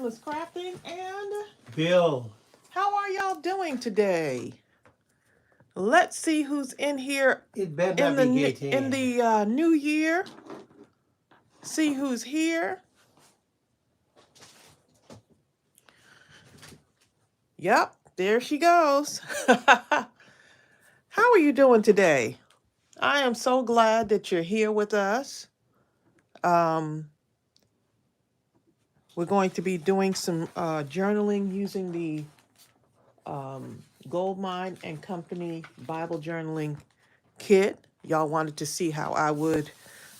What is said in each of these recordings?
Mindless Crafting, and Bill. how are y'all doing today? Let's see who's in here It better in not the be n- Gay in Tan. the new year. See who's here. Yep, there she goes. How are you doing today? I am so glad that you're here with us. Um, we're going to be doing some journaling using the Goldmine and Company Bible Journaling Kit. Y'all wanted to see how I would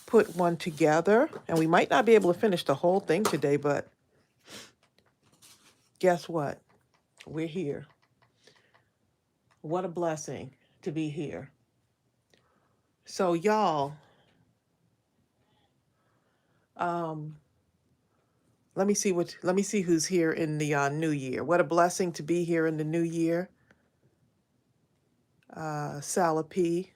put one together. And we might not be able to finish the whole thing today, but guess what? We're here. What a blessing to be here. So y'all, um, let me see who's here in the new year. What a blessing to be here in the new year. Sala P.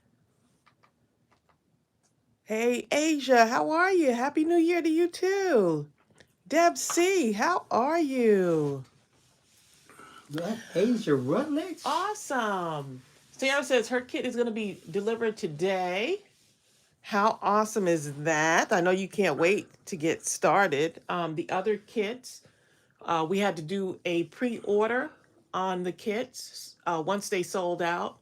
Hey Asia, how are you? Happy New Year to you too. Deb C, how are you? What? Asia Rutledge? Awesome. Sarah says her kit is going to be delivered today. How awesome is that? I know you can't wait to get started. The other kits, we had to do a pre-order on the kits. Once they sold out,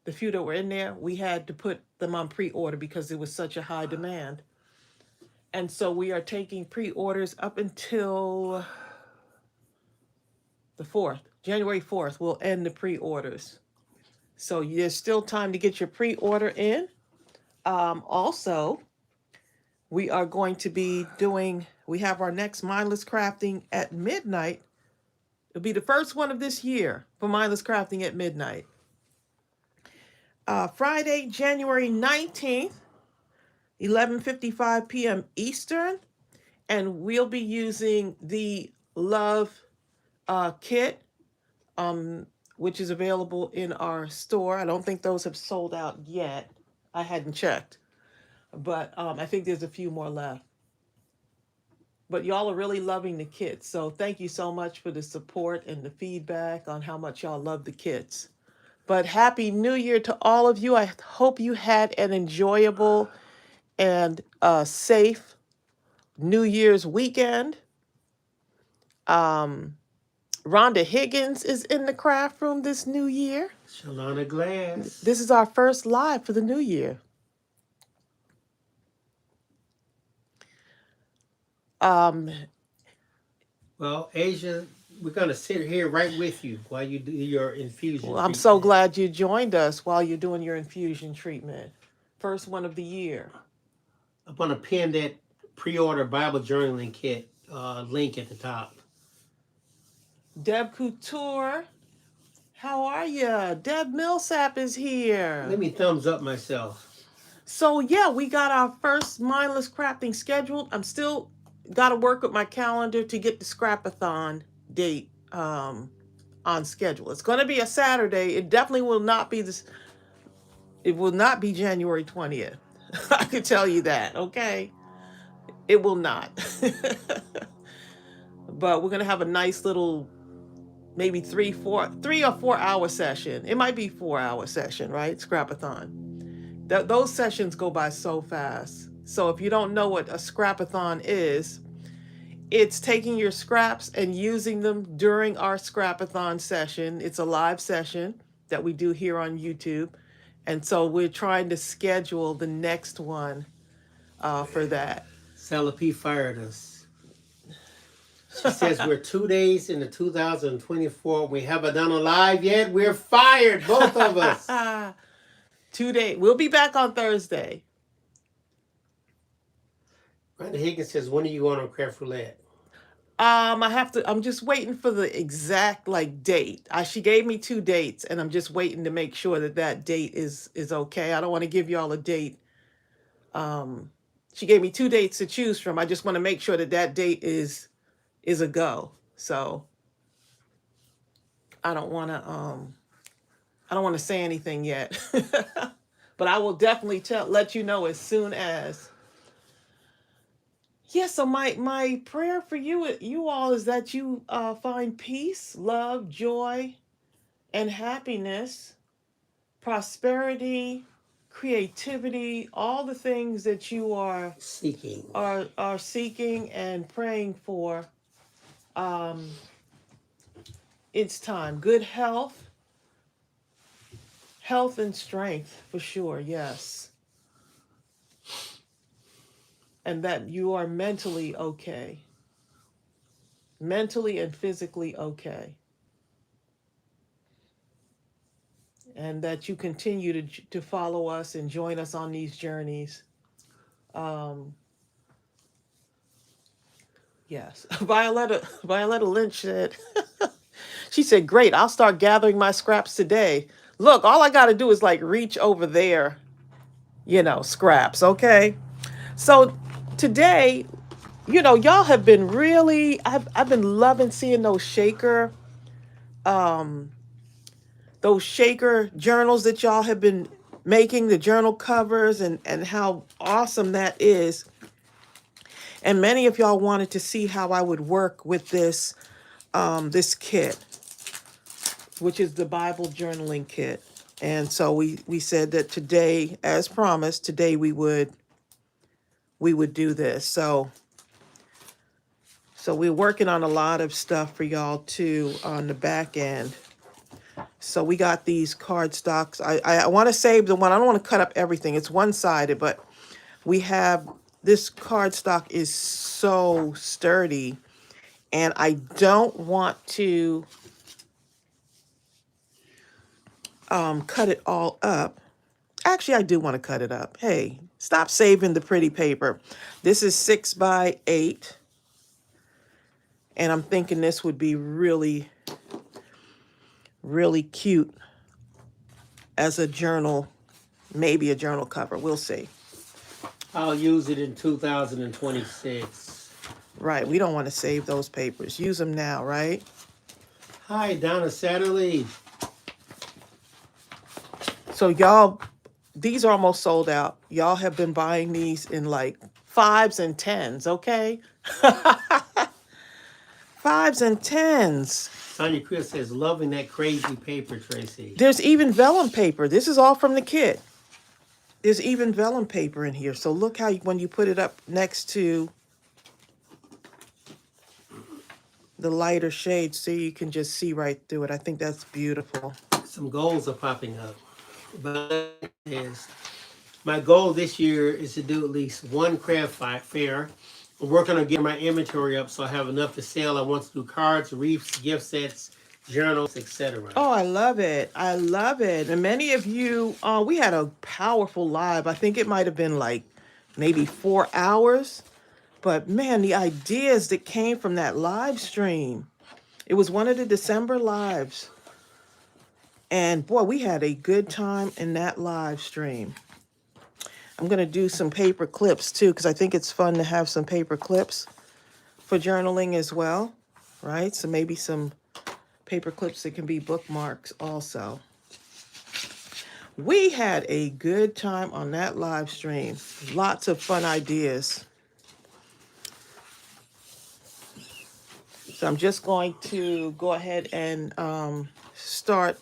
the few that were in there, we had to put them on pre-order because it was such a high demand. And so we are taking pre-orders up until the 4th. January 4th, we'll end the pre-orders. So there's still time to get your pre-order in. Also, we are going to be we have our next Mindless Crafting at midnight. It'll be the first one of this year for Mindless Crafting at midnight. Friday, January 19th, 11:55 p.m. Eastern. And we'll be using the Love kit, which is available in our store. I don't think those have sold out yet. I hadn't checked. But I think there's a few more left. But y'all are really loving the kits. So thank you so much for the support and the feedback on how much y'all love the kits. But Happy New Year to all of you. I hope you had an enjoyable and safe New Year's weekend. Um, Rhonda Higgins is in the craft room this new year. Shalana Glass. This is our first live for the new year. Um, Well, Asia, we're going to sit here right with you while you do your infusion well, I'm so treatment. glad you joined us while you're doing your infusion treatment. First one of the year. I'm going to pin that pre-order Bible journaling kit link at the top. Deb Couture, how are you? Deb Millsap is here. Let me thumbs up myself. So yeah, we got our first Mindless Crafting scheduled. I'm still got to work with my calendar to get the Scrapathon date on schedule. It's going to be a Saturday. It definitely will not be this. It will not be January 20th. I can tell you that. Okay, it will not. But we're gonna have a nice little, maybe 3 or 4 hour session. It might be 4 hour session, right? Scrapathon. Those sessions go by so fast. So if you don't know what a scrapathon is, it's taking your scraps and using them during our scrapathon session. It's a live session that we do here on YouTube. And so we're trying to schedule the next one for that. Sala P fired us. She says we're 2 days into 2024. We haven't done a live yet. We're fired, both of us. 2 days. We'll be back on Thursday. Rhonda Higgins says, when are you going on Craft Roulette? I'm just waiting for the exact date. She gave me 2 dates, and I'm just waiting to make sure that date is okay. I don't want to give y'all a date. She gave me 2 dates to choose from. I just want to make sure that date is a go. So I don't want to say anything yet. But I will definitely let you know as soon as. Yeah, so my prayer for you all is that you find peace, love, joy, and happiness, prosperity, creativity, all the things that you Seeking. are seeking and praying for. Um, it's time. Good health and strength for sure. Yes, and that you are mentally and physically okay, and that you continue to follow us and join us on these journeys. Um, yes, Violetta Lynch said. She said, "Great, I'll start gathering my scraps today. Look, all I got to do is like reach over there, scraps. Okay, so today, y'all have been really. I've been loving seeing um, those shaker journals that y'all have been making, the journal covers, and how awesome that is. And many of y'all wanted to see how I would work with this kit, which is the Bible journaling kit. And so we said that today, as promised, today we would do this. So we're working on a lot of stuff for y'all too on the back end. So we got these card stocks. I want to save the one. I don't want to cut up everything. It's one-sided, but we have this card stock is so sturdy, and I don't want to cut it all up. Actually, I do want to cut it up. Hey, stop saving the pretty paper. This is 6 by 8. And I'm thinking this would be really, really cute as a journal, maybe a journal cover. We'll see. I'll use it in 2026. Right. We don't want to save those papers. Use them now, right? Hi, Donna Satterley. So y'all, these are almost sold out. Y'all have been buying these in like 5s and 10s, okay? 5s and 10s. Sonia Chris says, loving that crazy paper, Tracey. There's even vellum paper. This is all from the kit. There's even vellum paper in here. So look how when you put it up next to the lighter shades, so you can just see right through it. I think that's beautiful. Some goals are popping up. But my goal this year is to do at least one craft fair. I'm working on getting my inventory up so I have enough to sell. I want to do cards, wreaths, gift sets, journals, etc. Oh, I love it. I love it. And many of you, we had a powerful live. I think it might have been like maybe 4 hours. But man, the ideas that came from that live stream. It was one of the December lives. And boy, we had a good time in that live stream. I'm going to do some paper clips too, because I think it's fun to have some paper clips for journaling as well, right? So maybe some paper clips that can be bookmarks also. We had a good time on that live stream. Lots of fun ideas. So I'm just going to go ahead and start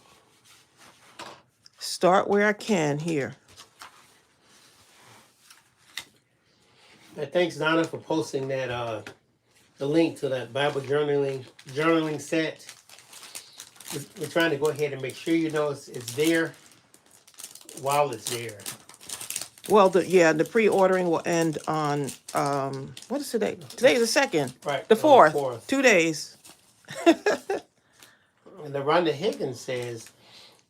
where I can here. Thanks, Donna, for posting that the link to that Bible journaling set. We're trying to go ahead and make sure you know it's there while it's there. Well, the pre-ordering will end on what is today? Today is the 2nd. Right. The 4th. 4th. 2 days. And the Rhonda Higgins says,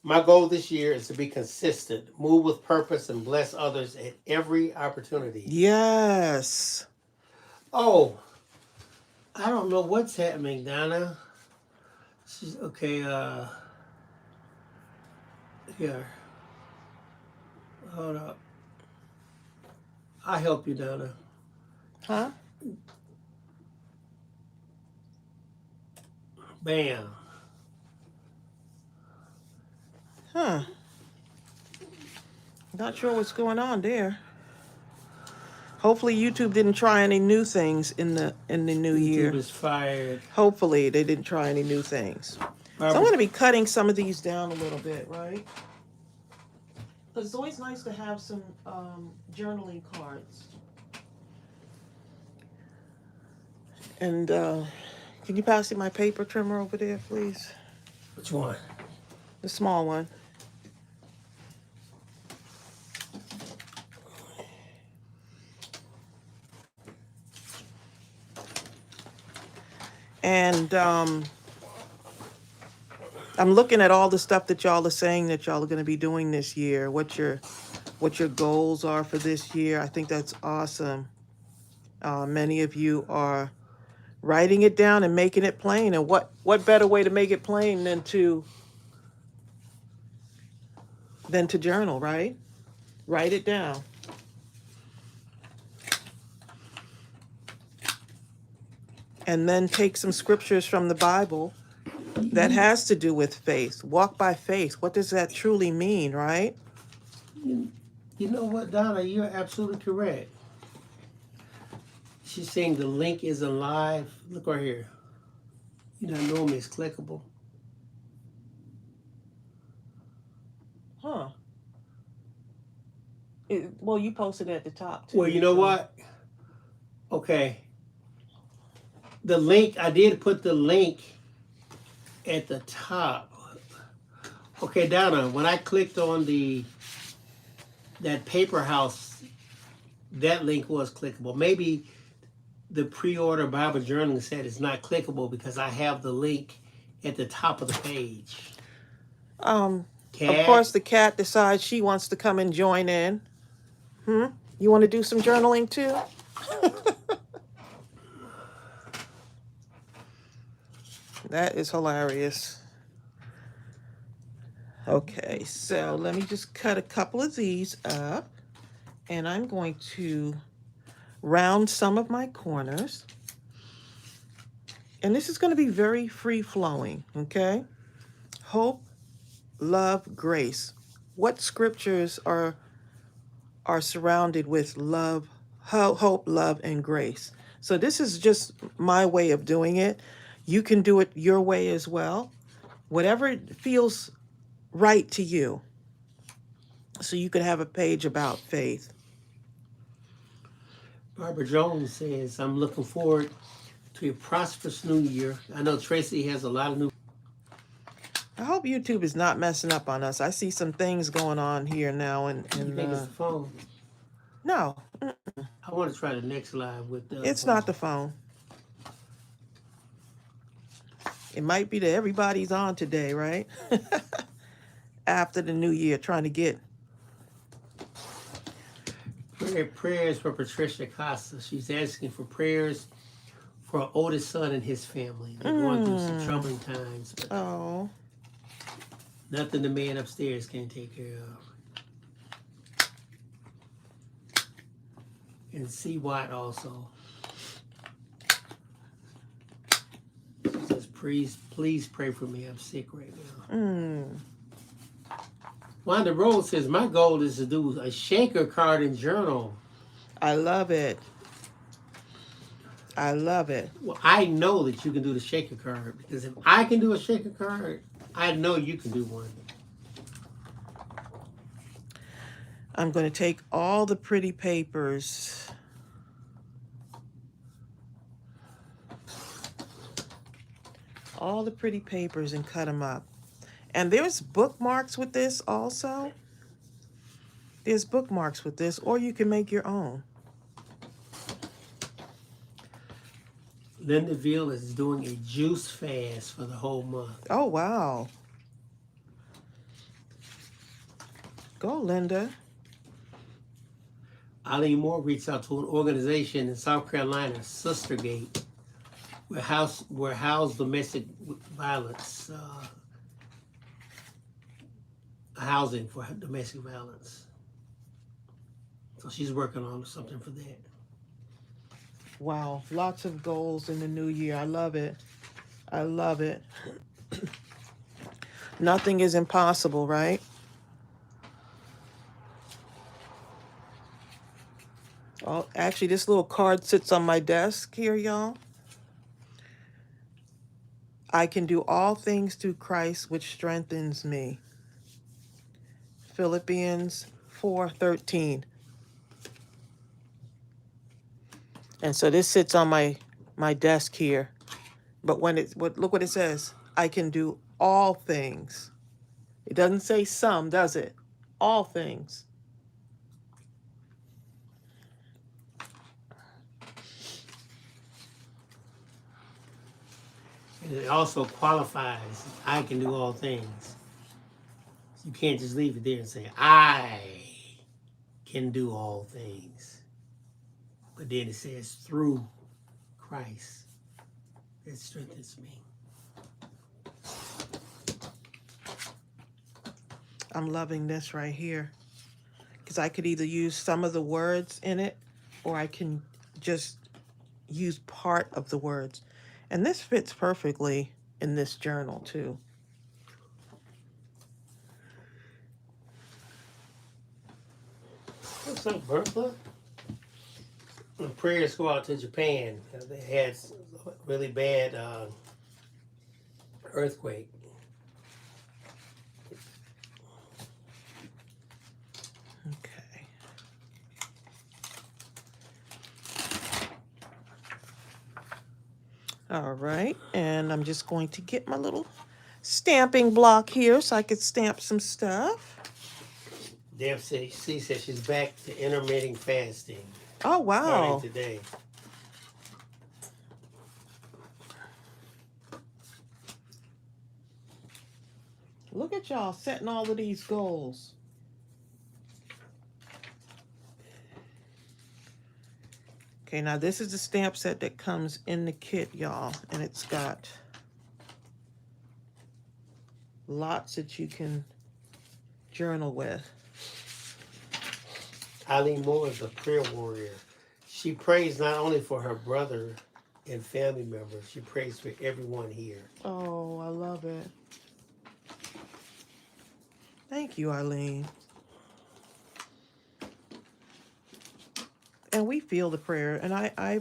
my goal this year is to be consistent, move with purpose, and bless others at every opportunity. Yes. Oh, I don't know what's happening, Donna. Okay, here. Hold up. I'll help you, Donna. Huh? Bam. Huh. Not sure what's going on there. Hopefully YouTube didn't try any new things in the new year. YouTube is fired. Hopefully they didn't try any new things. So I'm going to be cutting some of these down a little bit, right? Because it's always nice to have some journaling cards. And can you pass me my paper trimmer over there, please? Which one? The small one. And I'm looking at all the stuff that y'all are saying that y'all are going to be doing this year. What your goals are for this year. I think that's awesome. Many of you are writing it down and making it plain. And what better way to make it plain than to journal, right? Write it down. And then take some scriptures from the Bible that has to do with faith. Walk by faith. What does that truly mean, right? You know what, Donna? You're absolutely correct. She's saying the link isn't live. Look right here. You know, normally it's clickable. Huh. Well, you posted it at the top, too. Well, you know what? Okay. The link, I did put the link at the top. Okay, Donna, when I clicked on that paper house, that link was clickable. Maybe the pre-order Bible journaling set is not clickable because I have the link at the top of the page. Of Cat? course, the cat decides she wants to come and join in. You want to do some journaling too? That is hilarious. Okay, so let me just cut a couple of these up. And I'm going to round some of my corners. And this is going to be very free-flowing, okay? Hope, love, grace. What scriptures are surrounded with love, hope, love, and grace? So this is just my way of doing it. You can do it your way as well. Whatever feels right to you. So you could have a page about faith. Barbara Jones says, I'm looking forward to a prosperous new year. I know Tracey has a lot of new... I hope YouTube is not messing up on us. I see some things going on here now. And You think it's the phone? No. I want to try the next live with the... It's not the phone. It might be that everybody's on today, right? After the new year, trying to get... Prayers for Patricia Costa. She's asking for prayers for her oldest son and his family. They're going through some troubling times. But nothing the man upstairs can't take care of. And C. Watt also. She says, please pray for me. I'm sick right now. Wanda Rose says, my goal is to do a shaker card and journal. I love it. I love it. Well, I know that you can do the shaker card because if I can do a shaker card, I know you can do one. I'm going to take all the pretty papers. All the pretty papers and cut them up. And there's bookmarks with this also. There's bookmarks with this, or you can make your own. Linda Veal is doing a juice fast for the whole month. Oh, wow. Go, Linda. Eileen Moore reached out to an organization in South Carolina, Sistergate, where house domestic violence, housing for domestic violence. So she's working on something for that. Wow, lots of goals in the new year. I love it. I love it. Nothing is impossible, right? Oh, actually, this little card sits on my desk here, y'all. I can do all things through Christ, which strengthens me. Philippians 4:13. And so this sits on my desk here. But look what it says. I can do all things. It doesn't say some, does it? All things. And it also qualifies, I can do all things. You can't just leave it there and say, I can do all things. But then it says, through Christ that strengthens me. I'm loving this right here. Because I could either use some of the words in it, or I can just use part of the words. And this fits perfectly in this journal too. What's up, Bertha? When prayers go out to Japan, they had a really bad earthquake. Okay. All right, and I'm just going to get my little stamping block here so I could stamp some stuff. Deb said, she said she's back to intermittent fasting. Oh, wow. Starting today. Look at y'all setting all of these goals. Okay, now this is the stamp set that comes in the kit, y'all, and it's got lots that you can journal with. Eileen Moore is a prayer warrior. She prays not only for her brother and family members, she prays for everyone here. Oh, I love it. Thank you, Eileen. And we feel the prayer. And I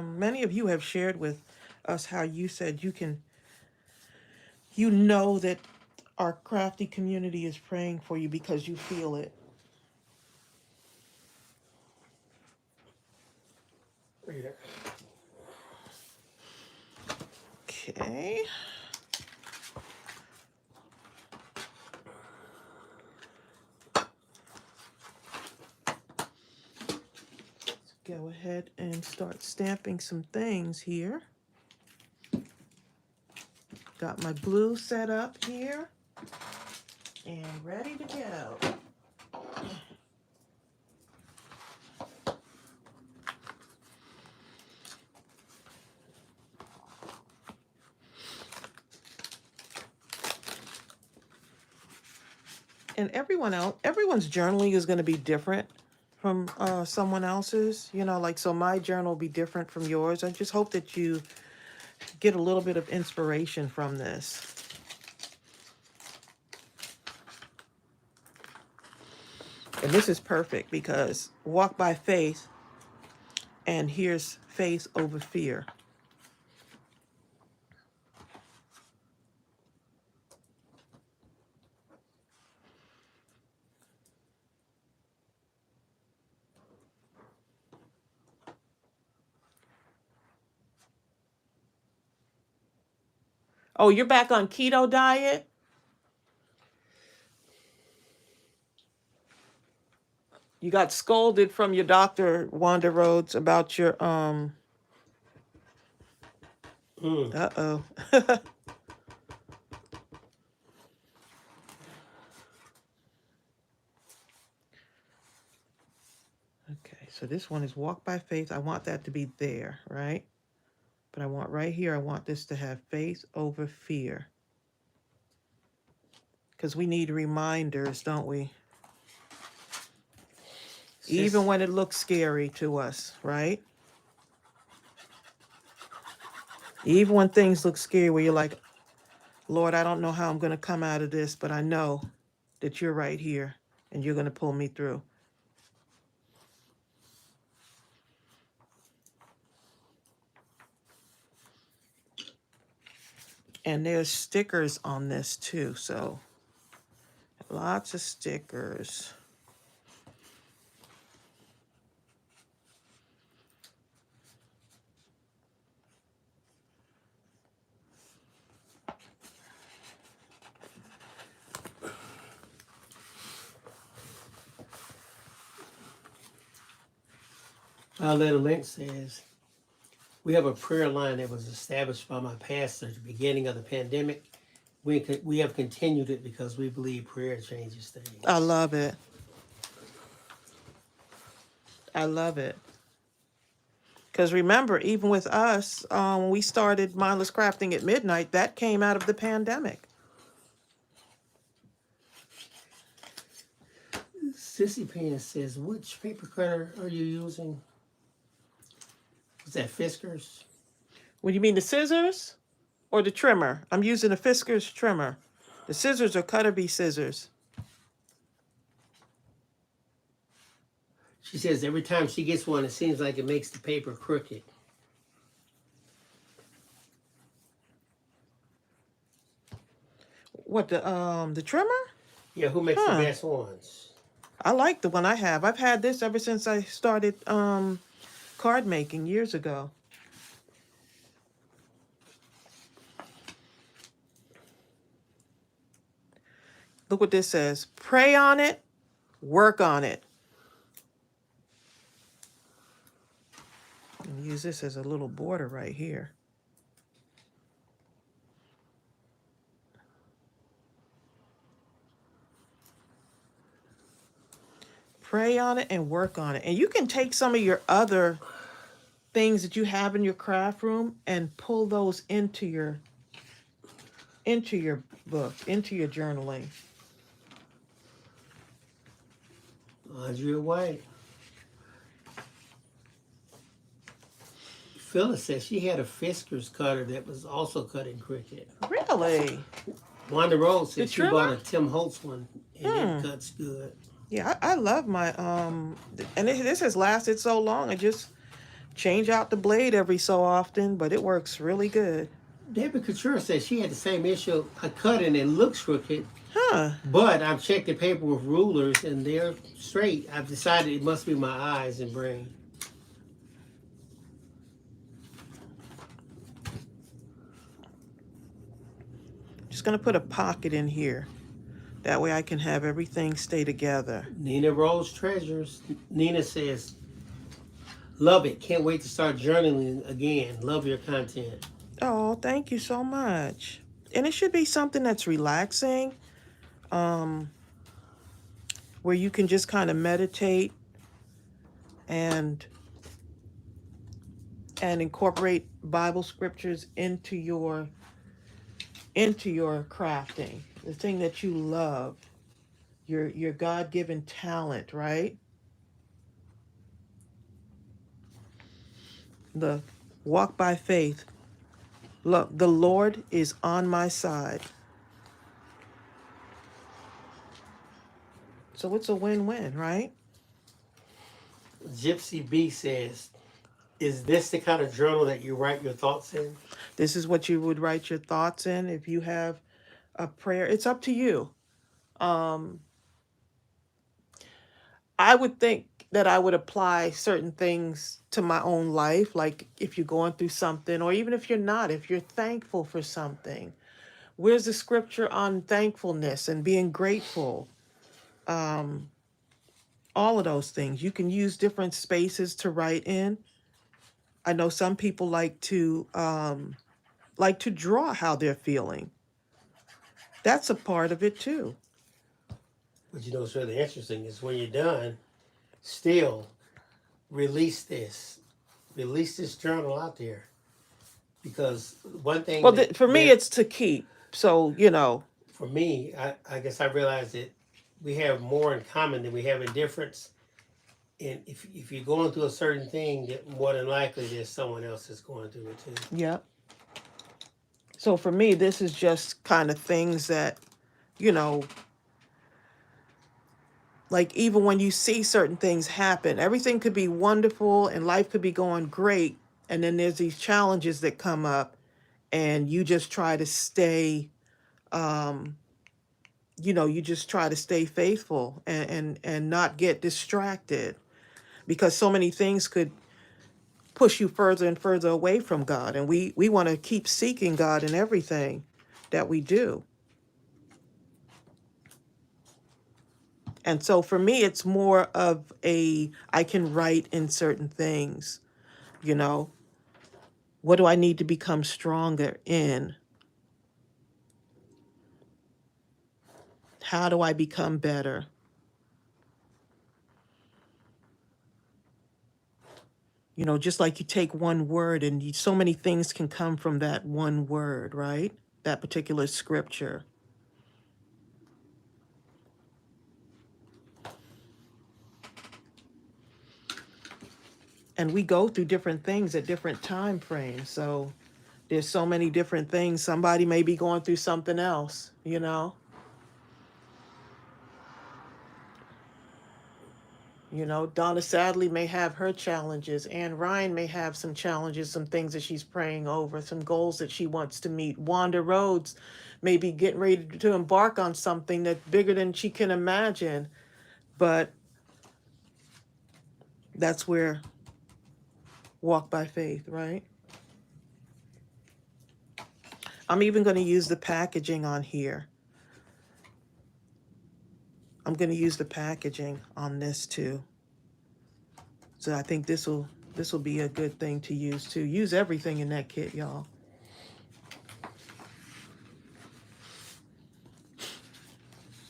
many of you have shared with us how you said you know that our crafty community is praying for you because you feel it. Yeah. Okay. Let's go ahead and start stamping some things here. Got my blue set up here and ready to go. And everyone's journaling is going to be different from someone else's. You know, like, so my journal will be different from yours. I just hope that you get a little bit of inspiration from this. And this is perfect because walk by faith, and here's faith over fear. Oh, you're back on keto diet? You got scolded from your doctor, Wanda Rhodes, about your uh-oh. Okay, so this one is walk by faith. I want that to be there, right? But I want right here, I want this to have faith over fear. Because we need reminders, don't we? Even when it looks scary to us, right? Even when things look scary, where you're like, Lord, I don't know how I'm going to come out of this, but I know that you're right here and you're going to pull me through. And there's stickers on this too, so lots of stickers. Our little link says, we have a prayer line that was established by my pastor at the beginning of the pandemic. We have continued it because we believe prayer changes things. I love it. I love it. Because remember, even with us, when we started Mindless Crafting at midnight, that came out of the pandemic. Sissy Pan says, which paper cutter are you using? Is that Fiskars? What do you mean, the scissors or the trimmer? I'm using a Fiskars trimmer. The scissors are Cutter Bee scissors. She says every time she gets one, it seems like it makes the paper crooked. What, the trimmer? Yeah, who makes the best ones? I like the one I have. I've had this ever since I started card making years ago. Look what this says. Pray on it, work on it. And use this as a little border right here. Pray on it and work on it. And you can take some of your other things that you have in your craft room and pull those into your book, into your journaling. Andrea White. Phyllis says she had a Fiskars cutter that was also cutting cricket. Really? Wanda Rose says The she bought trimmer? a Tim Holtz one and it cuts good. Yeah, I love my and this has lasted so long. I just change out the blade every so often, but it works really good. Debbie Couture says she had the same issue. I cut and it looks crooked, Huh. but I've checked the paper with rulers and they're straight. I've decided it must be my eyes and brain. Just gonna put a pocket in here. That way I can have everything stay together. Nina Rose Treasures. Nina says, love it. Can't wait to start journaling again. Love your content. Oh, thank you so much. And it should be something that's relaxing, where you can just kind of meditate and incorporate Bible scriptures into your crafting, the thing that you love, your God-given talent, right? The walk by faith. Look, the Lord is on my side. So it's a win-win, right? Gypsy B says, is this the kind of journal that you write your thoughts in? This is what you would write your thoughts in if you have a prayer. It's up to you. I would think that I would apply certain things to my own life, like if you're going through something, or even if you're not, if you're thankful for something. Where's the scripture on thankfulness and being grateful? All of those things. You can use different spaces to write in. I know some people like to draw how they're feeling. That's a part of it too. But you know what's really interesting is when you're done, still release this journal out there. Because one thing Well, for me, it's to keep. So, for me, I guess I realized that we have more in common than we have in difference. And if you're going through a certain thing, that more than likely there's someone else that's going through it too. yeah. So for me, this is just kind of things that, like even when you see certain things happen, everything could be wonderful and life could be going great. And then there's these challenges that come up. and you just try to stay, you just try to stay faithful and not get distracted, because so many things could push you further and further away from God. And we want to keep seeking God in everything that we do. And so for me, it's more of I can write in certain things, you know. What do I need to become stronger in? How do I become better? Just like you take one word and so many things can come from that one word, right? That particular scripture. And we go through different things at different time frames. So there's so many different things. Somebody may be going through something else. Donna Sadley may have her challenges. Ann Ryan may have some challenges, some things that she's praying over, some goals that she wants to meet. Wanda Rhodes may be getting ready to embark on something that's bigger than she can imagine. But that's where walk by faith, right? I'm even going to use the packaging on here. I'm going to use the packaging on this too. So I think this will be a good thing to use too. Use everything in that kit, y'all.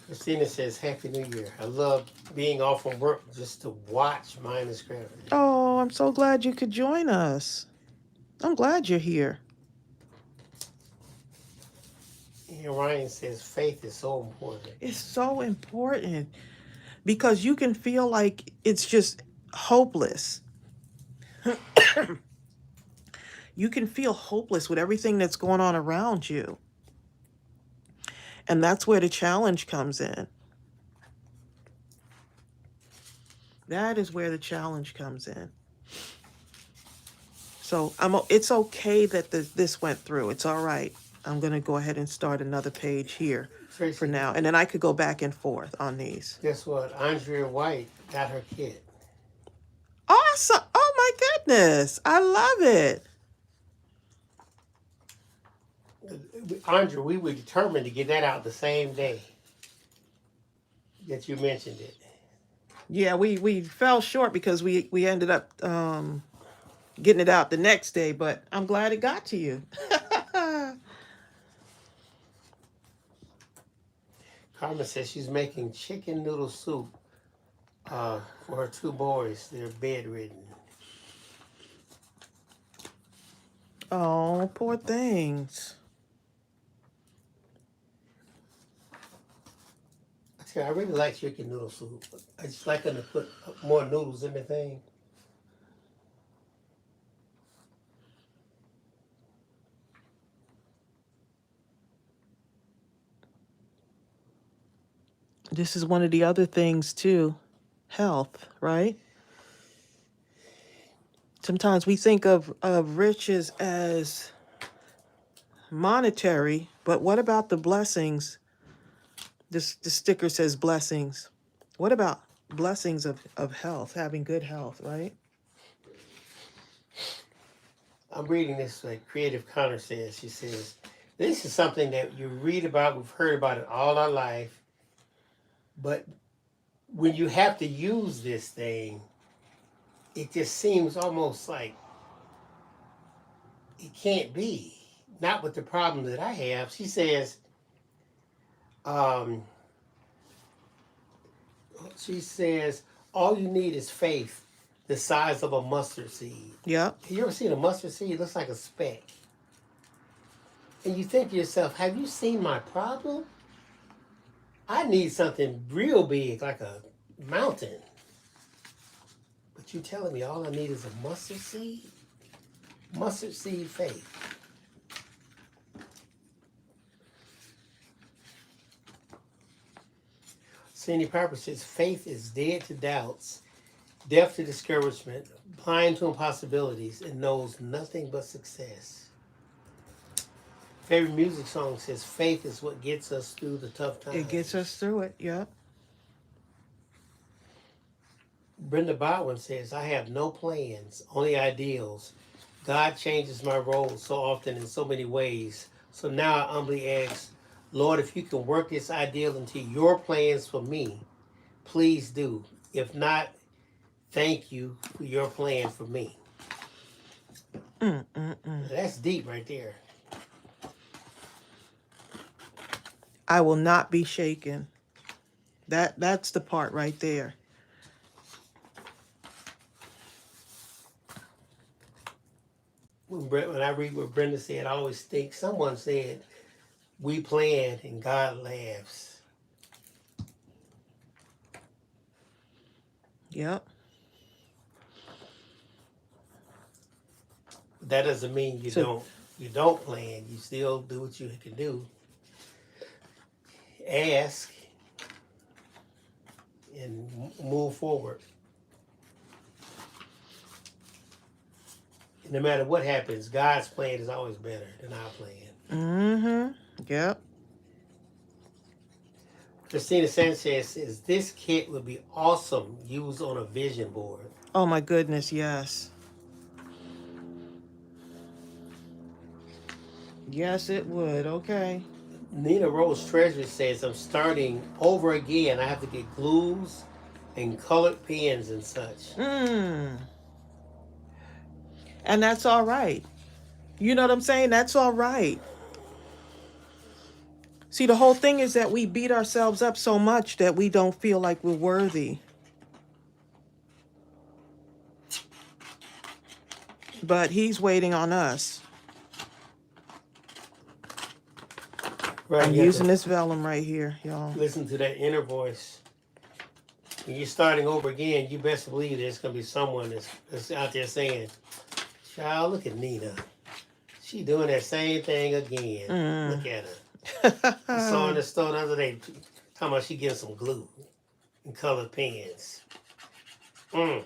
Christina says, Happy New Year. I love being off from work just to watch Mindless Crafting. Oh, I'm so glad you could join us. I'm glad you're here. And Ryan says, faith is so important. It's so important because you can feel like it's just hopeless. You can feel hopeless with everything that's going on around you. And that's where the challenge comes in. That is where the challenge comes in. So it's okay that this went through. It's all right. I'm going to go ahead and start another page here Tracey, for now. And then I could go back and forth on these. Guess what? Andrea White got her kit. Awesome. Oh, my goodness. I love it. Andrea, we were determined to get that out the same day that you mentioned it. Yeah, we fell short because we ended up getting it out the next day, but I'm glad it got to you. Carmen says she's making chicken noodle soup for her two boys. They're bedridden. Oh, poor things. I really like chicken noodle soup. I just like them to put more noodles in the thing. This is one of the other things too. Health, right? Sometimes we think of riches as monetary, but what about the blessings? The sticker says blessings. What about blessings of health, having good health, right? I'm reading this, like Creative Connor says. She says, this is something that you read about, we've heard about it all our life, but when you have to use this thing, it just seems almost like it can't be. Not with the problem that I have. She says, all you need is faith the size of a mustard seed. Yeah. Have you ever seen a mustard seed? It looks like a speck. And you think to yourself, have you seen my problem? I need something real big, like a mountain. But you telling me all I need is a mustard seed? Mustard seed faith. Cindy Piper says, faith is dead to doubts, deaf to discouragement, blind to impossibilities, and knows nothing but success. favorite music song says, faith is what gets us through the tough times. It gets us through it. Yep. Brenda Bowen says, I have no plans, only ideals. God changes my role so often in so many ways. So now I humbly ask, Lord, if you can work this ideal into your plans for me, please do. If not, thank you for your plan for me. That's deep right there. I will not be shaken. That's the part right there. When I read what Brenda said, I always think someone said, we plan and God laughs. Yep. That doesn't mean you don't plan. You still do what you can do. Ask and move forward. And no matter what happens, God's plan is always better than our plan. Yep. Christina Sanchez says, this kit would be awesome used on a vision board. Oh my goodness, yes. Yes, it would. Okay. Nina Rose Treasure says, I'm starting over again. I have to get glues and colored pens and such. And that's all right. You know what I'm saying? That's all right. See, the whole thing is that we beat ourselves up so much that we don't feel like we're worthy. But he's waiting on us. Right, I'm using this vellum right here, y'all. Listen to that inner voice. When you're starting over again, you best believe there's going to be someone that's out there saying, child, look at Nina. She doing that same thing again. Look at her. I saw her in the store the other day talking about she getting some glue and colored pens. I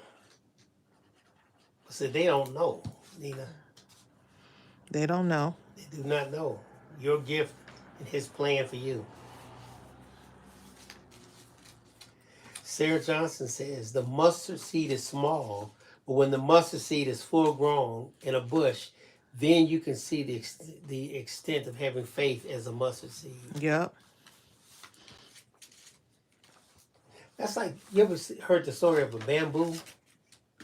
said, they don't know, Nina. They don't know. They do not know your gift and his plan for you. Sarah Johnson says, the mustard seed is small, but when the mustard seed is full grown in a bush, then you can see the extent of having faith as a mustard seed. Yep. That's like, you ever heard the story of a bamboo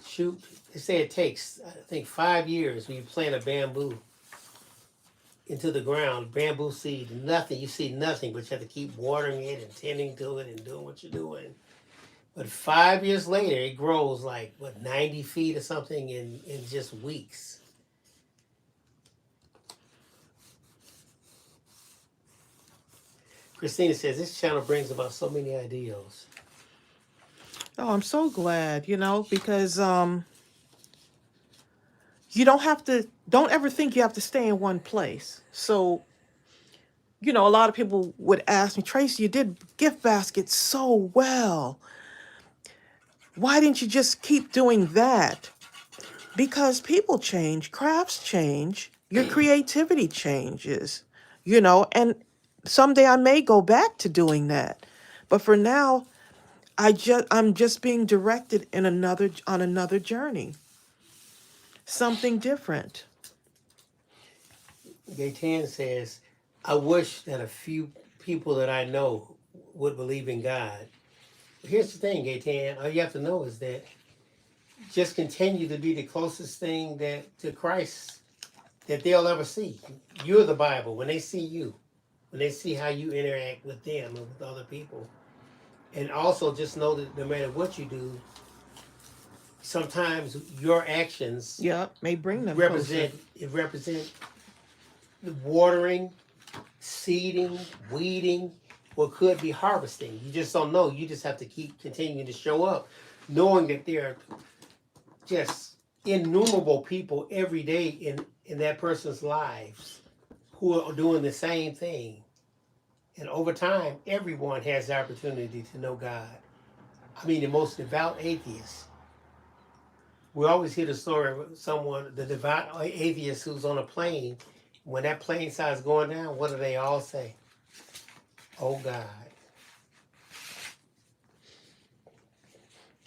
shoot? They say it takes, I think, 5 years when you plant a bamboo into the ground, bamboo seed, nothing. You see nothing, but you have to keep watering it and tending to it and doing what you're doing. But 5 years later, it grows like, 90 feet or something in just weeks. Christina says, this channel brings about so many ideals. Oh, I'm so glad, because you don't ever think you have to stay in one place. So, a lot of people would ask me, Tracey, you did gift baskets so well. Why didn't you just keep doing that? Because people change, crafts change, your creativity changes, and someday I may go back to doing that. But for now, I'm just being directed on another journey. Something different. Gaetan says, I wish that a few people that I know would believe in God. Here's the thing, Gaetan, all you have to know is that just continue to be the closest thing to Christ that they'll ever see. You're the Bible. When they see you, when they see how you interact with them and with other people. And also just know that no matter what you do, sometimes your actions may bring them represent the watering, seeding, weeding, or could be harvesting. You just don't know. You just have to keep continuing to show up, knowing that there are just innumerable people every day in that person's lives who are doing the same thing. And over time, everyone has the opportunity to know God. I mean, the most devout atheists. We always hear the story of the devout atheist who's on a plane When that plane starts going down, what do they all say? Oh God.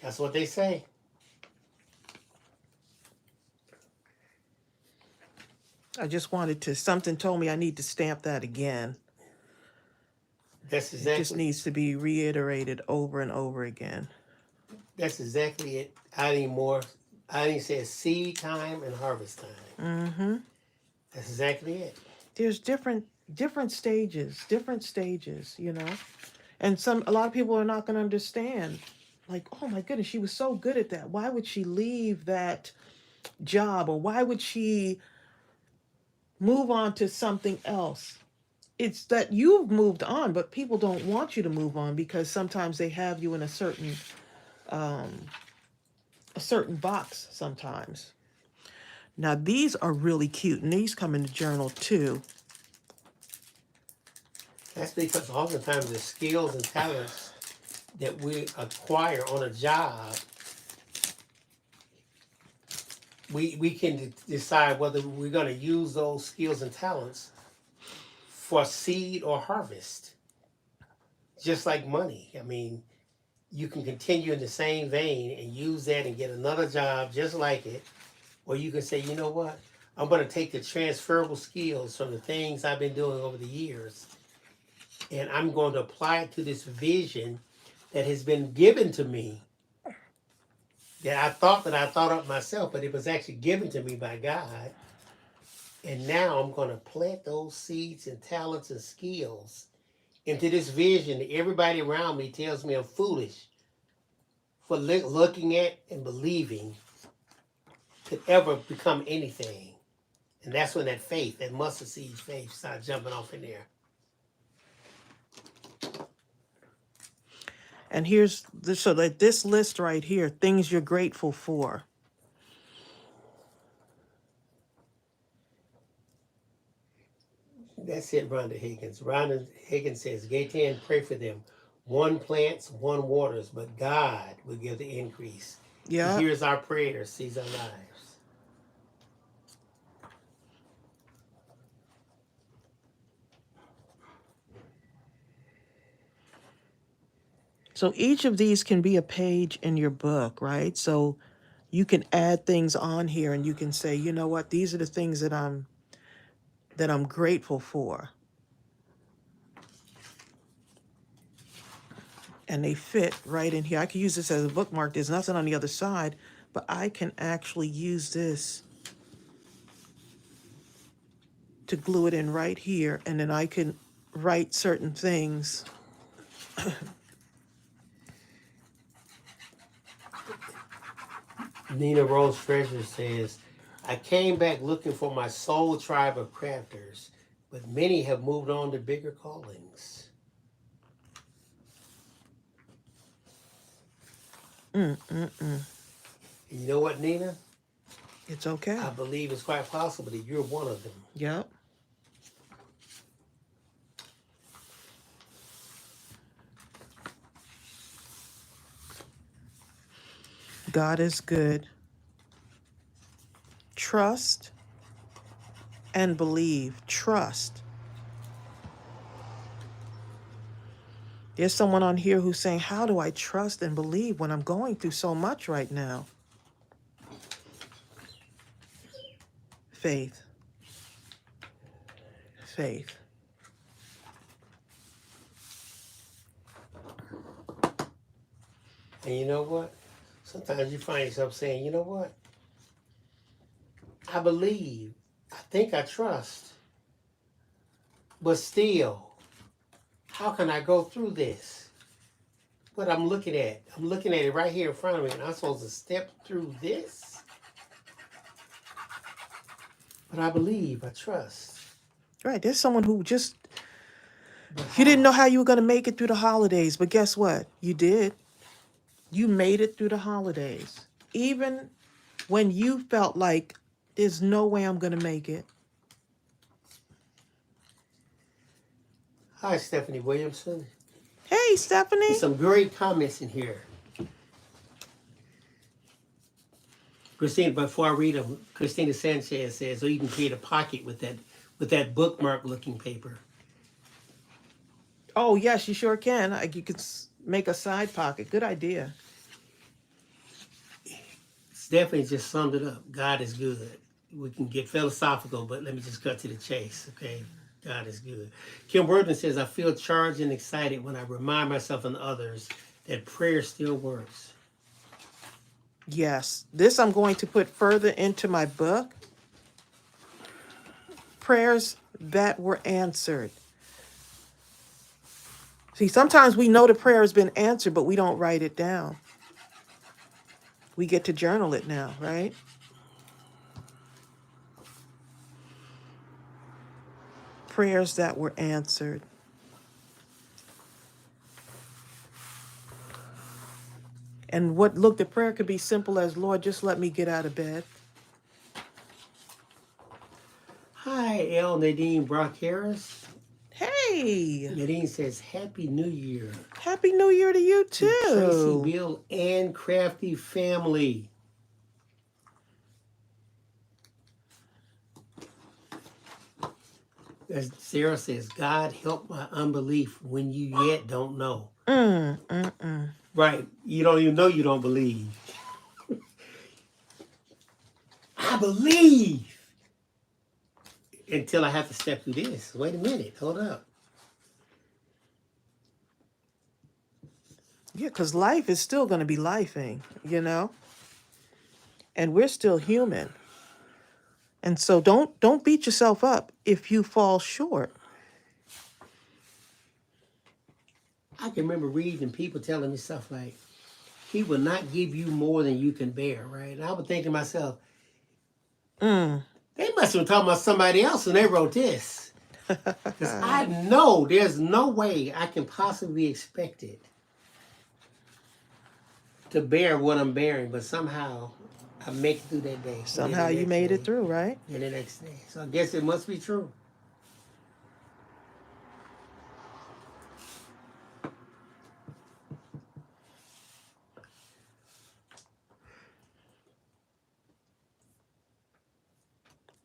That's what they say. I just wanted to, something told me I need to stamp that again. That's It just exactly needs to be reiterated over and over again. that's exactly it. I need say seed time and harvest time. Mm-hmm. That's exactly it. There's different stages, you know. And a lot of people are not going to understand. Like, oh my goodness, she was so good at that. Why would she leave that job, or why would she move on to something else? It's that you've moved on, but people don't want you to move on because sometimes they have you in um, a certain box sometimes. Now these are really cute, and these come in the journal too. That's because oftentimes the skills and talents that we acquire on a job, we can decide whether we're going to use those skills and talents for seed or harvest. Just like money. I mean, you can continue in the same vein and use that and get another job just like it. Or you can say, you know what? I'm going to take the transferable skills from the things I've been doing over the years, and I'm going to apply it to this vision that has been given to me, that I thought up myself, but it was actually given to me by God. And now I'm going to plant those seeds and talents and skills into this vision that everybody around me tells me I'm foolish for looking at and believing could ever become anything. And that's when that faith, that mustard seed faith, starts jumping off in there. And here's so that this list right here, things you're grateful for. That's it, Rhonda Higgins. Rhonda Higgins says, Gaetan, pray for them. One plants, one waters, but God will give the increase. He Yeah. hears our prayers, sees our lives. So each of these can be a page in your book, right? So you can add things on here, and you can say, you know what, these are the things that I'm grateful for. And they fit right in here. I could use this as a bookmark. There's nothing on the other side, but I can actually use this to glue it in right here, and then I can write certain things. Nina Rose Treasure says, I came back looking for my soul tribe of crafters, but many have moved on to bigger callings. Mm-mm-mm. You know what, Nina? It's okay. I believe it's quite possible that you're one of them. Yep. God is good. Trust and believe. Trust. There's someone on here who's saying, how do I trust and believe when I'm going through so much right now? Faith. Faith. And you know what? Sometimes you find yourself saying, you know what? I believe, I think I trust, but still, how can I go through this? What I'm looking at it right here in front of me, and I'm supposed to step through this? But I believe, I trust. Right. There's someone who just, But you didn't know how? how you were going to make it through the holidays, but guess what? You did. You made it through the holidays. Even when you felt like there's no way I'm going to make it. Hi, Stephanie Williamson. Hey, Stephanie. There's some great comments in here. Christina, before I read them, Christina Sanchez says, so you can create a pocket with with that bookmark looking paper. Oh, yes, you sure can. You could make a side pocket. Good idea. It's definitely just summed it up. God is good. We can get philosophical, but let me just cut to the chase, okay? God is good. Kim Worthing says, I feel charged and excited when I remind myself and others that prayer still works. Yes, this I'm going to put further into my book. Prayers that were answered. See, sometimes we know the prayer has been answered, but we don't write it down. We get to journal it now, right? Prayers that were answered. And the prayer could be simple as, Lord, just let me get out of bed. Hi, L. Nadine Brock Harris. Hey, Nadine says, Happy New Year. Happy New Year to you To Tracey, too. Bill, and Crafty family. As Sarah says, God help my unbelief when you yet don't know. Right. You don't even know you don't believe. I believe. Until I have to step through this. Wait a minute. Hold up. Yeah, because life is still going to be lifing, you know? And we're still human. And so don't beat yourself up if you fall short. I can remember reading people telling me stuff like, He will not give you more than you can bear, right? And I would think to myself, they must have been talking about somebody else when they wrote this. Because I know there's no way I can possibly be expected to bear what I'm bearing, but somehow I make it through that day. Somehow you made it through, right? And the next day. So I guess it must be true.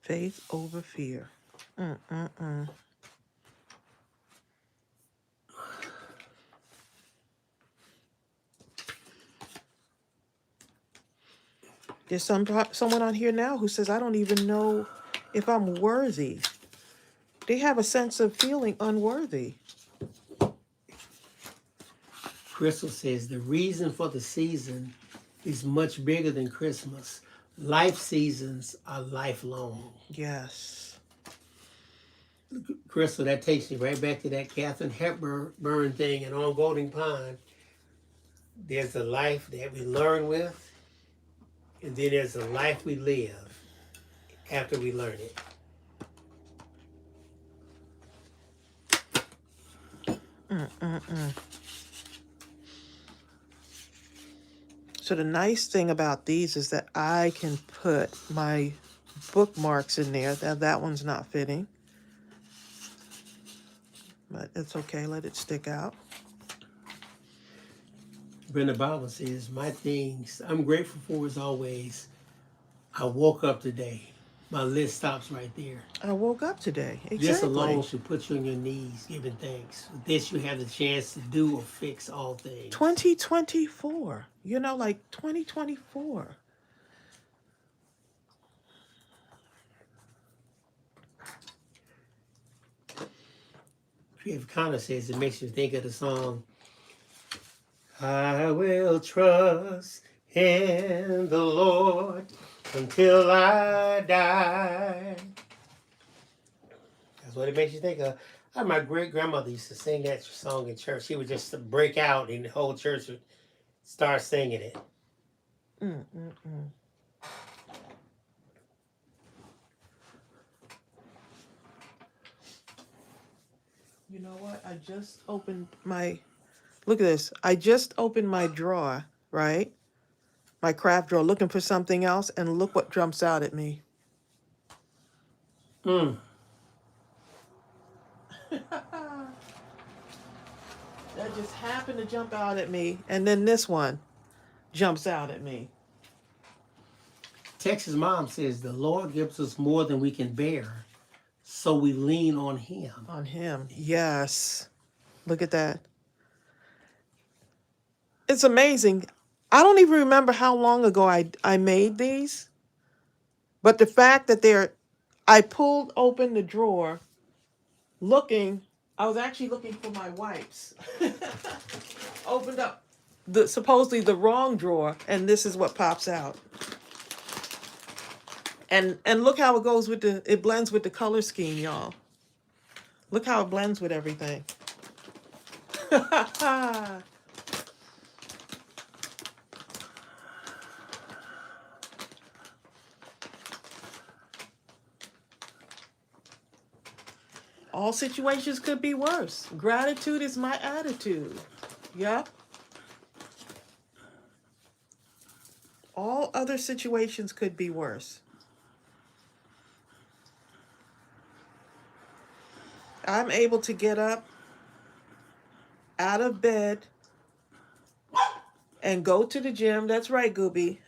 Faith over fear. There's someone on here now who says, I don't even know if I'm worthy. They have a sense of feeling unworthy. Crystal says the reason for the season is much bigger than Christmas. Life seasons are lifelong. Yes. Crystal, that takes me right back to that Katharine Hepburn thing and on Golden Pond. There's a life that we learn with, and then there's a life we live after we learn it. So the nice thing about these is that I can put my bookmarks in there. That one's not fitting. But it's okay, let it stick out. Brenda Bible says, my things I'm grateful for as always. I woke up today. My list stops right there. I woke up today. Exactly. This alone should put you on your knees giving thanks. With this, you have the chance to do or fix all things. 2024. You know, like 2024. Creative Connor says it makes you think of the song, I will trust in the Lord until I die. That's what it makes you think of. My great-grandmother used to sing that song in church. She would just break out and the whole church would start singing it. You know what? I just opened look at this. I just opened my drawer, right? My craft drawer, looking for something else, and look what jumps out at me. That just happened to jump out at me, and then this one jumps out at me. Texas Mom says, the Lord gives us more than we can bear. so we lean on him. On him. Yes. Look at that. It's amazing. I don't even remember how long ago I made these. But the fact that I pulled open the drawer looking, I was actually looking for my wipes. Opened up supposedly the wrong drawer, and this is what pops out. And look how it goes with it blends with the color scheme, y'all. Look how it blends with everything. All situations could be worse. Gratitude is my attitude. Yep. All other situations could be worse. I'm able to get up out of bed and go to the gym. That's right, Gooby.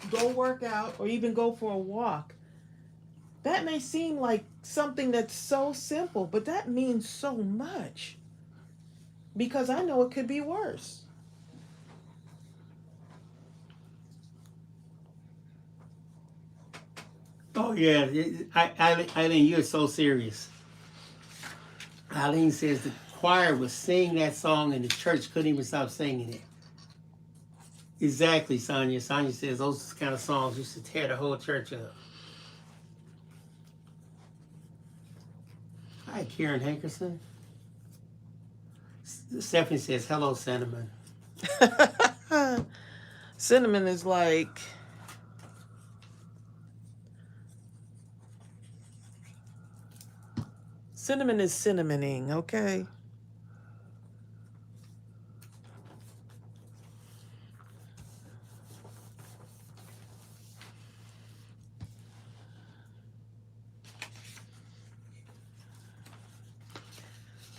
Go work out or even go for a walk. That may seem like something that's so simple, but that means so much. Because I know it could be worse. Oh yeah, Eileen, you're so serious. Eileen says the choir was singing that song and the church couldn't even stop singing it. Exactly, Sonia. Sonia says those kind of songs used to tear the whole church up. Hi, Karen Hankerson. Stephanie says, hello, Cinnamon. Cinnamon is like... Cinnamon is cinnamoning, okay?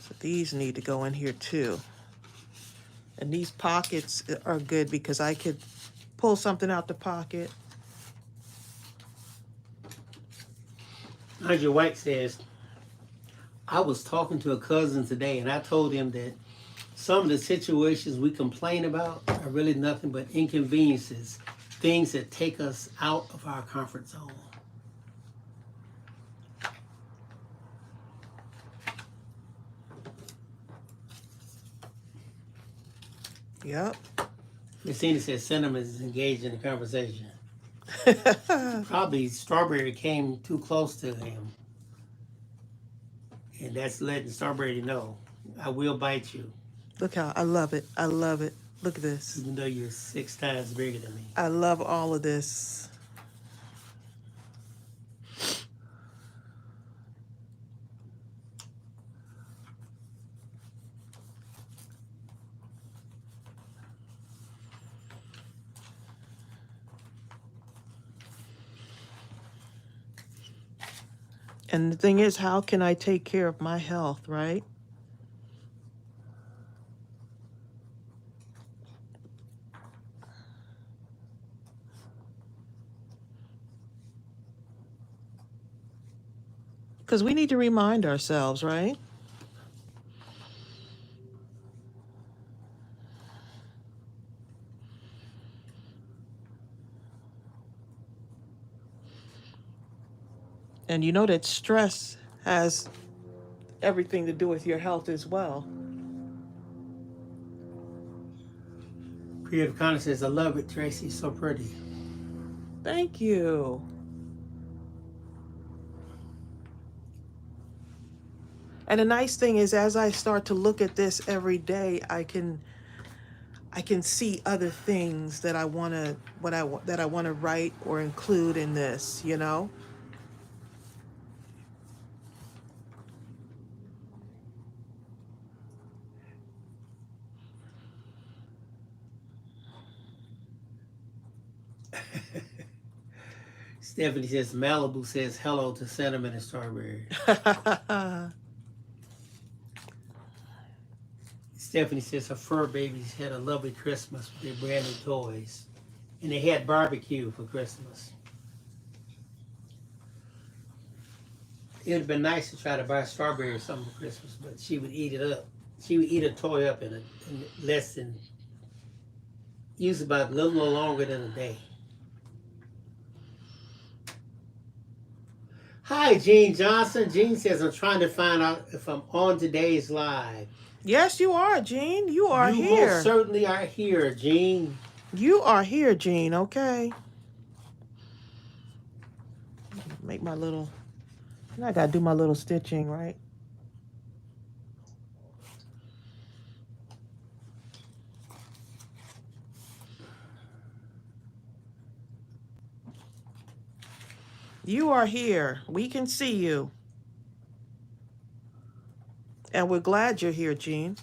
So these need to go in here too. And these pockets are good because I could pull something out the pocket. Andrew White says, I was talking to a cousin today and I told him that some of the situations we complain about are really nothing but inconveniences, things that take us out of our comfort zone. Yep. Messina says Cinnamon is engaged in the conversation. Probably Strawberry came too close to him. And that's letting Strawberry know, I will bite you. Look how I love it. I love it. Look at this. Even though you're 6 times bigger than me. I love all of this. And the thing is, how can I take care of my health, right? Because we need to remind ourselves, right? And you know that stress has everything to do with your health as well. Creative Connor says, I love it, Tracy. So pretty. Thank you. And the nice thing is, as I start to look at this every day, I can see other things that I want to write or include in this, you know? Stephanie says, Malibu says hello to Cinnamon and Strawberry. Stephanie says her fur babies had a lovely Christmas with their brand new toys. and they had barbecue for Christmas. It would have been nice to try to buy strawberry or something for Christmas, but she would eat it up. She would eat a toy up in less than, use about a little longer than a day. Hi, Gene Johnson. Gene says, I'm trying to find out if I'm on today's live. Yes, you are, Gene. You are You here. most certainly are here, Gene. You are here, Gene, okay? Make my little... I gotta do my little stitching, right? You are here. We can see you. And we're glad you're here, Gene.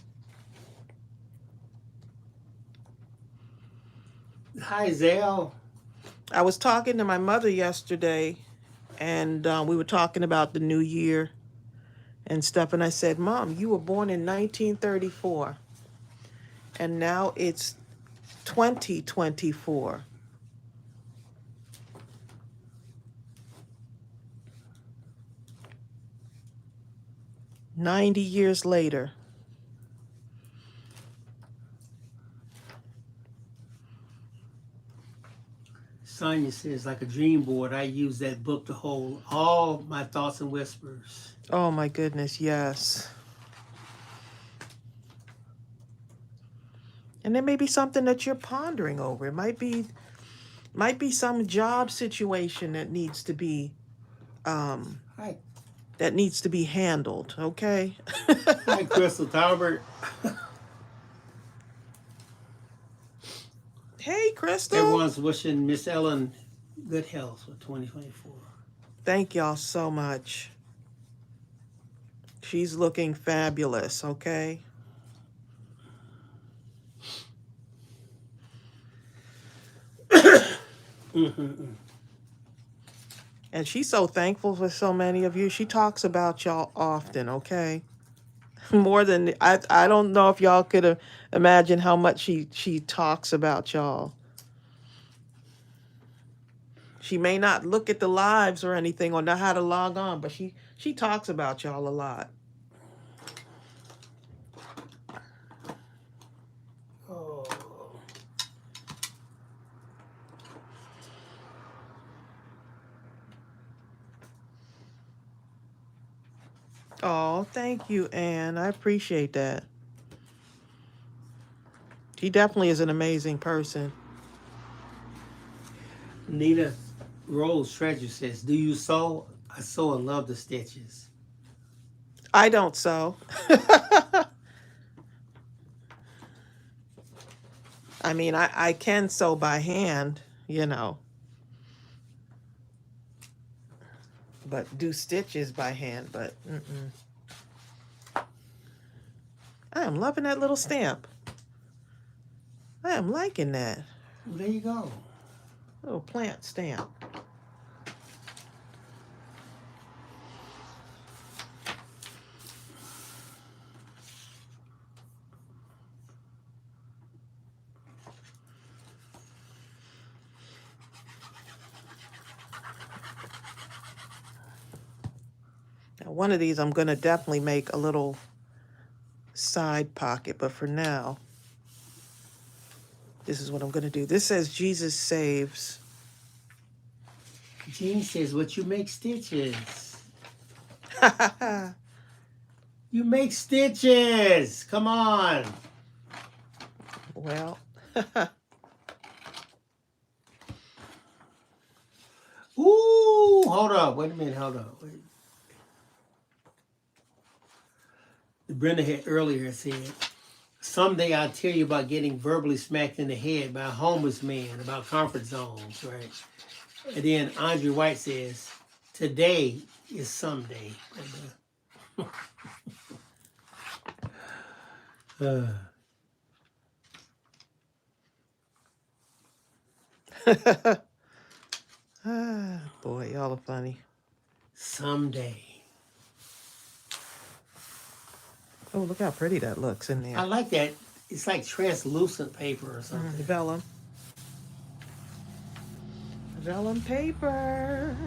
Hi, Zale. I was talking to my mother yesterday, and we were talking about the new year and stuff, and I said, Mom, you were born in 1934, and now it's 2024. "90 years later." Sonia says, like a dream board, I use that book to hold all my thoughts and whispers. Oh my goodness, yes. And there may be something that you're pondering over. It might be some job situation that needs to be Hi. that needs to be handled, okay? Hi, Crystal Talbert. Hey, Crystal. Everyone's wishing Miss Ellen good health for 2024. Thank y'all so much. She's looking fabulous, okay? And she's so thankful for so many of you. She talks about y'all often, okay? More than I don't know if y'all could imagine how much she talks about y'all. She may not look at the lives or anything or know how to log on, but she talks about y'all a lot. Oh. Oh, thank you, Anne. I appreciate that. She definitely is an amazing person. Nita Rose Treasure says, do you sew? I sew and love the stitches. I don't sew. I mean, I can sew by hand, you know. But do stitches by hand, but I am loving that little stamp. I am liking that. Well, there you go. Little plant stamp. Now, one of these I'm going to definitely make a little side pocket, but for now, this is what I'm going to do. This says Jesus Saves. Jean says, what you make stitches? You make stitches. Come on. Well, Ooh, hold up. Wait a minute. Hold up. Wait. Brenda had earlier said, someday I'll tell you about getting verbally smacked in the head by a homeless man about comfort zones, right? And then Andre White says, today is someday. Boy, y'all are funny. Someday. Oh, look how pretty that looks in there. I like that. It's like translucent paper or something. Vellum. Vellum paper.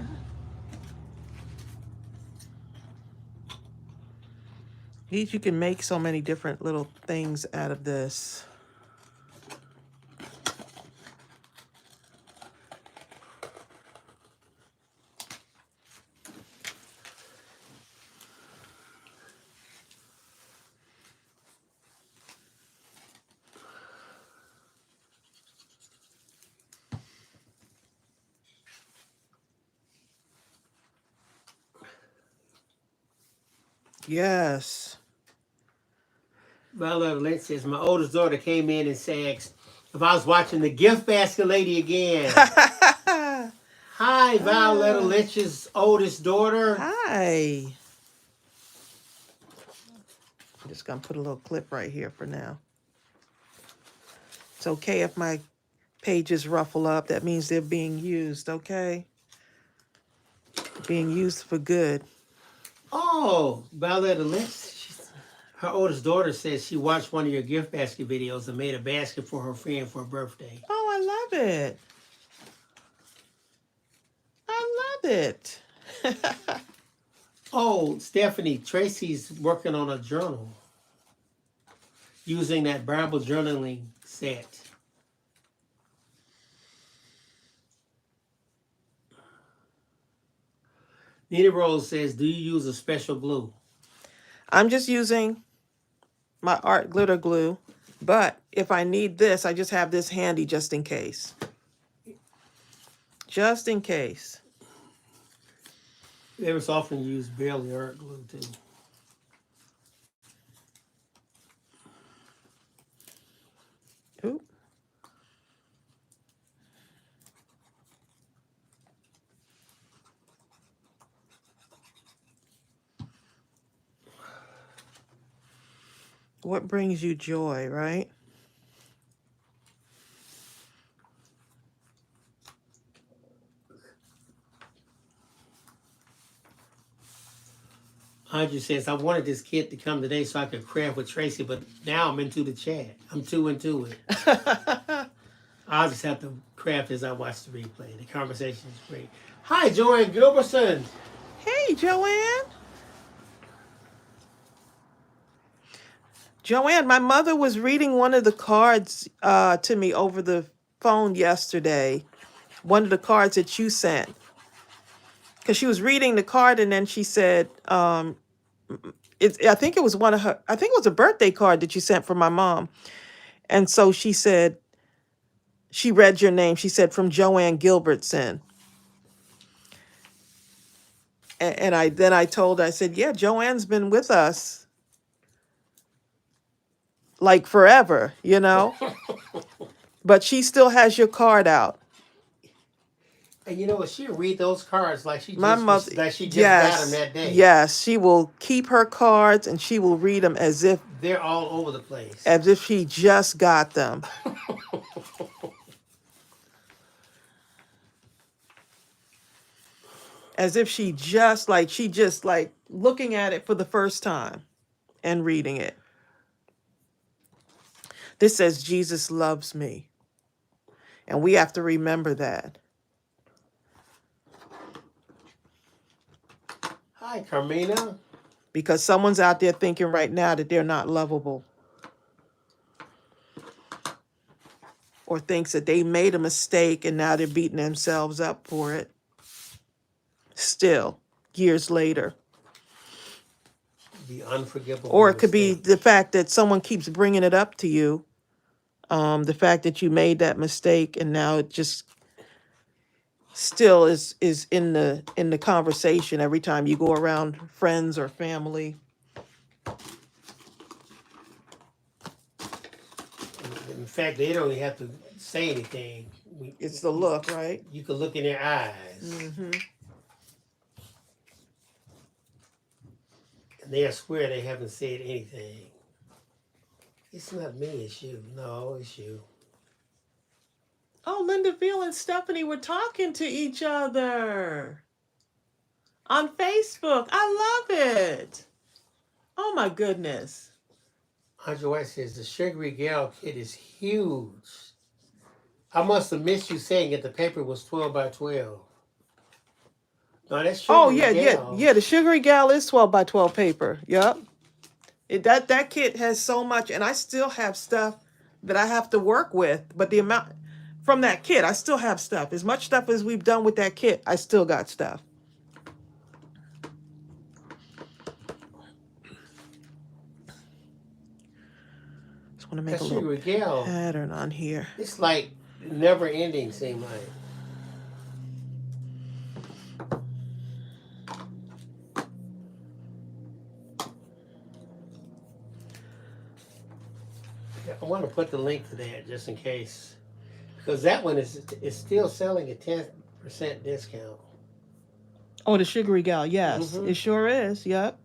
These, you can make so many different little things out of this. Yes. Violet Lynch says, my oldest daughter came in and asked if I was watching the Gift Basket Lady again. Hi, Violetta Lynch's oldest daughter. Hi. I'm just going to put a little clip right here for now. It's okay if my pages ruffle up. That means they're being used, okay? Being used for good. Oh, Violetta Lynch. Her oldest daughter says she watched one of your gift basket videos and made a basket for her friend for her birthday. Oh, I love it. I love it. Oh, Stephanie, Tracy's working on a journal using that Bible journaling set. Nina Rose says, do you use a special glue? I'm just using my art glitter glue, but if I need this, I just have this handy just in case. Just in case. There is often used barely art glue too. Oop. What brings you joy, right? Audrey says, I wanted this kid to come today so I could craft with Tracy, but now I'm into the chat. I'm too into it. I'll just have to craft as I watch the replay. The conversation is great. Hi, Joanne Gilbertson. Hey, Joanne. Joanne, my mother was reading one of the cards to me over the phone yesterday. One of the cards that you sent. Because she was reading the card and then she said, I think it was I think it was a birthday card that you sent for my mom. And so she said, she read your name. She said, from Joanne Gilbertson. And I told her, I said, yeah, Joanne's been with us like forever, you know? But she still has your card out. And you know what? She'll read those cards like she My just mother, got them yes, that day. yes, she will keep her cards and she will read them as if They're all over the place. she just got them. As if she just like looking at it for the first time and reading it. This says Jesus loves me. And we have to remember that. Hi, Carmina. Because someone's out there thinking right now that they're not lovable. Or thinks that they made a mistake and now they're beating themselves up for it. Still, years later. The unforgivable Or it could be mistake. the fact that someone keeps bringing it up to you. The fact that you made that mistake and now it just still is in the conversation every time you go around friends or family. In fact, they don't even have to say anything. It's the look, right? You can look in their eyes. Mm-hmm. And they'll swear they haven't said anything. It's not me, it's you. No, it's you. Oh, Linda Veal and Stephanie were talking to each other on Facebook. I love it. Oh my goodness. Andre White says the Sugary Gal kit is huge. I must have missed you saying that the paper was 12 by 12. No, that's Oh Sugary yeah, yeah, Gal. yeah. The Sugary Gal is 12 by 12 paper. Yep. That kit has so much, and I still have stuff that I have to work with. But the amount from that kit, I still have stuff. As much stuff as we've done with that kit, I still got stuff. Just want to make That a little Sugary Gal, pattern on here. it's like never ending, seem like. I want to put the link to that just in case. Because that one is still selling at 10% discount. Oh, the Sugary Gal, yes, Mm-hmm. it sure is. Yep.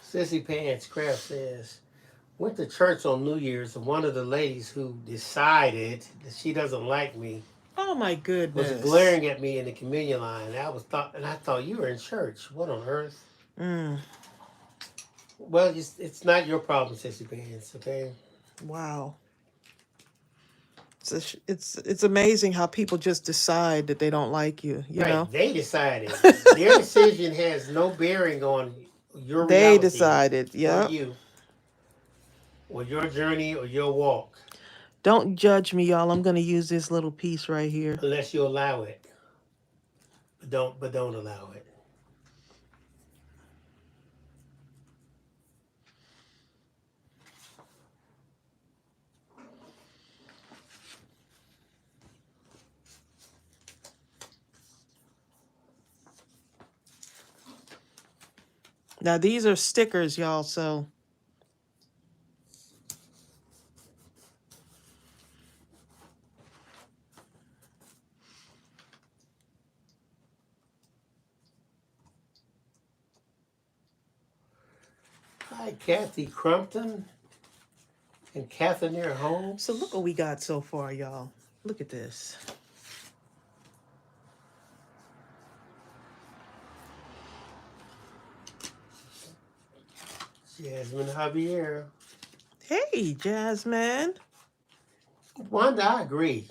Sissy Pants Craft says, went to church on New Year's, and one of the ladies who decided that she doesn't like me Oh my was goodness. glaring at me in the communion line. I thought you were in church. What on earth? Mm, Well, it's not your problem, Sissy Pants. Okay. wow. It's amazing how people just decide that they don't like you. You Right. know, They decided. Their decision has no bearing on your they reality decided. or Yep. you or your journey or your walk Don't judge me, y'all. I'm gonna use this little piece right here. unless you allow it. But don't allow it. Now these are stickers, y'all. So Hi, Kathy Crumpton and Kathleen look Holmes. what we got so far, y'all. Look at this. Jasmine Javier. Hey, Jasmine. Wanda, I agree.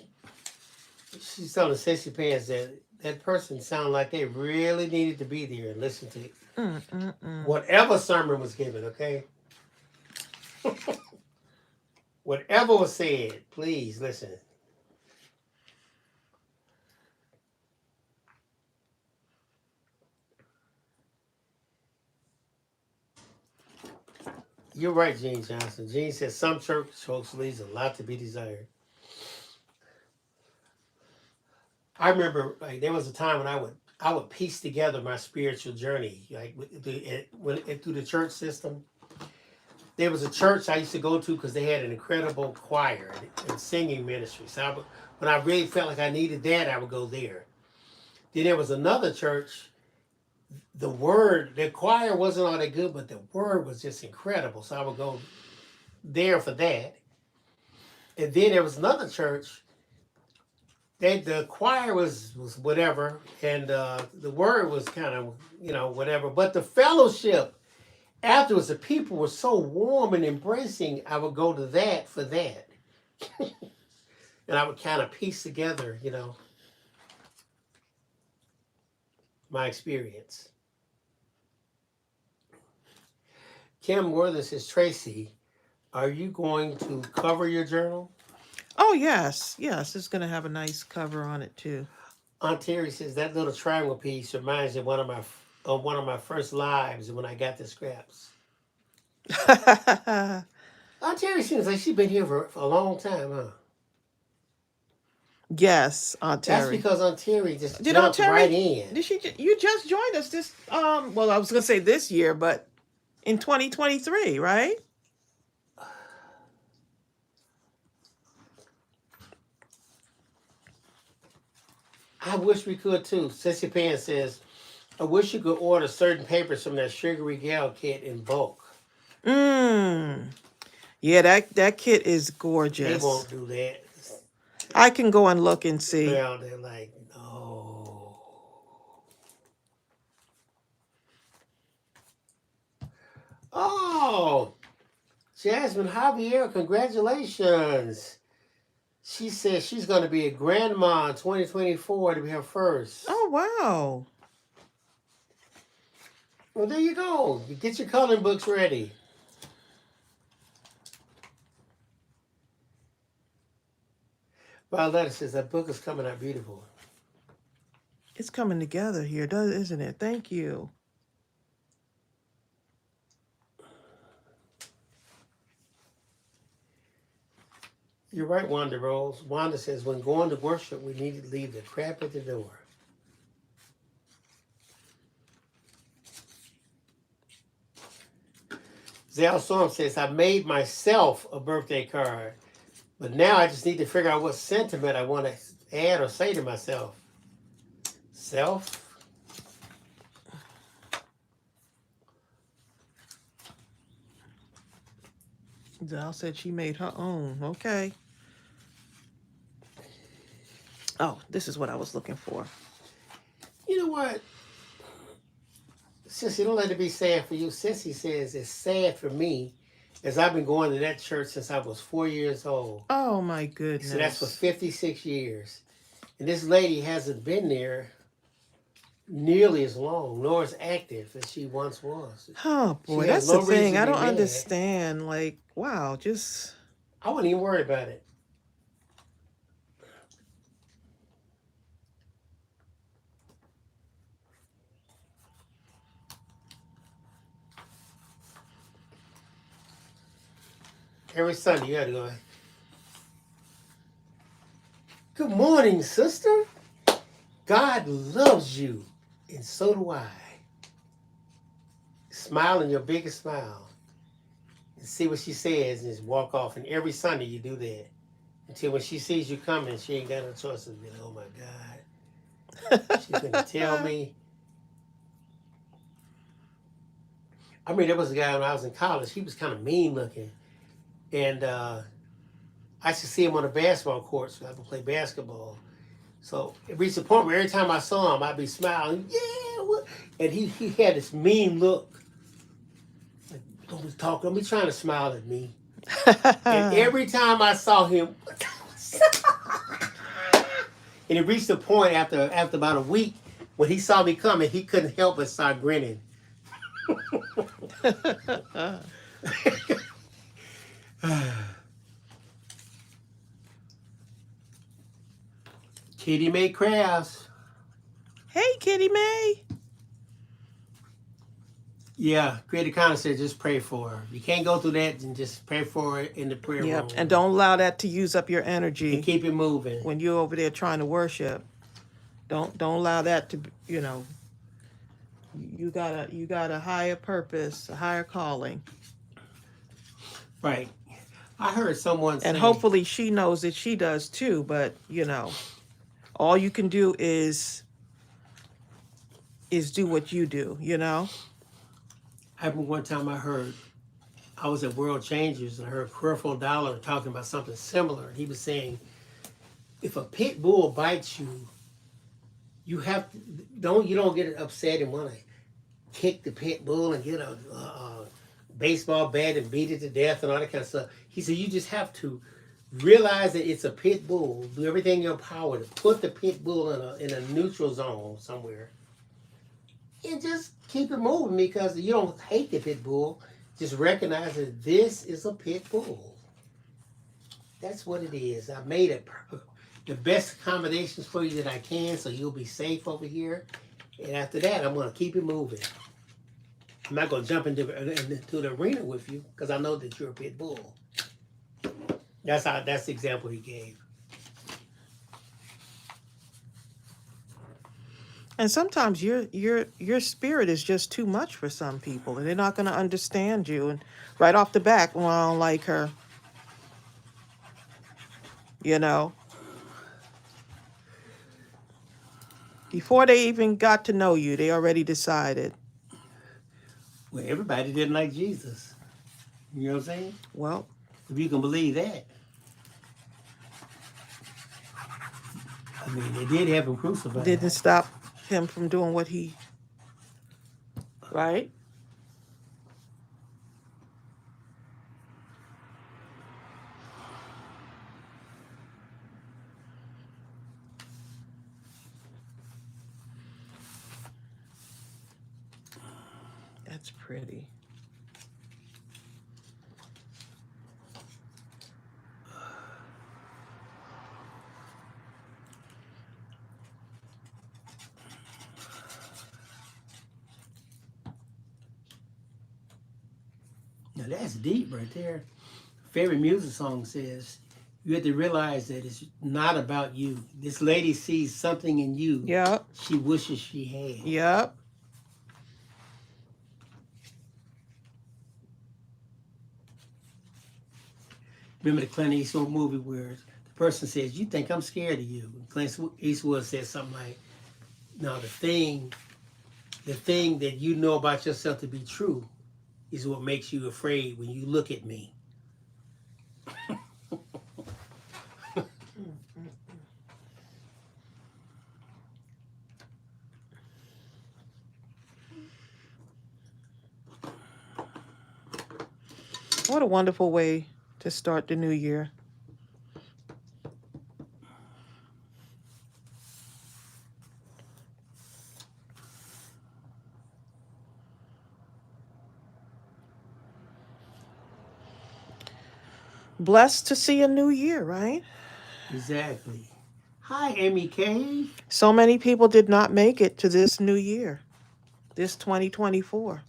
She's telling Sissy Pants that that person sounded like they really needed to be there and listen to Mm. whatever sermon was given, okay? Whatever was said, please listen. You're right, Gene Johnson. Gene says some church folks leaves a lot to be desired. I remember like there was a time when I would piece together my spiritual journey, like through the church system. There was a church I used to go to because they had an incredible choir and singing ministry. So when I really felt like I needed that, I would go there. Then there was another church. The choir wasn't all that good, but the word was just incredible. So I would go there for that. And then there was another church. The choir was whatever, and the word was kind of whatever. But the fellowship afterwards, the people were so warm and embracing. I would go to that for that, and I would kind of piece together, my experience. Kim Worthen says, Tracy, are you going to cover your journal? Oh yes, yes. It's gonna have a nice cover on it too. Aunt Terry says that little triangle piece reminds me of one of my first lives when I got the scraps. Aunt Terry seems like she's been here for a long time, huh? Yes, Aunt That's Terry. because Aunt Terry just Did Aunt jumped right Terry? in. Did she? You just joined us this. Well, I was gonna say this year, but in 2023, right? I wish we could too. Sissy Pan says, I wish you could order certain papers from that Sugary Gal kit in bulk. Mmm. Yeah, that kit is They gorgeous. won't do that. I can go and look and see. Well, they're like, no. Oh, Jasmine Javier, congratulations. She says she's going to be a grandma in 2024 to be her first. Oh wow. Well, there you go. You get your coloring books ready. Violetta says that book is coming out beautiful. It's coming together here, isn't it? Thank you. You're right, Wanda Rose. Wanda says, when going to worship, we need to leave the crap at the door. Zal Storm says, I made myself a birthday card, but now I just need to figure out what sentiment I want to add or say to myself. Self? Zal said she made her own. Okay. Oh, this is what I was looking for. You know what? Sissy, don't let it be sad for you. Sissy says it's sad for me, as I've been going to that church since I was 4 years old. Oh my goodness. So that's for 56 years. And this lady hasn't been there nearly as long, nor as active as she once was. Oh boy, She has that's no the thing. reason to I be don't mad. understand. Like, wow, just I wouldn't even worry about it. Every Sunday you gotta go, good morning, sister. God loves you, and so do I. Smile in your biggest smile. And see what she says and just walk off. And every Sunday you do that. Until when she sees you coming, she ain't got no choice of being, oh my God. She's gonna tell me. I mean, there was a guy when I was in college, he was kind of mean looking. And I used to see him on the basketball court, so I would play basketball. So it reached a point where every time I saw him, I'd be smiling, yeah, what? And he had this mean look. Like, don't be talking, don't be trying to smile at me. And every time I saw him, and it reached a point after about a week when he saw me coming, he couldn't help but start grinning. Kitty May Crafts. Hey, Kitty May. Yeah, Creative Commons said just pray for her. You can't go through that, and just pray for her in the prayer room. And don't allow that to use up your energy. And keep it moving. When you're over there trying to worship, don't allow that to, you know. You got a higher purpose, a higher calling. Right. I heard someone say, and hopefully she knows that she does too. But you know, all you can do is do what you do. You know. I remember one time I was at World Changers and I heard Creflo Dollar talking about something similar. He was saying, if a pit bull bites you, you don't get upset and want to kick the pit bull and get a baseball bat and beat it to death and all that kind of stuff. He said you just have to realize that it's a pit bull. Do everything in your power to put the pit bull in a neutral zone somewhere. And just keep it moving, because you don't hate the pit bull. Just recognize that this is a pit bull. That's what it is. I made it the best accommodations for you that I can, so you'll be safe over here. And after that, I'm going to keep it moving. I'm not going to jump into the arena with you, because I know that you're a pit bull. That's the example he gave. And sometimes your spirit is just too much for some people, and they're not going to understand you. And right off the back, well, I don't like her. You know, before they even got to know you, they already decided. Well, everybody didn't like Jesus. You know what I'm saying? Well, If you can believe that. I mean, they did have him crucified. didn't stop him from doing what he. Right? That's pretty. Now that's deep right there. Favorite music song says, you have to realize that it's not about you. This lady sees something in you Yep. she wishes she had. Yep. Remember the Clint Eastwood movie where the person says, you think I'm scared of you? And Clint Eastwood says something like, no, the thing that you know about yourself to be true is what makes you afraid when you look at me. What a wonderful way to start the new year. Blessed to see a new year, right? Exactly. Hi, Amy K. So many people did not make it to this new year, this 2024.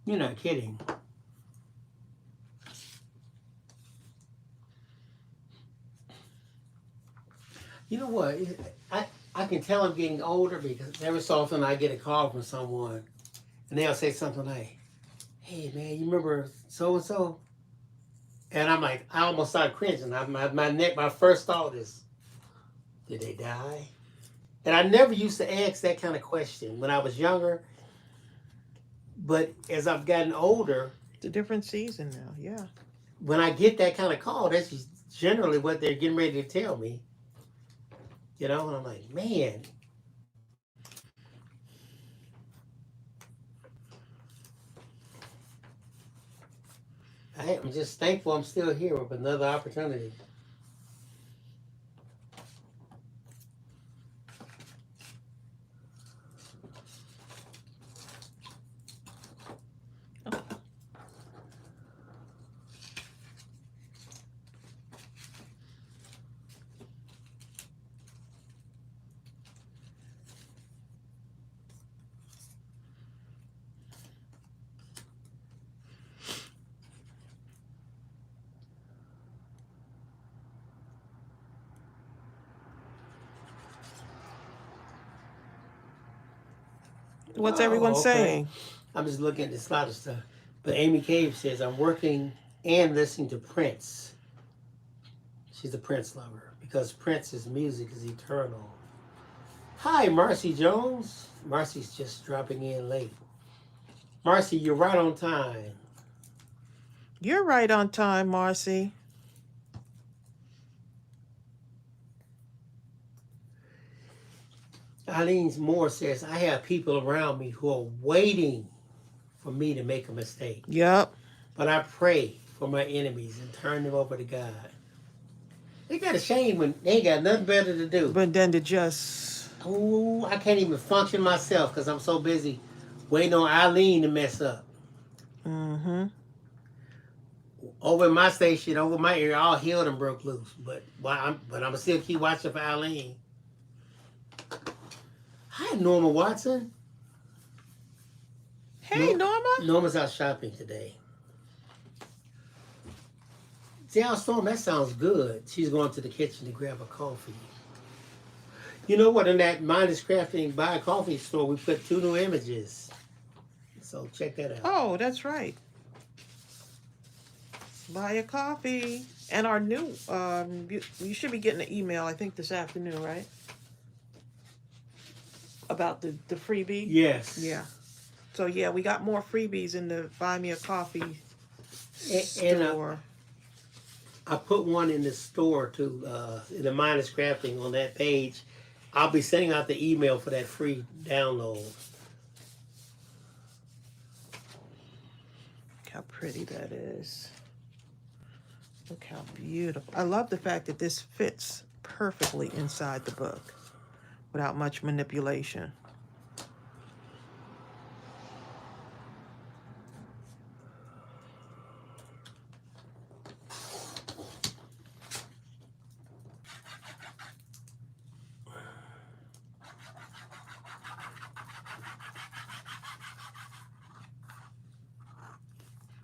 You're not kidding. You know what? I can tell I'm getting older because every so often I get a call from someone and they'll say something like, hey man, you remember so and so? And I'm like, I almost started cringing. My first thought is, did they die? And I never used to ask that kind of question when I was younger. But as I've gotten older, It's a different season now, yeah. when I get that kind of call, that's just generally what they're getting ready to tell me. You know, and I'm like, man. I'm just thankful I'm still here with another opportunity. What's everyone Oh, okay. saying? I'm just looking at this lot of stuff. But Amy Cave says, I'm working and listening to Prince. She's a Prince lover because Prince's music is eternal. Hi, Marcy Jones. Marcy's just dropping in late. Marcy, you're right on time. You're right on time, Marcy. Eileen Moore says, I have people around me who are waiting for me to make a mistake. Yep. But I pray for my enemies and turn them over to God. They got a shame when they ain't got nothing better to do. But then to just... Oh, I can't even function myself because I'm so busy waiting on Eileen to mess up. Mm-hmm. Over in my station, over my area, all hell done broke loose. But I'm gonna still keep watching for Eileen. Hi, Norma Watson. Hey, Norma. Norma's out shopping today. See, Storm, that sounds good. She's going to the kitchen to grab a coffee. You know what? In that Mindless Crafting Buy a Coffee store, we put 2 new images. So check that out. Oh, that's right. Buy a coffee. And our new, you should be getting an email, I think, this afternoon, right? About the freebie. Yes. Yeah. So yeah, we got more freebies in the Buy Me a Coffee And store. I put one in the store too, in the Mindless Crafting on that page. I'll be sending out the email for that free download. Look how pretty that is. Look how beautiful. I love the fact that this fits perfectly inside the book without much manipulation.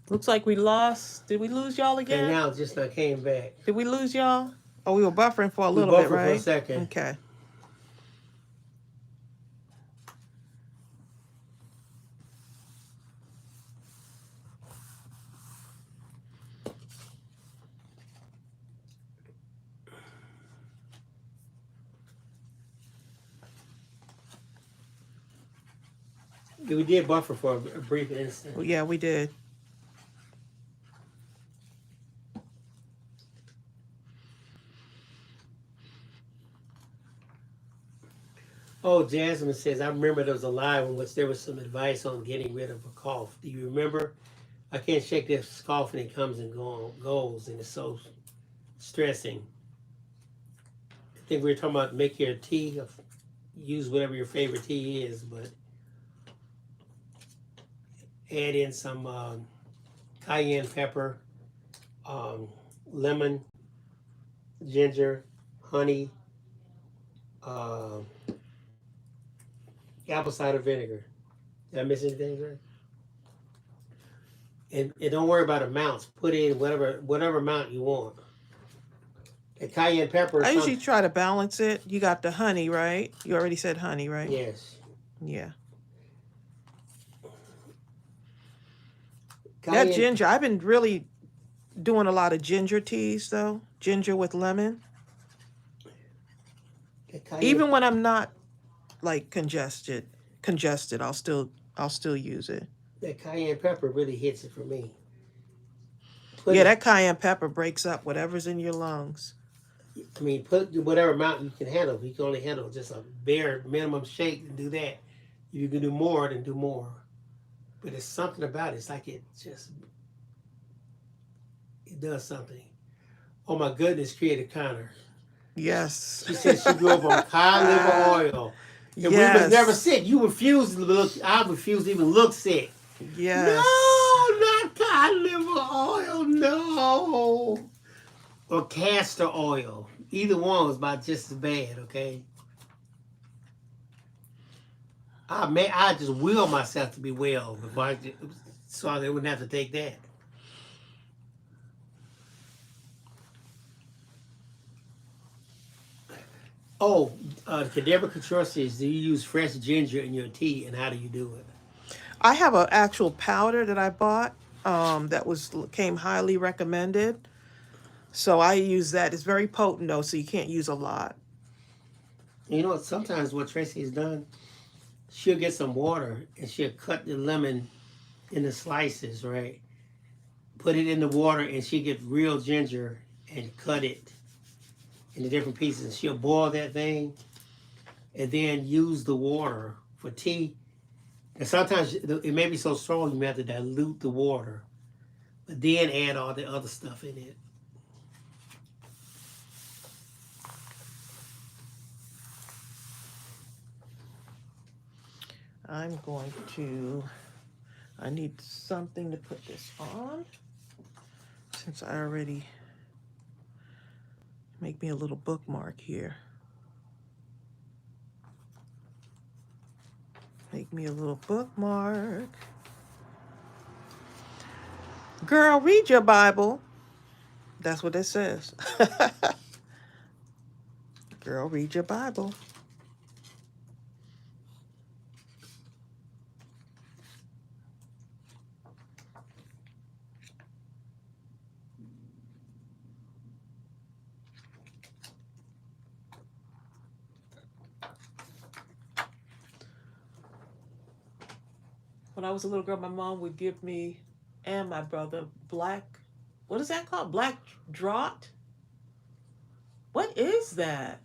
Looks like we lost. Did we lose y'all And again? now just I came back. Did we lose y'all? Oh, we were buffering for a We little bit, buffered right? for a second. Okay. Yeah, we did buffer for a brief instant. Well, yeah, we did. Oh, Jasmine says, I remember there was a live in which there was some advice on getting rid of a cough. Do you remember? I can't shake this cough and it comes and goes, and it's so stressing. I think we were talking about make your tea, use whatever your favorite tea is, but add in some cayenne pepper, lemon, ginger, honey, apple cider vinegar. Did I miss anything, right? And don't worry about amounts. Put in whatever amount you want. The cayenne pepper. I usually try to balance it. You got the honey, right? You already said honey, right? Yes. Yeah. Cayenne, That ginger, I've been really doing a lot of ginger teas, though. Ginger with lemon. Even when I'm not like congested, I'll still use it. That cayenne pepper really hits it for me. That cayenne pepper breaks up whatever's in your lungs. I mean, put whatever amount you can handle. If you can only handle just a bare minimum shake, and do that. If you can do more, then do more. But it's something about it. It's like it does something. Oh my goodness, Creative Connor. Yes. She said she grew up on cod liver oil. And we was never sick. You refused to look. I refused to even look sick. Yes. No, not cod liver oil. No. Or castor oil. Either one was about just as bad. Okay. I just willed myself to be well before so I wouldn't have to take that. Oh, Cadabra Couture says, do you use fresh ginger in your tea, and how do you do it? I have an actual powder that I bought that came highly recommended. So I use that. It's very potent, though, so you can't use a lot. You know what? Sometimes what Tracey has done, she'll get some water, and she'll cut the lemon into slices, right? Put it in the water, and she'll get real ginger and cut it into different pieces. She'll boil that thing and then use the water for tea. And sometimes it may be so strong you may have to dilute the water, but then add all the other stuff in it. I need something to put this on, since I already make me a little bookmark here. Make me a little bookmark. Girl, read your Bible. That's what it says. Girl, read your Bible. When I was a little girl, my mom would give me and my brother black, what is that called? Black draught? What is that?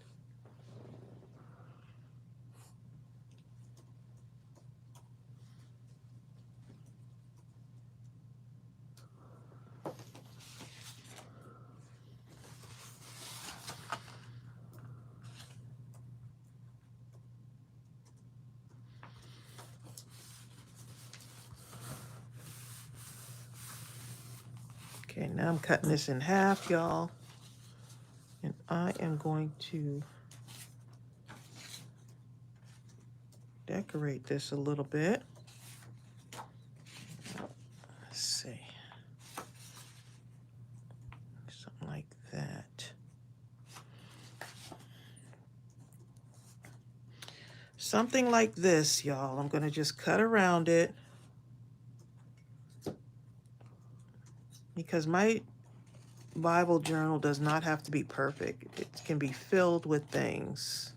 Okay, now I'm cutting this in half, y'all. And I am going to decorate this a little bit. Let's see. Something like that. Something like this, y'all. I'm going to just cut around it. Because my Bible journal does not have to be perfect. It can be filled with things.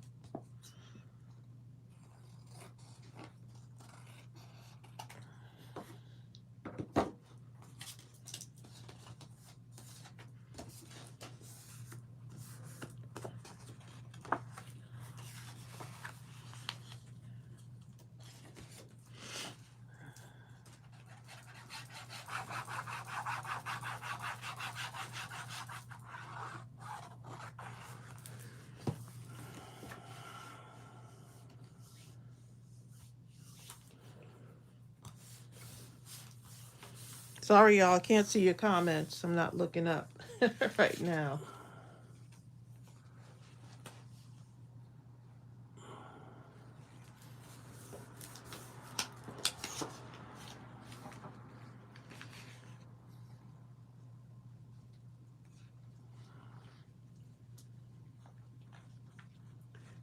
Sorry, y'all, I can't see your comments. I'm not looking up right now.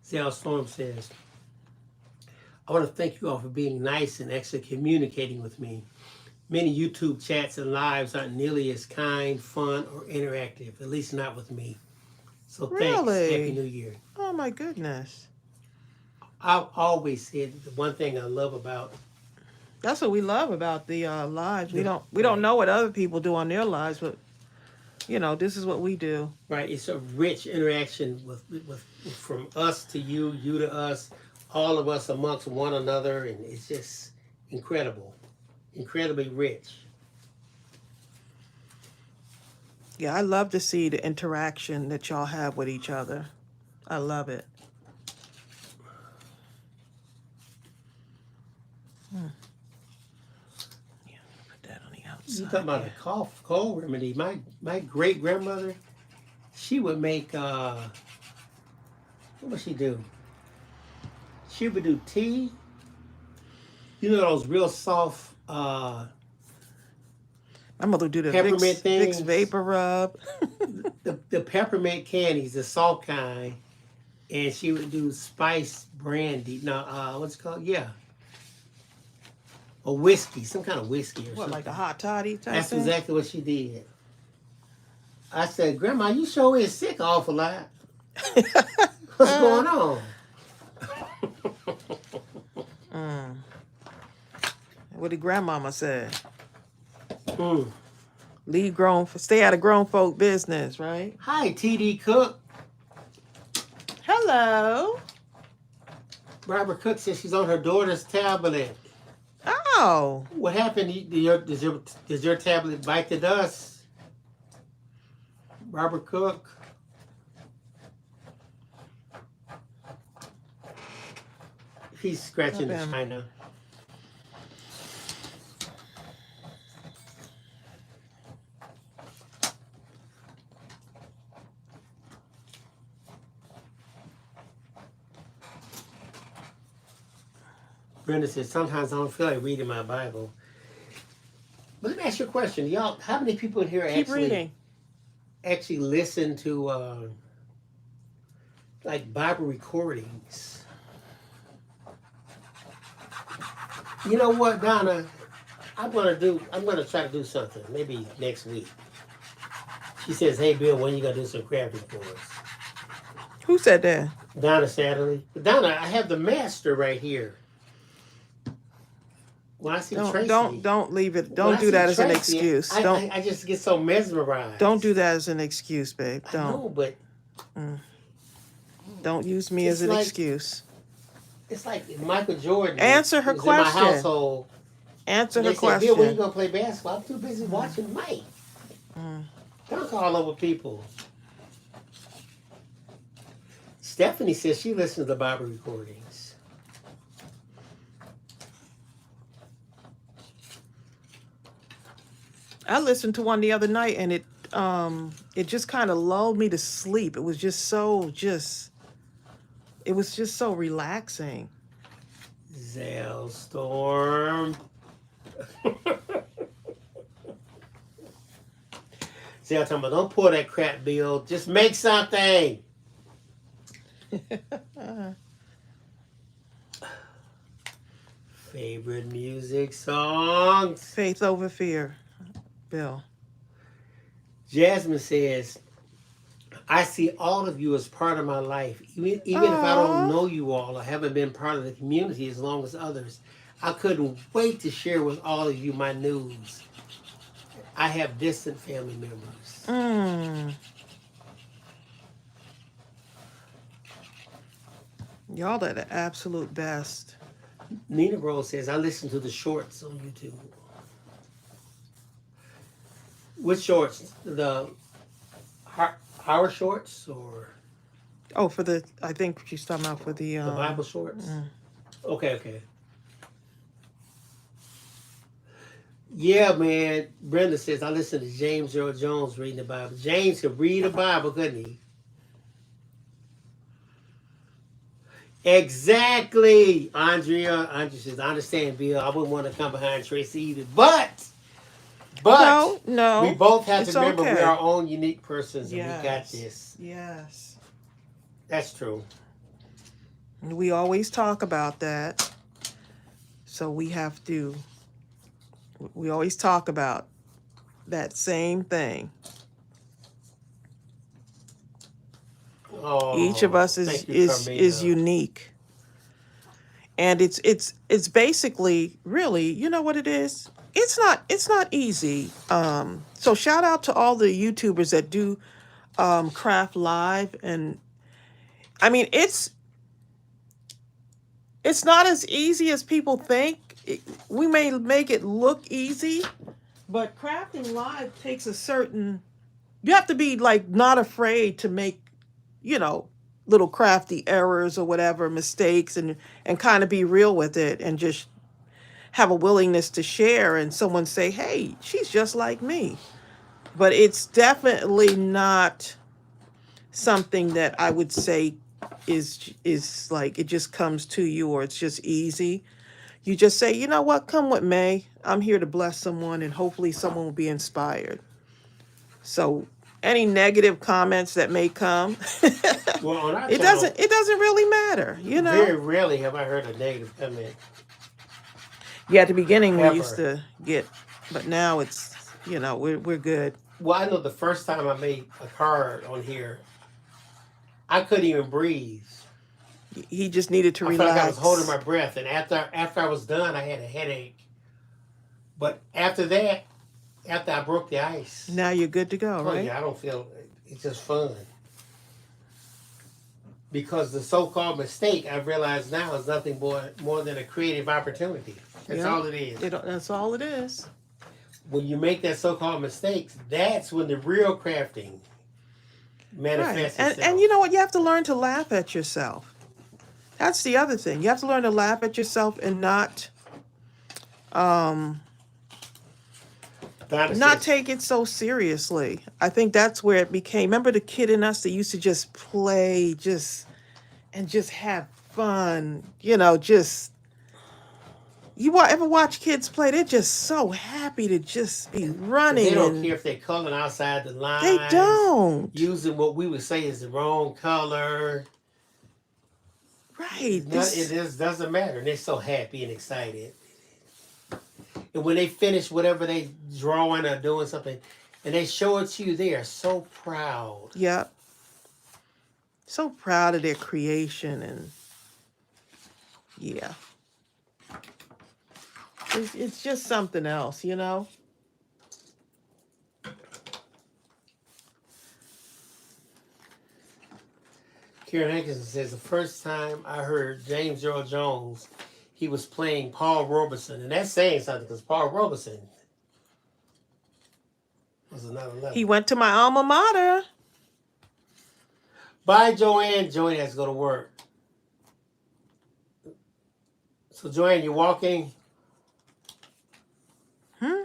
Sal Storm says, I want to thank you all for being nice and actually communicating with me. Many YouTube chats and lives aren't nearly as kind, fun, or interactive, at least not with me. So thanks. Really? Happy New Year. Oh my goodness. I've always said the one thing I love about That's what we love about the lives. We don't know what other people do on their lives, but you know, this is what we do. right, it's a rich interaction with from us to you, you to us, all of us amongst one another, and it's just incredible, incredibly rich. Yeah, I love to see the interaction that y'all have with each other. I love it. Yeah, put that on the outside. You talking about a cold remedy? My great grandmother, she would make what would she do? She would do tea. You know those real soft My mother would do the peppermint Vicks things? Vapor Rub. the peppermint candies, the soft kind, and she would do spiced brandy. No, what's it called? Yeah, a whiskey, some kind of whiskey or What, something. like a hot toddy type That's thing? exactly what she did. I said, Grandma, you sure is sick an awful lot. What's going on? What did grandmama say? Mm. Stay out of grown folk business, right? Hi, TD Cook. Hello. Barbara Cook says she's on her daughter's tablet. Oh. What happened? Does your tablet bite the dust? Barbara Cook. He's scratching the china. Brenda says, sometimes I don't feel like reading my Bible. But let me ask you a question. Y'all, how many people in here actually listen to like Bible recordings? You know what, Donna? I'm gonna try to do something, maybe next week. She says, hey Bill, when you gonna do some crafting for us? Who said that? Donna Satterley. Donna, I have the master right here. when I see Don't Tracey, don't leave it. when Don't I do see that as an Tracey, excuse. I just get so mesmerized. Don't do that as an excuse, babe. I Don't. know, but Don't use me as an excuse. It's like Michael Jordan Answer her was in my question. household. Answer And her they said, Bill, when you question. gonna play basketball? I'm too busy watching Mike. Don't call over people. Stephanie says she listens to Bible recordings. I listened to one the other night, and it just kind of lulled me to sleep. It was just so relaxing. Zellstorm. See, I'm talking about, don't pour that crap, Bill. Just make something. Favorite music songs? Faith over fear, Bill. Jasmine says, I see all of you as part of my life. Even if I don't know you all or haven't been part of the community as long as others, I couldn't wait to share with all of you my news. I have distant family members. Y'all are the absolute best. Nina Rose says, I listen to the shorts on YouTube. Which shorts? The our shorts or? Oh, I think she's talking about for the Bible shorts? Okay. Yeah, man. Brenda says, I listen to James Earl Jones reading the Bible. James could read the Bible, couldn't he? Exactly. Andrea says, I understand, Bill. I wouldn't want to come behind Tracey either. But no, we both have to remember okay. we're our own unique persons, and Yes. we got this. Yes. That's true. We always talk about that. So we always talk about that same thing. Oh, each of us is unique. And it's basically, really, you know what it is? It's not easy. So shout out to all the YouTubers that do craft live, and I mean it's not as easy as people think. We may make it look easy, but crafting live takes you have to be like not afraid to make, little crafty errors or whatever, mistakes, and kind of be real with it, and just have a willingness to share, and someone say, hey, she's just like me. But it's definitely not something that I would say is like it just comes to you, or it's just easy. You just say, you know what, come with me. I'm here to bless someone, and hopefully someone will be inspired. So any negative comments that may come, well, on our it doesn't really matter, Very rarely have I heard a negative comment. Yeah, at the beginning we used to get, but now it's, we're good. Well, I know the first time I made a card on here, I couldn't even breathe. He just needed to relax. I felt like I was holding my breath, and after I was done, I had a headache. But after that, after I broke the ice, now you're good to go, right? Yeah, I don't feel it's just fun. Because the so-called mistake, I've realized now, is nothing more than a creative opportunity. That's all it is. That's all it is. When you make that so-called mistakes, that's when the real crafting manifests itself. And you know what? You have to learn to laugh at yourself. That's the other thing. You have to learn to laugh at yourself and not take it so seriously. I think that's where it became. Remember the kid in us that used to just play, and have fun. You ever watch kids play? They're just so happy to just be running. They don't care if they're coloring outside the lines. They don't. Using what we would say is the wrong color. Right. It doesn't matter. And they're so happy and excited. And when they finish whatever they drawing or doing something, and they show it to you, they are so proud. Yep. So proud of their creation, and yeah. It's just something else, you know? Karen Hankinson says the first time I heard James Earl Jones, he was playing Paul Robeson, and that's saying something because Paul Robeson was another level. He went to my alma mater. Bye, Joanne. Joanne has to go to work. So, Joanne, you're walking. Hmm?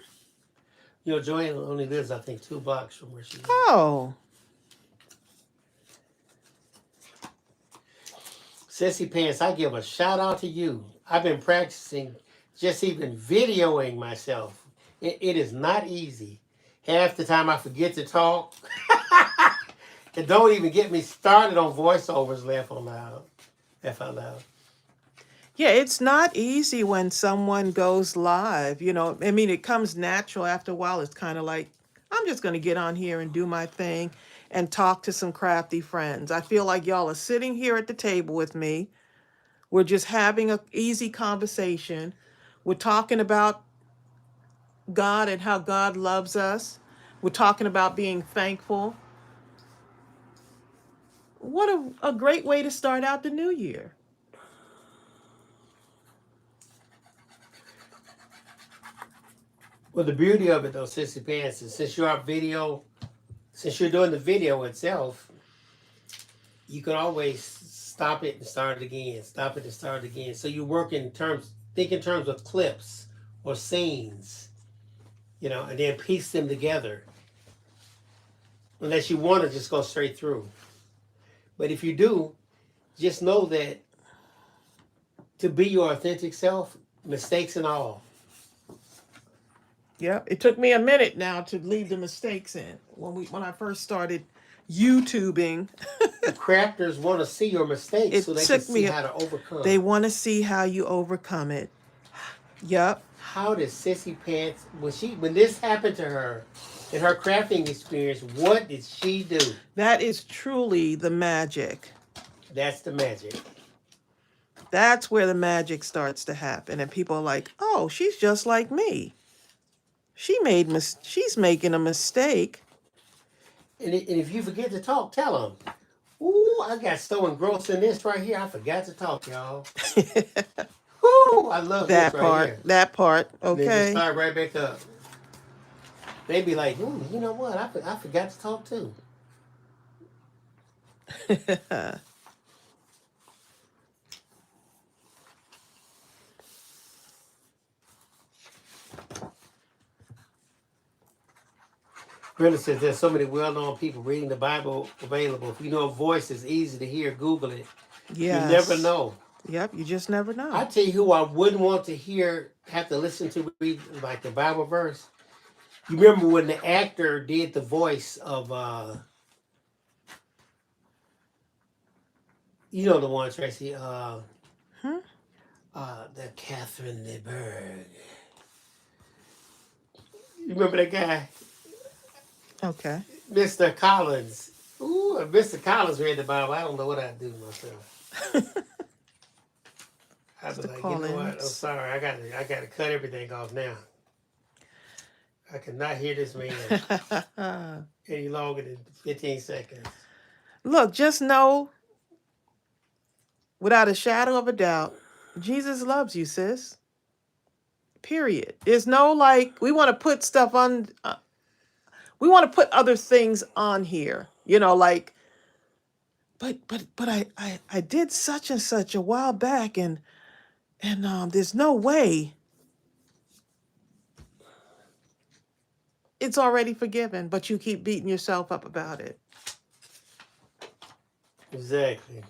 You know, Joanne only lives, I think, 2 blocks from where she lives. Oh. Sissy Pants, I give a shout out to you. I've been practicing just even videoing myself. It is not easy. Half the time I forget to talk. And don't even get me started on voiceovers, laugh out loud. Yeah, it's not easy when someone goes live. You know, I mean, it comes natural after a while. It's kind of like, I'm just going to get on here and do my thing and talk to some crafty friends. I feel like y'all are sitting here at the table with me. We're just having an easy conversation. We're talking about God and how God loves us. We're talking about being thankful. What a great way to start out the new year. Well, the beauty of it, though, Sissy Pants, is since you're doing the video itself, you can always stop it and start it again, stop it and start it again. So you think in terms of clips or scenes, you know, and then piece them together. Unless you want to just go straight through. But if you do, just know that to be your authentic self, mistakes and all. Yep. It took me a minute now to leave the mistakes in. When I first started YouTubing, The crafters want to see your mistakes it so they can took see me. how to overcome. They want to see how you overcome it. Yep. How did Sissy Pants, when this happened to her in her crafting experience, what did she do? That is truly the magic. That's the magic. That's where the magic starts to happen, and people are like, "Oh, she's just like me. She's making a mistake." And if you forget to talk, tell them. Ooh, I got so engrossed in this right here, I forgot to talk, y'all. Ooh, I love That this right part. here. That part. And then just Okay. start right back up. They'd be like, ooh, you know what? I forgot to talk too. Brenda says there's so many well-known people reading the Bible available. If you know a voice is easy to hear, Google it. Yes. You never know. Yep. You just never know. I tell you who I wouldn't want to have to listen to read like the Bible verse. You remember when the actor did the voice of you know the one, Tracey, the Catherine LeBerg. You remember that guy? Okay. Mr. Collins. Ooh, if Mr. Collins read the Bible, I don't know what I'd do to myself. I'd be Mr. like, you know what? I'm Collins. sorry, I gotta cut everything off now. I cannot hear this man any longer than 15 seconds. Look, just know, without a shadow of a doubt, Jesus loves you, sis. Period. There's no like, we want to put stuff on, we want to put other things on here, you know, like, but I did such and such a while back, and there's no way. It's already forgiven, but you keep beating yourself up about it. Exactly.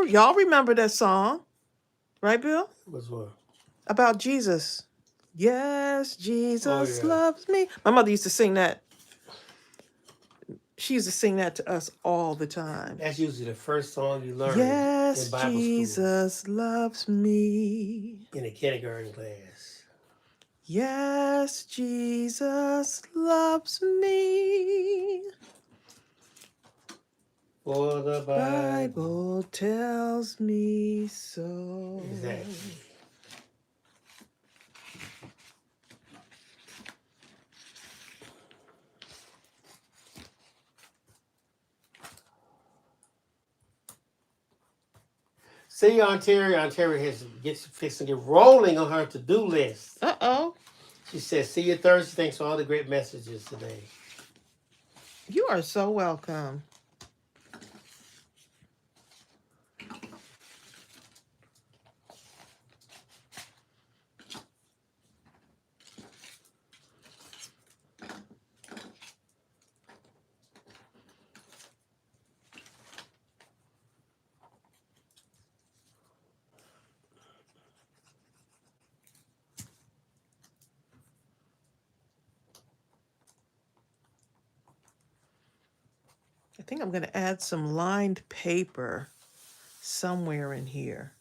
Y'all remember that song, right, Bill? What's what? About Jesus. Yes, Jesus yeah. loves me. My mother used to sing that. She used to sing that to us all the time. That's usually the first song you learn Yes, in Bible school, Jesus loves me. in a kindergarten class. Yes, Jesus loves me. For the Bible tells me so. Exactly. See, Ontario gets fixing to get rolling on her to-do list. Uh-oh. She says, see you Thursday. Thanks for all the great messages today. You are so welcome. I think I'm going to add some lined paper somewhere in here.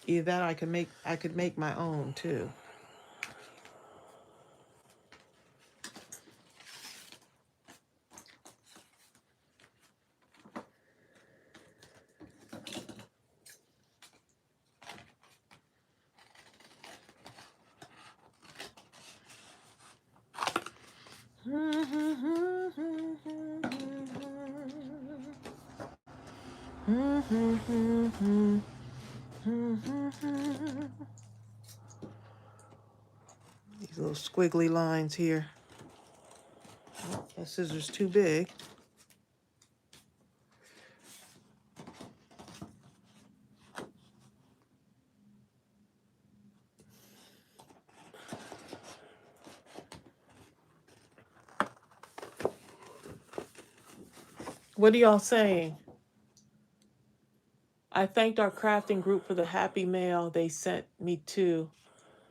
Either that or I could make my own too. These little squiggly lines here. Oh, that scissor's too big. What are y'all saying? I thanked our crafting group for the happy mail they sent me too.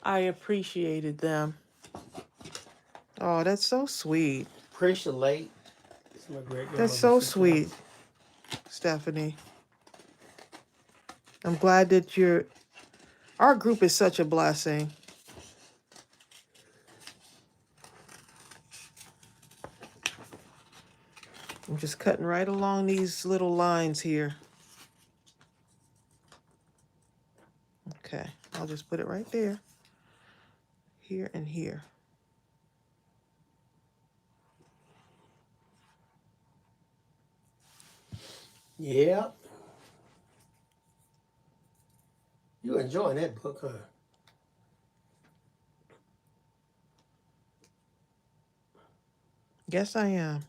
I appreciated them. Oh, that's so sweet. Appreciate. That's so sweet, Stephanie. I'm glad that our group is such a blessing. I'm just cutting right along these little lines here. Okay, I'll just put it right there. Here and here. Yeah. You enjoying that book, huh? Yes, I am.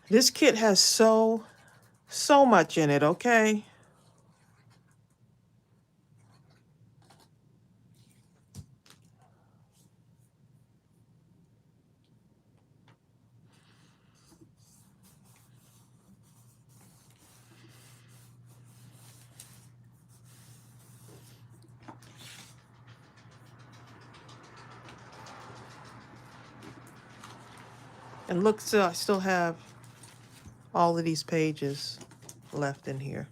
This kit has so much in it, okay? And look, so I still have all of these pages left in here.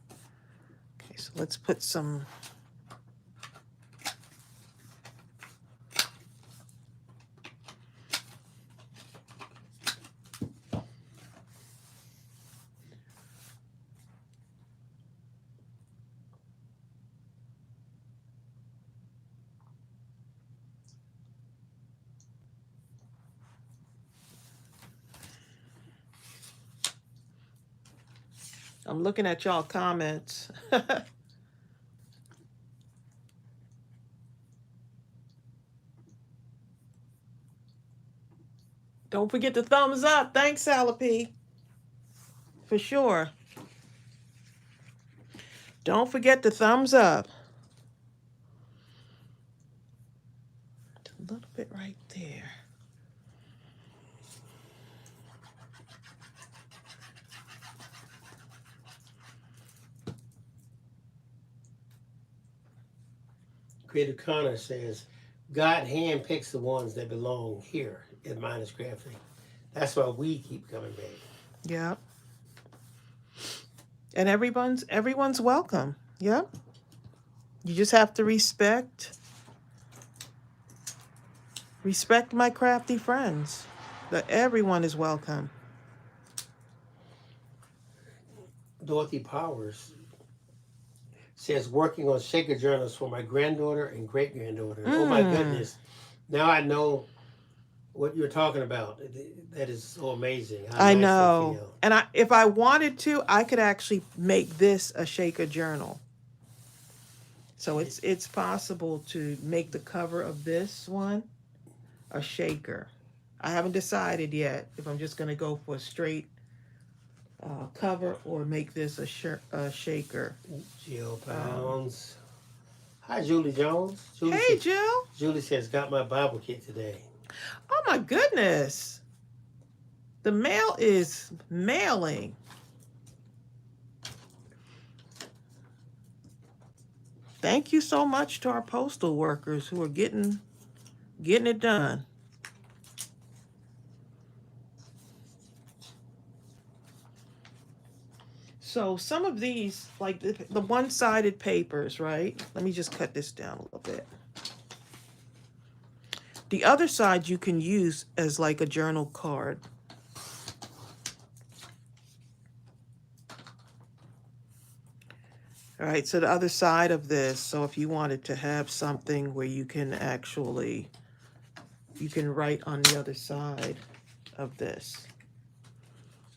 Okay, so let's put some. I'm looking at y'all comments. Don't forget the thumbs up. Thanks, Salapi. For sure. Don't forget the thumbs up. little bit right there. Creative Connor says, God handpicks the ones that belong here at Mindless Crafting. That's why we keep coming back. Yep. And everyone's welcome. Yep. You just have to respect my crafty friends. That everyone is welcome. Dorothy Powers says, working on shaker journals for my granddaughter and great granddaughter. Oh my goodness. Now I know what you're talking about. That is so amazing. How I nice know. they feel. And if I wanted to, I could actually make this a shaker journal. So it's possible to make the cover of this one a shaker. I haven't decided yet if I'm just going to go for a straight cover or make this a shaker. Jill Pounds. Hi, Julie Jones. Julie Hey, Jill. Julie says, got my Bible kit today. Oh, my goodness. The mail is mailing. Thank you so much to our postal workers who are getting it done. So some of these, like the one-sided papers, right? Let me just cut this down a little bit. The other side you can use as like a journal card. All right, so the other side of this, so if you wanted to have something where you can actually, you can write on the other side of this.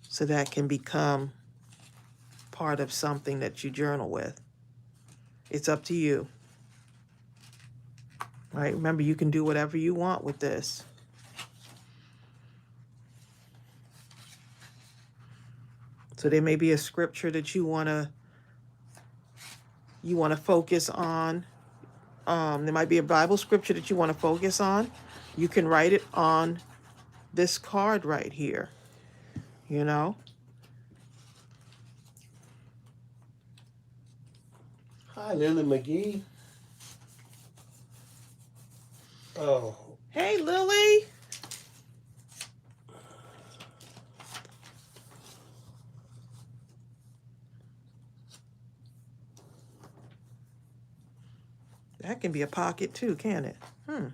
So that can become part of something that you journal with. It's up to you. Right? Remember, you can do whatever you want with this. So there may be a scripture that you want to focus on. There might be a Bible scripture that you want to focus on. You can write it on this card right here. You know? Hi, Lily McGee. Oh. Hey, Lily. That can be a pocket too, can't it? Oh.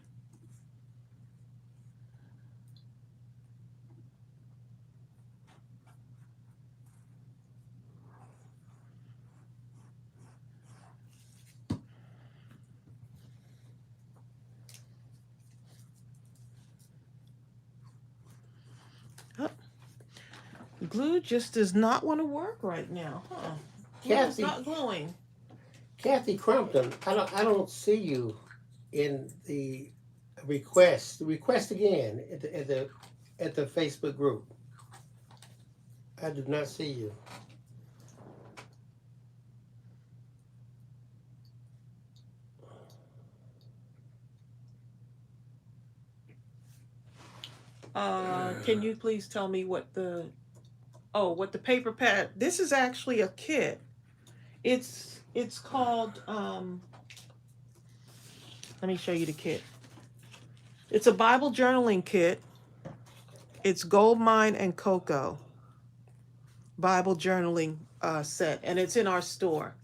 Glue just does not want to work right now, huh? It's not gluing. Kathy Crumpton, I don't see you in the request. Request again at the Facebook group. I do not see you. Can you please tell me what the paper pad? This is actually a kit. It's called let me show you the kit. It's a Bible journaling kit. It's Gold Mine and Cocoa Bible journaling set, and it's in our store.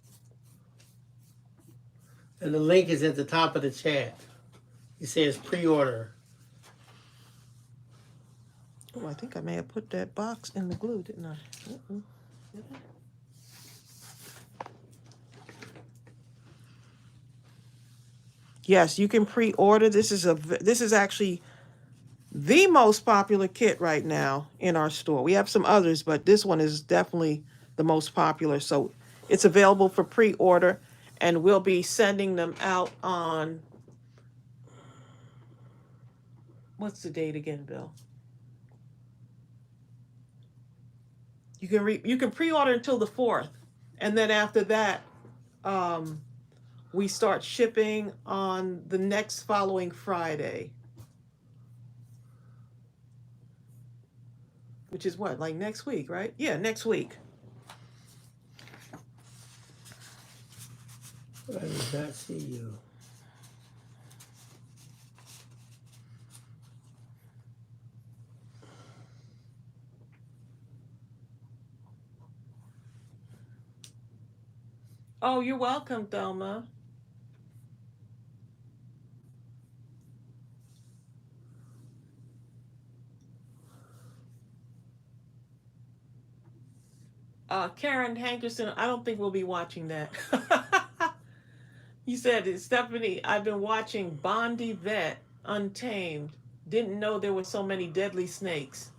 And the link is at the top of the chat. It says pre-order. Oh, I think I may have put that box in the glue, didn't I? Yes, you can pre-order. This is actually the most popular kit right now in our store. We have some others, but this one is definitely the most popular. So it's available for pre-order, and we'll be sending them out on, what's the date again, Bill? You can pre-order until the 4th, and then after that, we start shipping on the next following Friday. which is what, like next week, right? Yeah, next week. I did not see you. Oh, you're welcome, Thelma. Karen Hankerson, I don't think we'll be watching that. You said, Stephanie, I've been watching Bondi Vet Untamed. Didn't know there were so many deadly snakes.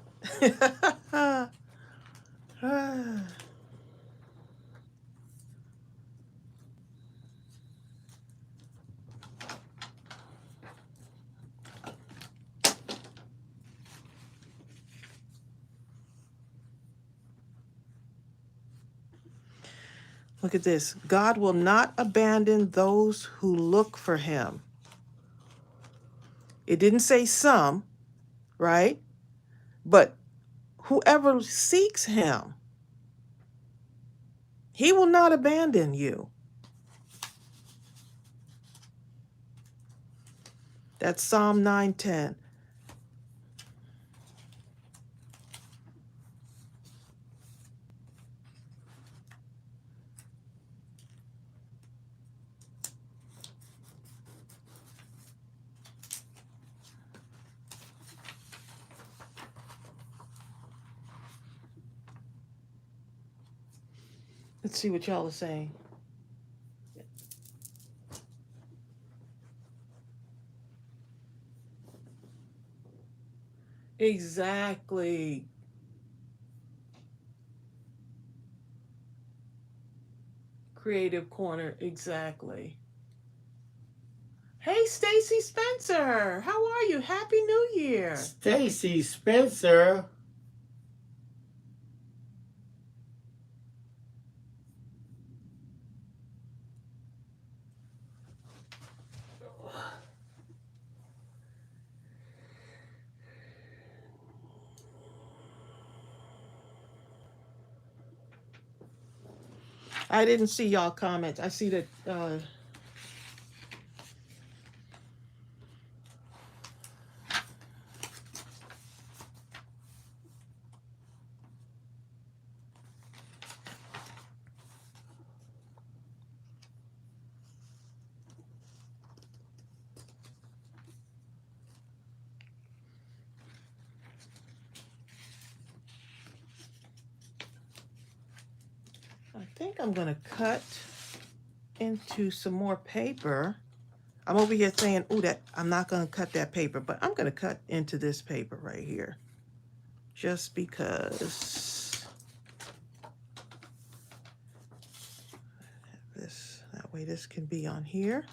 Look at this. God will not abandon those who look for him. It didn't say some, right? But whoever seeks him, he will not abandon you. That's Psalm 9:10. Let's see what y'all are saying. Exactly. Creative corner, exactly. Hey, Stacy Spencer, how are you? Happy New Year. Stacy Spencer. I didn't see y'all comments. I see that I think I'm gonna cut into some more paper. I'm over here saying, "Ooh, that I'm not gonna cut that paper," but I'm gonna cut into this paper right here, just because. This that way, this can be on here.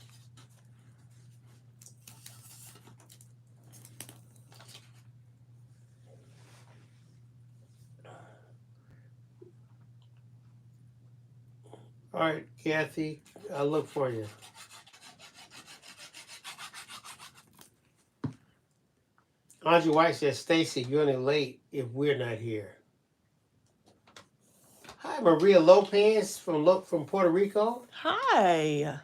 All right, Kathy, I'll look for you. Audrey White says, Stacy, you're only late if we're not here. Hi, Maria Lopez from Puerto Rico. Hi.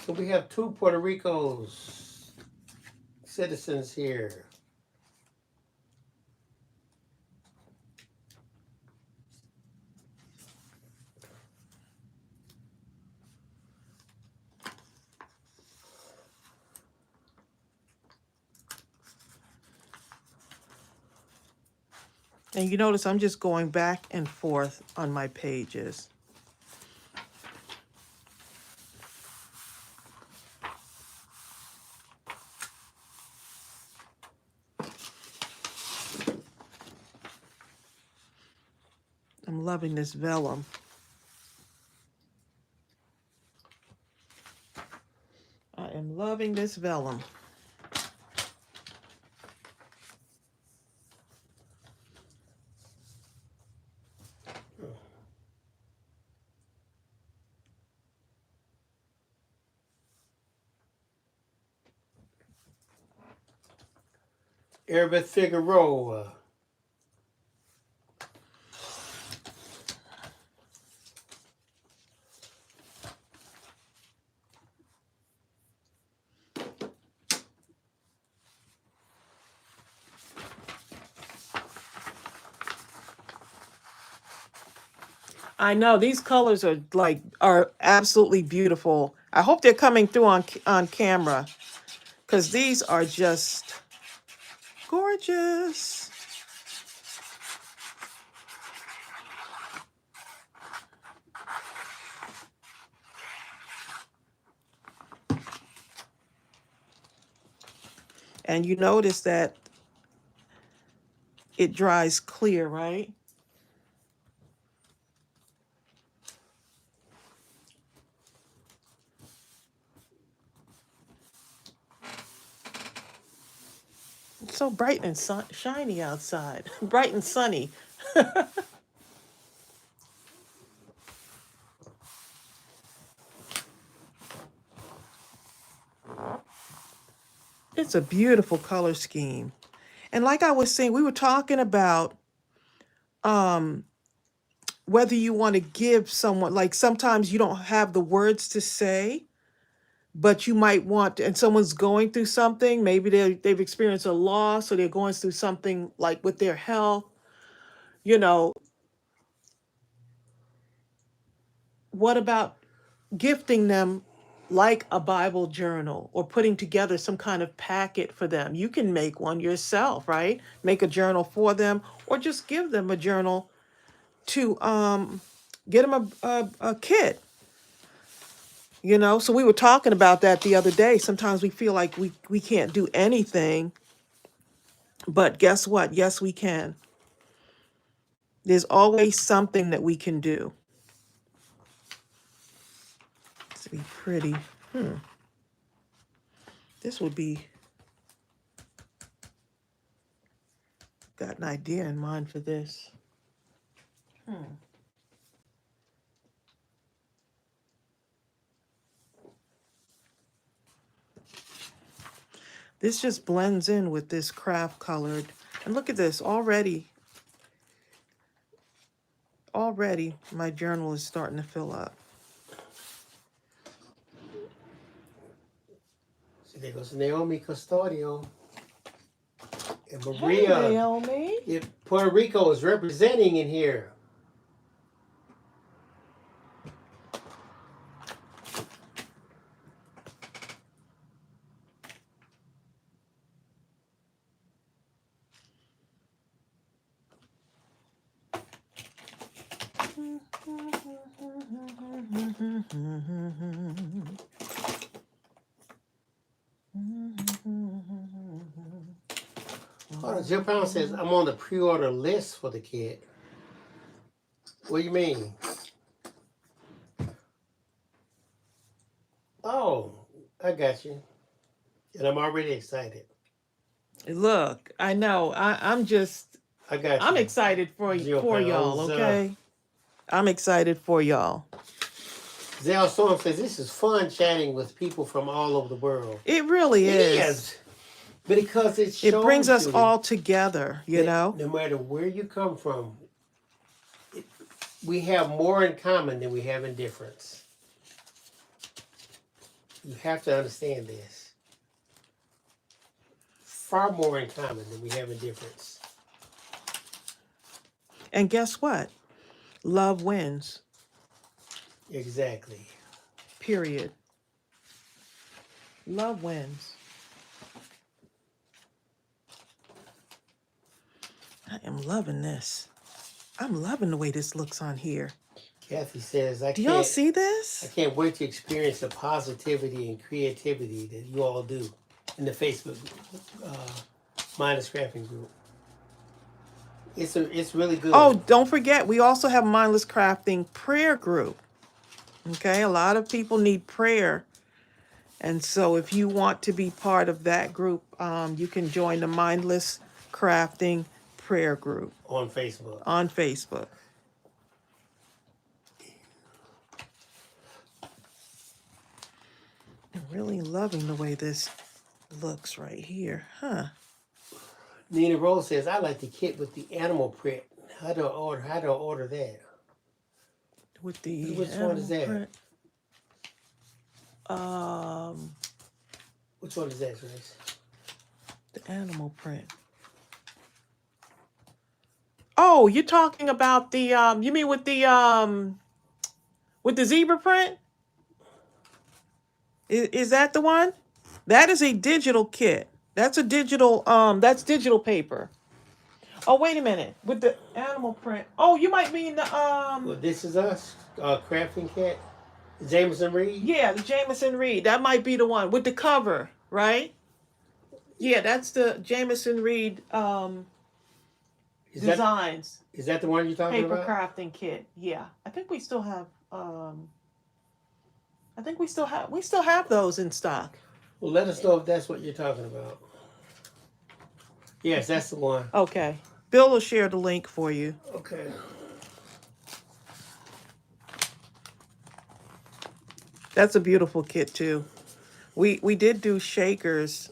So we have two Puerto Rico's citizens here. And you notice I'm just going back and forth on my pages. I'm loving this vellum. loving this vellum. Herbert Figueroa. I know these colors are absolutely beautiful. I hope they're coming through on camera because these are just gorgeous. And you notice that it dries clear, right? It's so bright and shiny outside. Bright and sunny. It's a beautiful color scheme. And like I was saying, we were talking about um, whether you want to give someone, like sometimes you don't have the words to say, but you might want, and someone's going through something, maybe they've experienced a loss or they're going through something like with their health, you know, what about gifting them like a Bible journal or putting together some kind of packet for them? You can make one yourself, right? Make a journal for them or just give them a journal to get them a kit, you know? So we were talking about that the other day. Sometimes we feel like we can't do anything, but guess what? Yes, we can. There's always something that we can do. To be pretty. This would be, got an idea in mind for this. This just blends in with this craft colored. And look at this, already my journal is starting to fill up. So there goes Naomi Custodio. And Hey, Maria. Naomi. Puerto Rico is representing in here. Hold on, Jill Brown says, I'm on the pre-order list for the kit. What do you mean? Oh, I got you. And I'm already excited. Look, I know. I'm I got you. I'm excited for y'all, okay? I'm excited for y'all. Zell Storm says, this is fun chatting with people from all over the world. It really is. Because it brings us all together, you know? No matter where you come from, we have more in common than we have in difference. You have to understand this. Far more in common than we have in difference. And guess what? Love wins. Exactly. Period. Love wins. I am loving this. I'm loving the way this looks on here. Kathy says, Do y'all see this? I can't wait to experience the positivity and creativity that you all do in the Facebook Mindless Crafting group. It's really good. Oh, don't forget, we also have Mindless Crafting prayer group. Okay, a lot of people need prayer. And so if you want to be part of that group, you can join the Mindless Crafting prayer group On Facebook. on Facebook. I'm really loving the way this looks right here, huh? Nina Rose says, I like the kit with the animal print. How do I order that? With the Which one is that? print. Which one is that, Trace? The animal print. Oh, you're talking about the you mean with the zebra print? Is that the one? That is a digital kit. That's a digital that's digital paper. Oh, wait a minute. With the animal print. Oh, you might mean the Well, This Is Us crafting kit. Jameson Reed. yeah, the Jameson Reed. That might be the one with the cover, right? Yeah, that's the Jameson Reed Is designs. Is that the one you're talking Paper about? crafting kit. Yeah. I think we still have we still have those in stock. Well, let us know if that's what you're talking about. Yes, that's the one. Okay. Bill will share the link for you. Okay. That's a beautiful kit too. We did do shakers.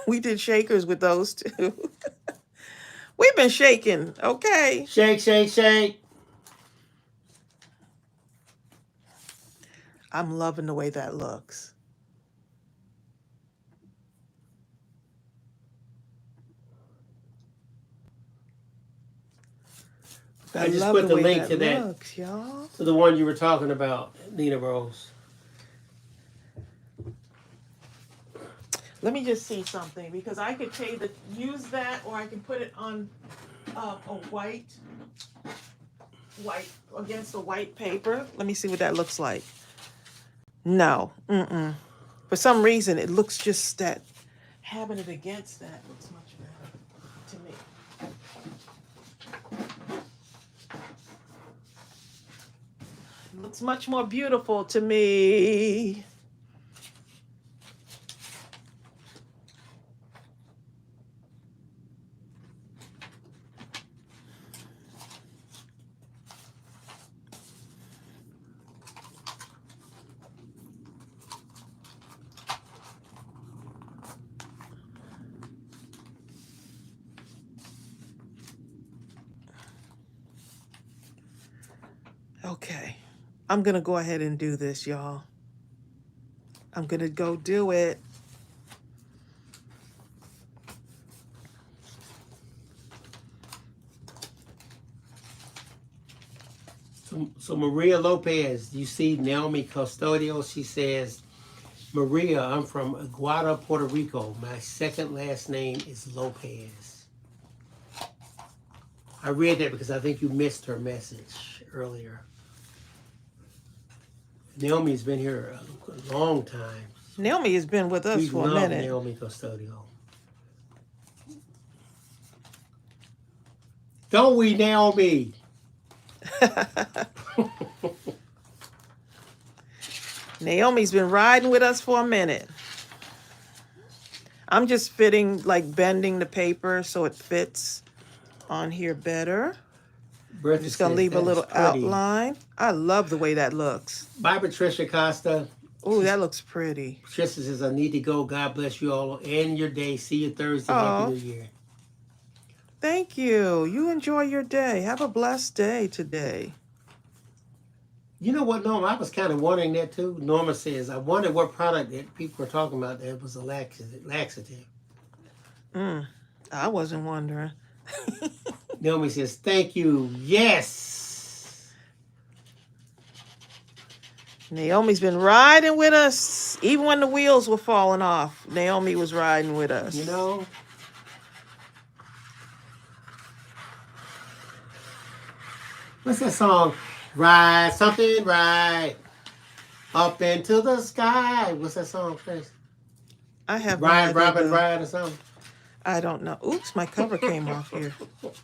We did shakers with those too. We've been shaking, okay? Shake, shake, shake. I'm loving the way that looks. I just put the link to that. Looks, y'all. To the one you were talking about, Nina Rose. Let me just see something because I could use that, or I can put it on a white against the white paper. Let me see what that looks like. No, for some reason it looks just that having it against that looks much better to me. It looks much more beautiful to me. Okay, I'm gonna go ahead and do this, y'all. I'm gonna go do it. So Maria Lopez, you see Naomi Custodio, she says, Maria, I'm from Aguada, Puerto Rico. My second last name is Lopez. I read that because I think you missed her message earlier. Naomi's been here a long time. Naomi has been with us for a love minute. Naomi Custodio. Don't we, Naomi? Naomi's been riding with us for a minute. I'm just bending the paper so it fits on here better. I'm just going to leave a little outline. I love the way that looks. Bye, Patricia Costa. Oh, that looks pretty. Patricia says, I need to go. God bless you all and your day. See you Thursday. Happy New Year. Thank you. You enjoy your day. Have a blessed day today. You know what, Norma? I was kind of wondering that too. Norma says, I wondered what product that people were talking about that was a laxative. I wasn't wondering. Naomi says, thank you. Yes. Naomi's been riding with us. Even when the wheels were falling off, Naomi was riding with us. You know? What's that song? Ride something, ride up into the sky. What's that song, Chris? I have Ride, no idea, Robin, Bill. ride or something. I don't know. Oops, my cover came off here.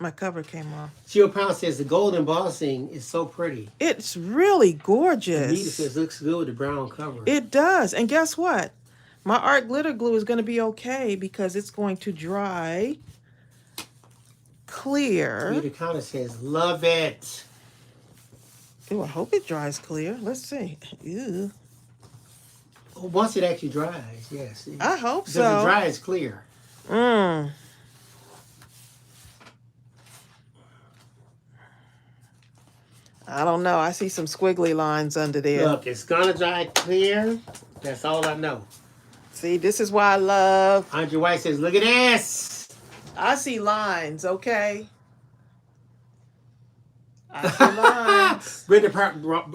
My cover came off. Jill Pound says the gold embossing is so pretty. It's really gorgeous. Anita says looks good with the brown cover. It does. And guess what? My art glitter glue is going to be okay because it's going to dry clear. Rita Connor says, love it. Ooh, I hope it dries clear. Let's see. Ew. Once it actually dries, yes. I hope because so. Because it dries clear. I don't know. I see some squiggly lines under there. Look, it's going to dry clear. That's all I know. See, this is why I love... Andre White says, look at this. I see lines, okay? I see lines. Brenda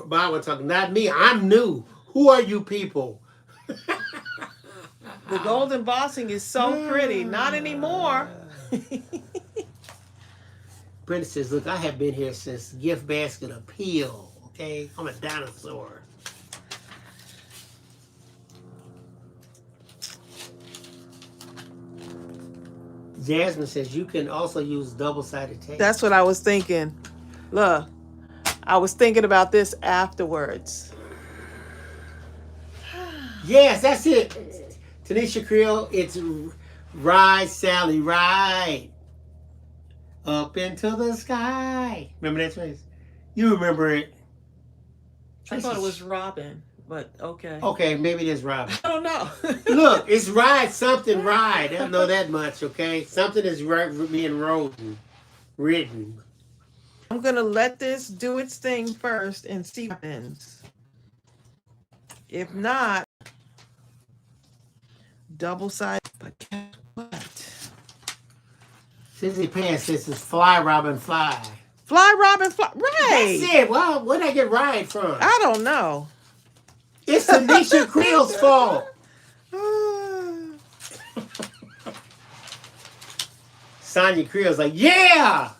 Bauer talking, not me. I'm new. Who are you people? The gold embossing is so pretty. Not anymore. Brenda says, look, I have been here since GiftBasketAppeal. Okay? I'm a dinosaur. Jasmine says you can also use double-sided tape. That's what I was thinking. Look, I was thinking about this afterwards. Yes, that's it. Tanisha Creel, it's Ride, Sally, Ride. Up into the sky. Remember that, Trace? You remember it. I thought it was Robin, but okay. Okay, maybe it is Robin. I don't know. Look, it's Ride something Ride. I don't know that much, okay? Something is being written. I'm going to let this do its thing first and see what happens. If not, double-sided. But guess what? Sissy Pan says it's Fly Robin Fly. Fly, Robin, fly. Right. That's it. Well, where'd I get Ride from? I don't know. It's Tanisha Creel's fault. Sonia Creel's like, yeah!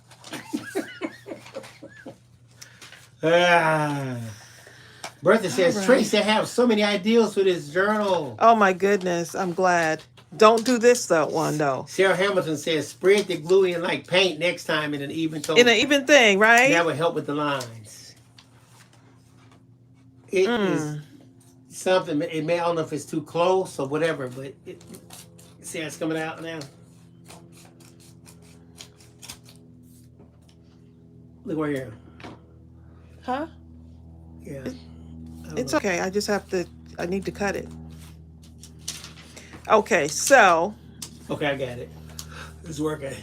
Bertha says, right. Tracy, I have so many ideas for this journal. Oh, my goodness. I'm glad. Don't do this, though, one, though. Sarah Hamilton says, spread the glue in like paint next time in an even tone. In an even thing, right? That would help with the lines. It is something, it may, I don't know if it's too close or whatever, but see how it's coming out now? Look right here. Huh? Yeah. It's okay. I just have to, I need to cut it. Okay, so. Okay, I got it. It's working.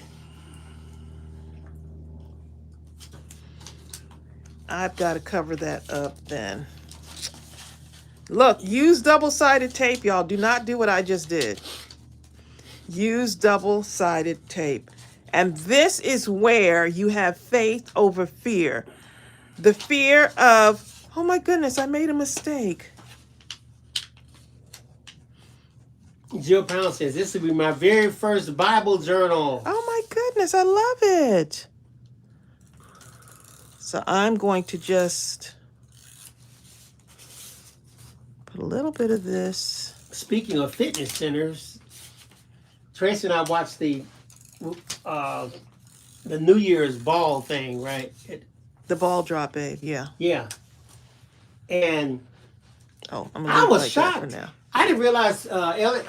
I've got to cover that up then. Look, use double-sided tape, y'all. Do not do what I just did. Use double-sided tape. And this is where you have faith over fear. The fear of, oh my goodness, I made a mistake. Jill Pound says, this will be my very first Bible journal. Oh my goodness, I love it. So I'm going to just put a little bit of this. Speaking of fitness centers, Tracy and I watched the New Year's ball thing, right? The ball drop, babe, yeah. Yeah. And oh, I was like shocked. for now. I didn't realize,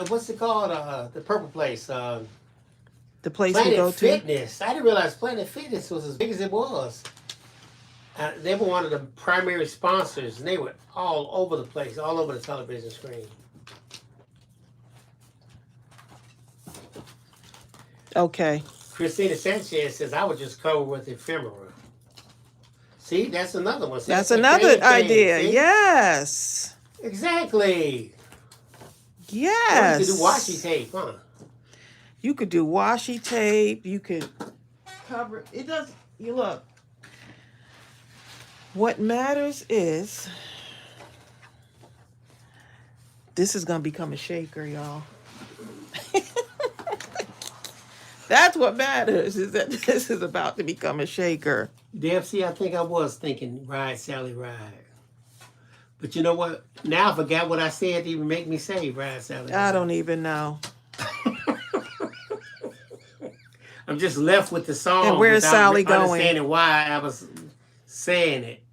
what's it called? The purple place. The place you Planet go to? Fitness. I didn't realize Planet Fitness was as big as it was. They were one of the primary sponsors, and they were all over the place, all over the television screen. Okay. Christina Sanchez says, I would just cover with ephemera. See, that's another one. See, That's another idea. See? Yes. Exactly. Yes. Or you could do washi tape, huh? You could do washi tape. You could cover. It does. You look. What matters is this is going to become a shaker, y'all. That's what matters, is that this is about to become a shaker. DFC, I think I was thinking Ride, Sally, Ride. But you know what? Now I forgot what I said to even make me say Ride, Sally, Ride. I don't even know. I'm just left with the song And where's without Sally going? understanding why I was saying it.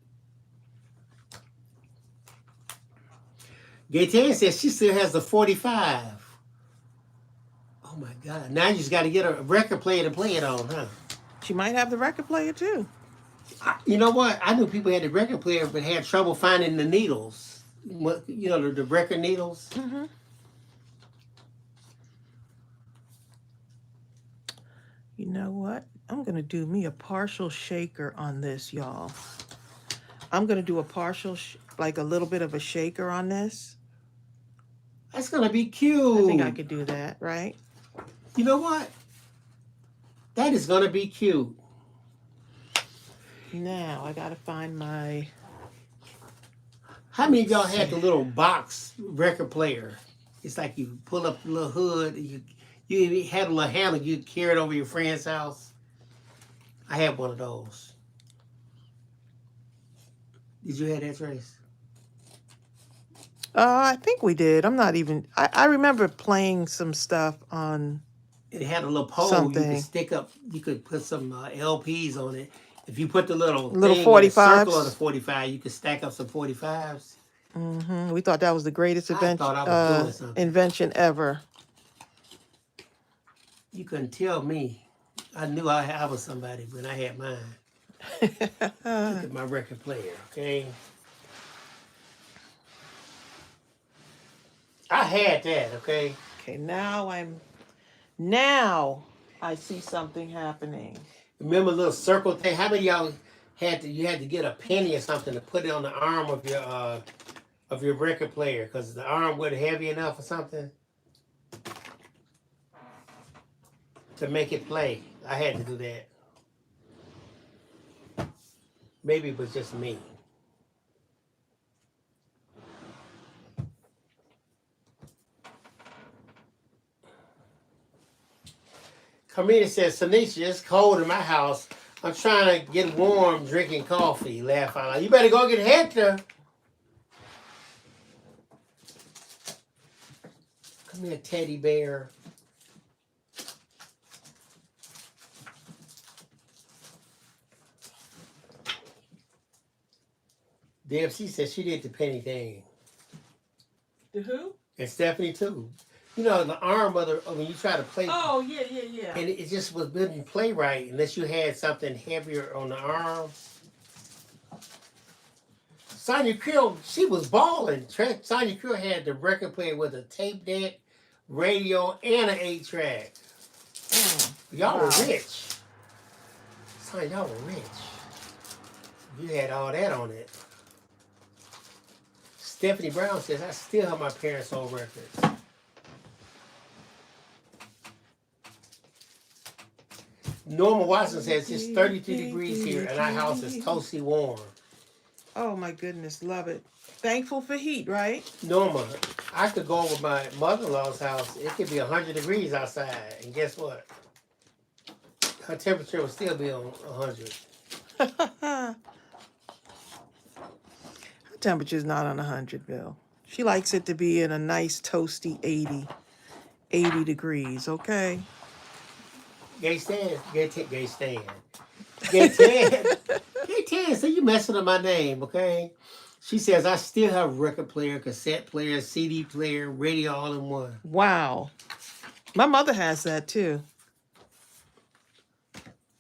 Gaetane says she still has the 45. Oh my God. Now you just got to get a record player to play it on, huh? She might have the record player too. You know what? I knew people had the record player but had trouble finding the needles. You know, the record needles. Mm-hmm. You know what? I'm going to do me a partial shaker on this, y'all. I'm going to do a partial, like a little bit of a shaker on this. That's going to be cute. I think I could do that, right? You know what? That is going to be cute. Now, I got to find my... How many of y'all had the little box record player? It's like you pull up the little hood, and you had a little handle, you'd carry it over your friend's house. I had one of those. Did you have that, Trace? I think we did. I'm not even... I remember playing some stuff on... It had a little pole something. You could stick up. You could put some LPs on it. If you put the little 45s. In the circle of the 45, you could stack up some 45s. Mm-hmm. We thought that was the greatest invention ever. You couldn't tell me. I knew I was somebody when I had mine. Look at my record player, okay? I had that, okay? Okay, now I see something happening. Remember the little circle thing? How many of y'all you had to get a penny or something to put it on the arm of your record player because the arm wasn't heavy enough or something to make it play? I had to do that. Maybe it was just me. Carmina says, Tanisha, it's cold in my house. I'm trying to get warm drinking coffee. Laugh out loud. You better go get Hector. Come here, teddy bear. DFC says she did the penny thing. The who? And Stephanie too. You know, the arm of when you try to play. Oh, yeah. And it just wouldn't play right unless you had something heavier on the arm. Sonya Krill, she was balling. Sonya Krill had the record player with a tape deck, radio, and an 8-track. Y'all were rich. Sonya, y'all were rich. You had all that on it. Stephanie Brown says, I still have my parents' old records. Norma Watson says it's 32 degrees here and our house is toasty warm. Oh my goodness, love it. Thankful for heat, right? Norma, I could go over my mother-in-law's house. It could be 100 degrees outside. And guess what? Her temperature will still be on 100. Her temperature's not on 100, Bill. She likes it to be in a nice toasty 80 degrees, okay? Gay Stan, so you messing up my name, okay? She says, I still have record player, cassette player, CD player, radio all in one. Wow. My mother has that too.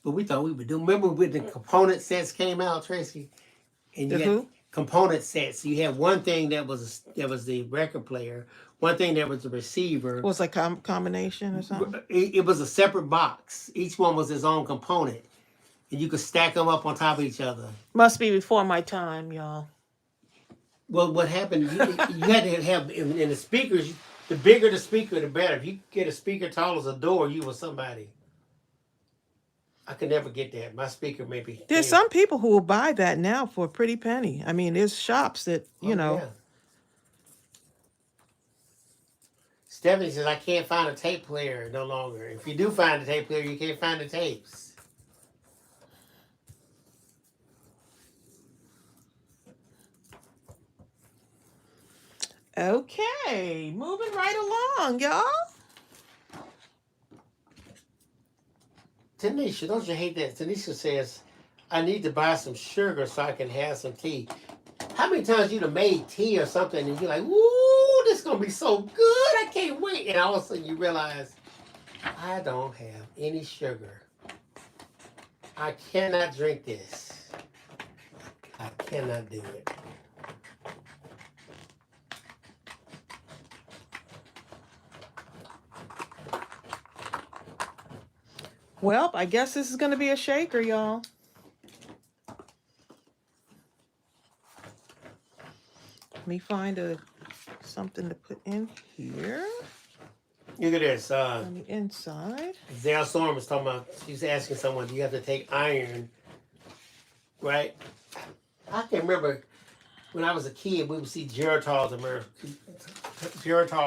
But we thought we would do. Remember when the component sets came out, Tracy? And you had component sets. You had one thing that was the record player, one thing that was the receiver. Was it like combination or something? It was a separate box. Each one was its own component. And you could stack them up on top of each other. Must be before my time, y'all. Well, what happened, you had to have, in the speakers, the bigger the speaker, the better. If you get a speaker tall as a door, you were somebody. I could never get that. My speaker maybe. There's some people who will buy that now for a pretty penny. I mean, there's shops that, you know. Yeah. Stephanie says, I can't find a tape player no longer. If you do find a tape player, you can't find the tapes. Okay, moving right along, y'all. Tanisha, don't you hate that? Tanisha says, I need to buy some sugar so I can have some tea. How many times you'd have made tea or something and you're like, ooh, this is going to be so good. I can't wait. And all of a sudden you realize, I don't have any sugar. I cannot drink this. I cannot do it. Well, I guess this is going to be a shaker, y'all. Let me find something to put in here Look at this. on the inside. Zell Storm was talking about, she's asking someone, do you have to take iron, right? I can remember when I was a kid, we would see Geritol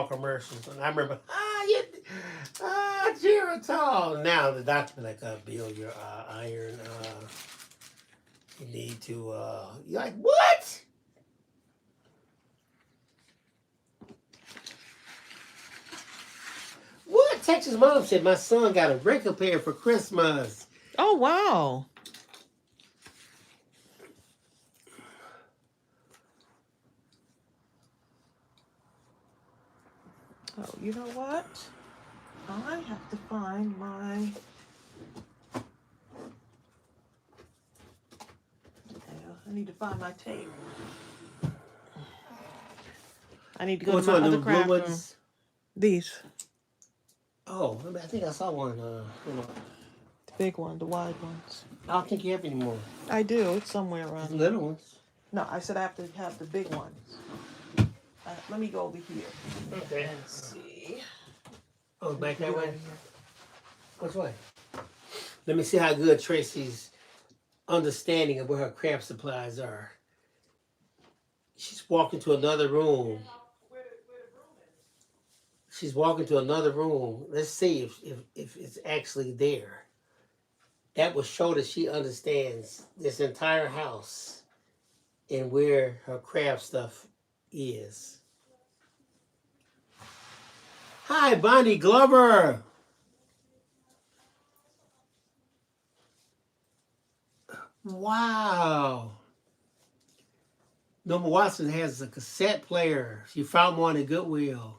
commercials. And I remember, Geritol. Now the doctor be like, Bill, your iron, you need to, you're like, what? What? Texas mom said my son got a record player for Christmas. Oh, wow. Oh, you know what? I have to find my... I need to find my tape. I need to go to my other craft room. These. Oh, I think I saw one. The big one, the wide ones. I don't think you have any more. I do. It's somewhere around The little ones. No, I said I have to have the big ones. Let me go over here. Okay. And see. Oh, back that way? Which way? Let me see how good Tracey's understanding of where her craft supplies are. She's walking to another room. She's walking to another room. Let's see if it's actually there. That will show that she understands this entire house and where her craft stuff is. Hi, Bonnie Glover. Wow. Norma Watson has a cassette player. She found one at Goodwill.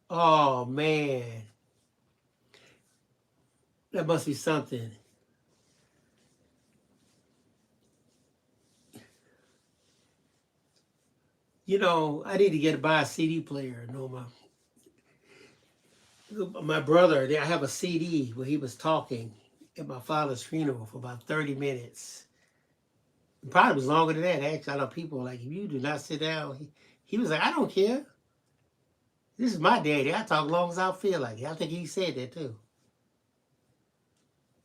Oh, man. That must be something. You know, I need to buy a CD player, Norma. My brother, I have a CD where he was talking at my father's funeral for about 30 minutes. It probably was longer than that, actually. I know people were like, if you do not sit down, he was like, I don't care. This is my daddy. I talk as long as I feel like it. I think he said that too.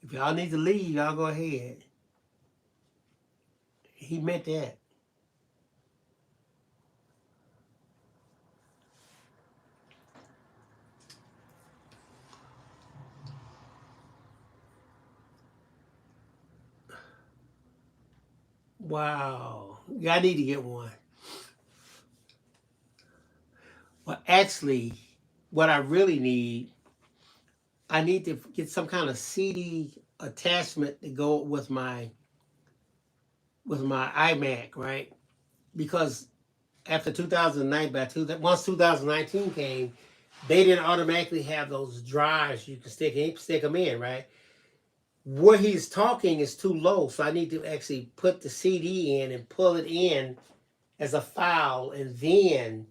If y'all need to leave, y'all go ahead. He meant that. Wow. Yeah, I need to get one. Well, actually, what I really need, I need to get some kind of CD attachment to go with my iMac, right? Because after 2009, once 2019 came, they didn't automatically have those drives you can stick them in, right? Where he's talking is too low, so I need to actually put the CD in and pull it in as a file and then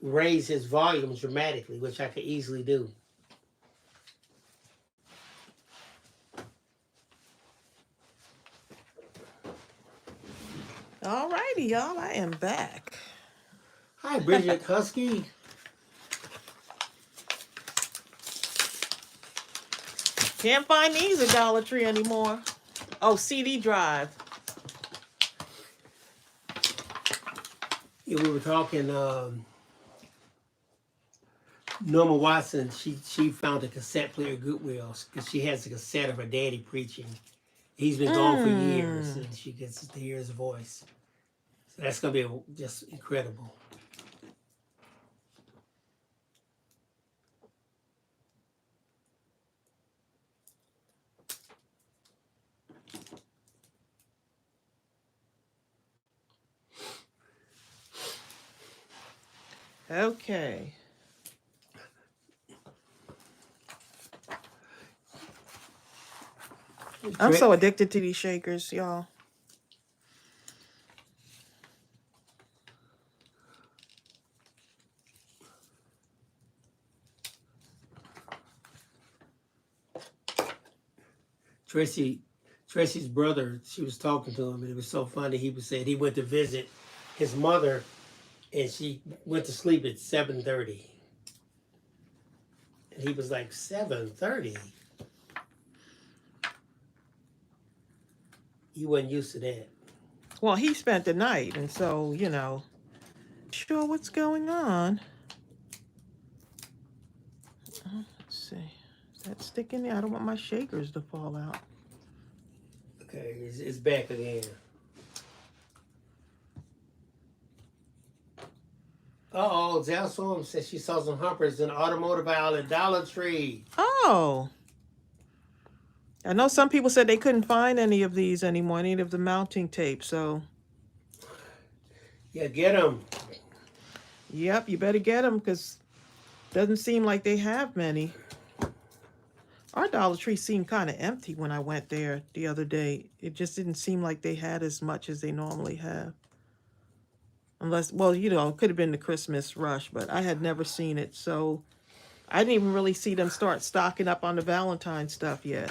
raise his volume dramatically, which I could easily do. All righty, y'all. I am back. Hi, Bridget Husky. Can't find these at Dollar Tree anymore. Oh, CD drive. Yeah, we were talking, Norma Watson, she found a cassette player at Goodwill because she has a cassette of her daddy preaching. He's been gone for years, and she gets to hear his voice. So that's going to be just incredible. Okay. I'm so addicted to these shakers, y'all. Tracy's brother, she was talking to him, and it was so funny. He was saying he went to visit his mother, and she went to sleep at 7:30. And he was like, 7:30? He wasn't used to that. Well, he spent the night, and so, you know, sure what's going on. Let's see. Is that sticking there? I don't want my shakers to fall out. Okay, it's back again. Uh-oh, Zell Storm says she saw some humpers in the automotive aisle at Dollar Tree. Oh. I know some people said they couldn't find any of these anymore, any of the mounting tape, so. Yeah, get them. Yep, you better get them, because doesn't seem like they have many. Our Dollar Tree seemed kind of empty when I went there the other day. It just didn't seem like they had as much as they normally have. Unless, well, you know, it could have been the Christmas rush, but I had never seen it. So I didn't even really see them start stocking up on the Valentine stuff yet.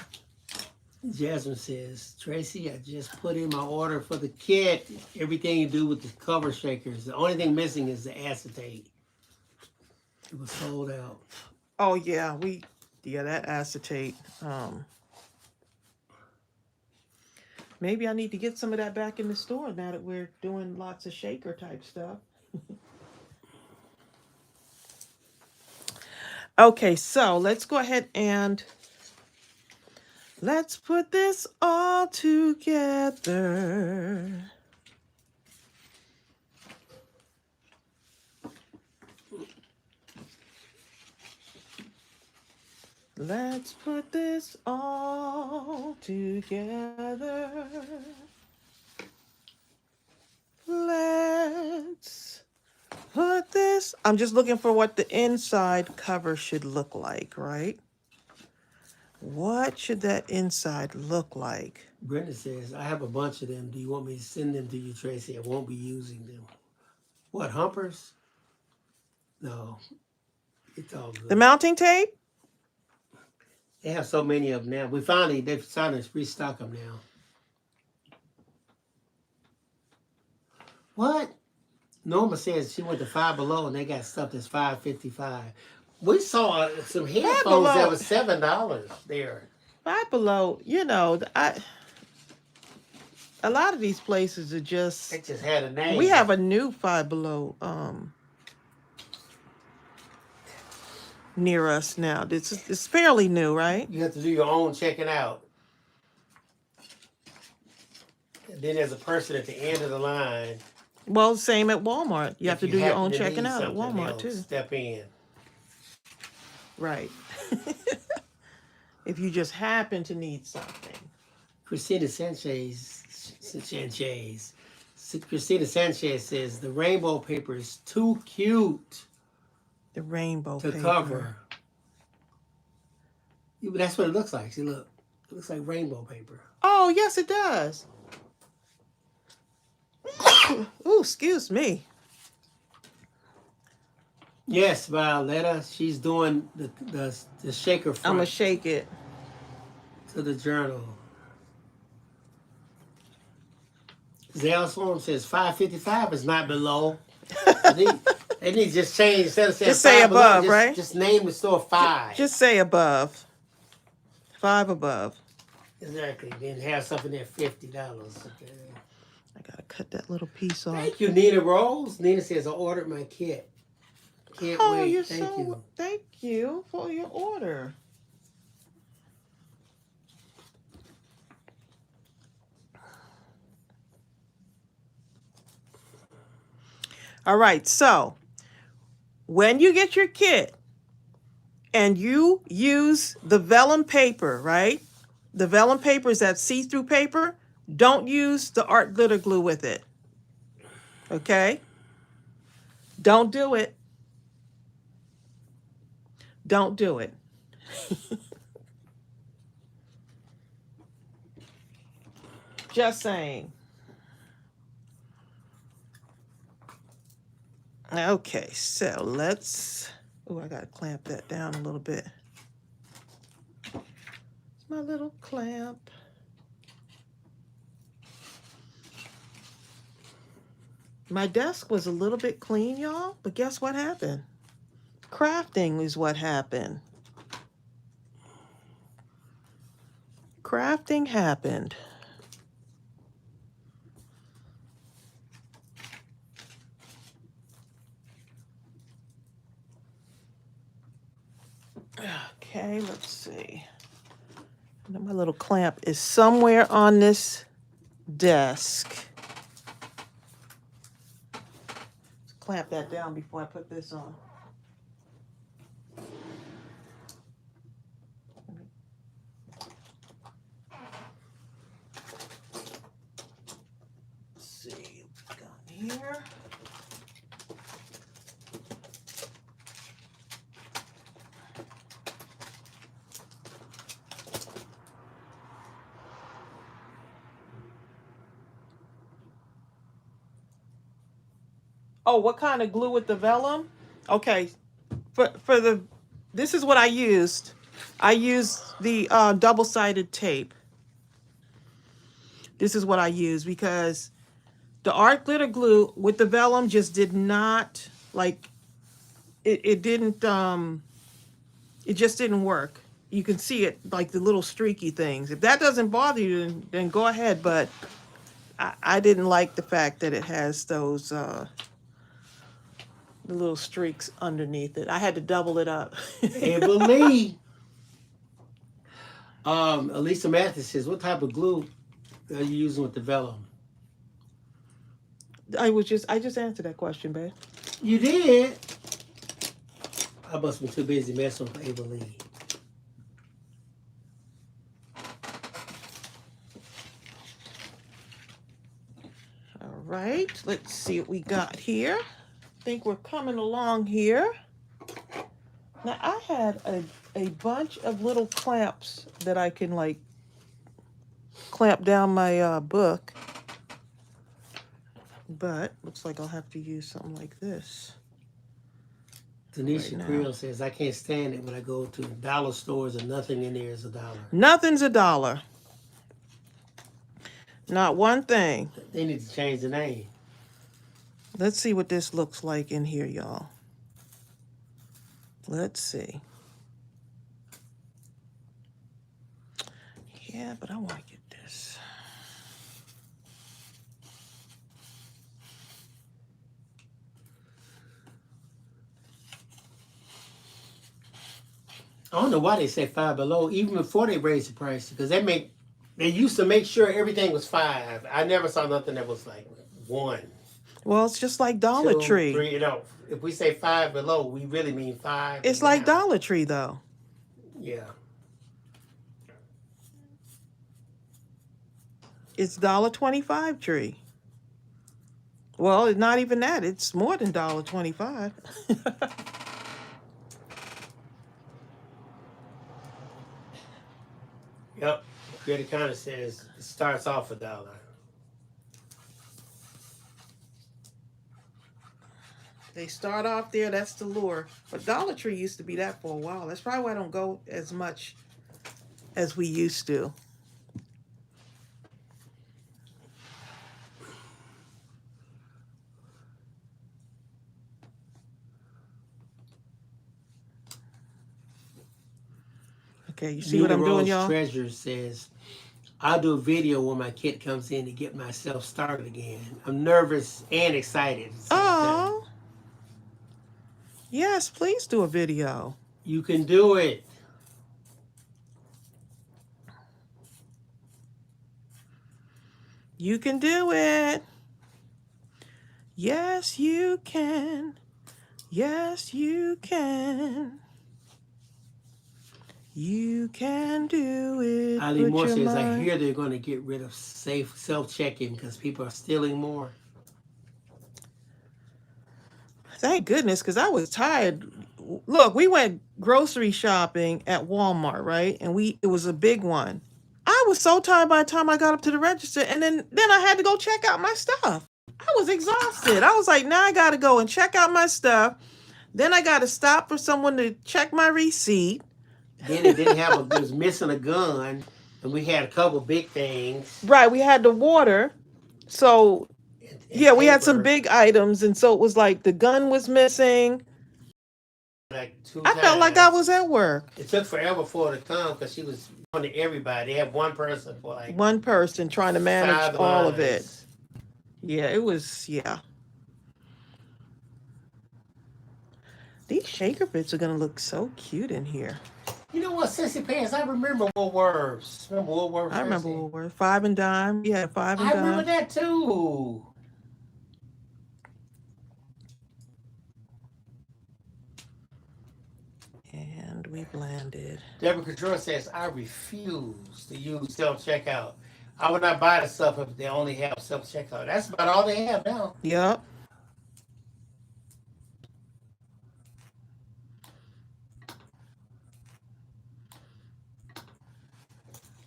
Jasmine says, Tracy, I just put in my order for the kit. Everything you do with the cover shakers. The only thing missing is the acetate. It was sold out. Oh, yeah, that acetate. Maybe I need to get some of that back in the store now that we're doing lots of shaker type stuff. Okay, so let's go ahead and let's put this all together. Let's put this all together. Let's put this. I'm just looking for what the inside cover should look like, right? What should that inside look like? Brenda says, I have a bunch of them. Do you want me to send them to you, Tracy? I won't be using them. What, humpers? No. It's all good. The mounting tape? They have so many of them now. They've started to restock them now. What? Norma says she went to Five Below and they got stuff that's $5.55. We saw some headphones that was $7 there. Five Below, you know, a lot of these places are just. They just had a name. We have a new Five Below near us now. It's fairly new, right? You have to do your own checking out. And then there's a person at the end of the line. Well, same at Walmart. You have to do your own checking out at something, Walmart too. Step in. Right. If you just happen to need something. Christina Sanchez says the rainbow paper is too cute. The rainbow to paper. cover. Yeah, but that's what it looks like. See, look. It looks like rainbow paper. Oh, yes, it does. Ooh, excuse me. Yes, Violetta. She's doing the shaker front. I'm going to shake it. To the journal. Zell Storm says $5.55 is not below. They need to just change instead of saying just say above, below, right? Just name the store 5. Just say above. 5 above. Exactly. Then have something there $50. Okay. I gotta cut that little piece off. Thank you, Nina Rose. Nina says I ordered my kit. Can't wait. Thank you for your order. All right, so when you get your kit and you use the vellum paper, right? The vellum paper is that see-through paper. Don't use the art glitter glue with it. Okay? Don't do it. Don't do it. Just saying. Okay, so let's... Oh, I got to clamp that down a little bit. It's my little clamp. My desk was a little bit clean, y'all, but guess what happened? Crafting is what happened. Crafting happened. Okay, let's see. My little clamp is somewhere on this desk. Let's clamp that down before I put this on. Let's see what's got here. Oh, what kind of glue with the vellum? Okay, this is what I used. I used the double-sided tape. This is what I used because the art glitter glue with the vellum just did not, like, it didn't, it just didn't work. You can see it, like the little streaky things. If that doesn't bother you, then go ahead, but I didn't like the fact that it has those, the little streaks underneath it. I had to double it up. Heavily. Elisa Mathis says, what type of glue are you using with the vellum? I just answered that question, babe. You did? I must be too busy messing with Ava Lee. All right, let's see what we got here. I think we're coming along here. Now, I had a bunch of little clamps that I can, like, clamp down my book. But looks like I'll have to use something like this. Tanisha right Creel says, I can't stand it when I go to dollar stores and nothing in there is $1. Nothing's $1. Not one thing. They need to change the name. Let's see what this looks like in here, y'all. Let's see. Yeah, but I want to get this. I don't know why they said Five Below, even before they raised the price, because they used to make sure everything was $5. I never saw nothing that was like $1. Well, it's just like Dollar 2, Tree. 3, if we say Five Below, we really mean 5. It's like Dollar Tree, though. Yeah. It's $1.25 Tree. Well, it's not even that. It's more than $1.25. Yep. Creative Kind says it starts off $1. They start off there. That's the lure. But Dollar Tree used to be that for a while. That's probably why I don't go as much as we used to. Okay, you see Nina what I'm Rose doing, y'all? Treasure says, I'll do a video when my kid comes in to get myself started again. I'm nervous and excited. Oh. Yes, please do a video. You can do it. You can do it. Yes, you can. Yes, you can. You can do it. Ali Moore says, I hear they're going to get rid of safe self-checking because people are stealing more. Thank goodness, because I was tired look, we went grocery shopping at Walmart, right? And it was a big one. I was so tired by the time I got up to the register, and then I had to go check out my stuff. I was exhausted. I was like, now I got to go and check out my stuff. Then I got to stop for someone to check my receipt. Then it didn't have it was missing a gun, and we had a couple big things. Right, we had the water. So, And yeah, we had some paper, big items. And so it was like the gun was missing. like 2 I felt like I was at work. It took forever for her to come because she was on to everybody. They had one person for like One person trying to manage 5 all of it. lines. Yeah, it was, yeah. These shaker bits are going to look so cute in here. You know what, Sissy Pants? I remember Woolworths. Remember Woolworths? I remember Woolworth. 5 and dime. Yeah, 5 and I dime. remember that too. And we blended. Deborah Couture says, I refuse to use self-checkout. I would not buy the stuff if they only have self-checkout. That's about all they have now. Yep.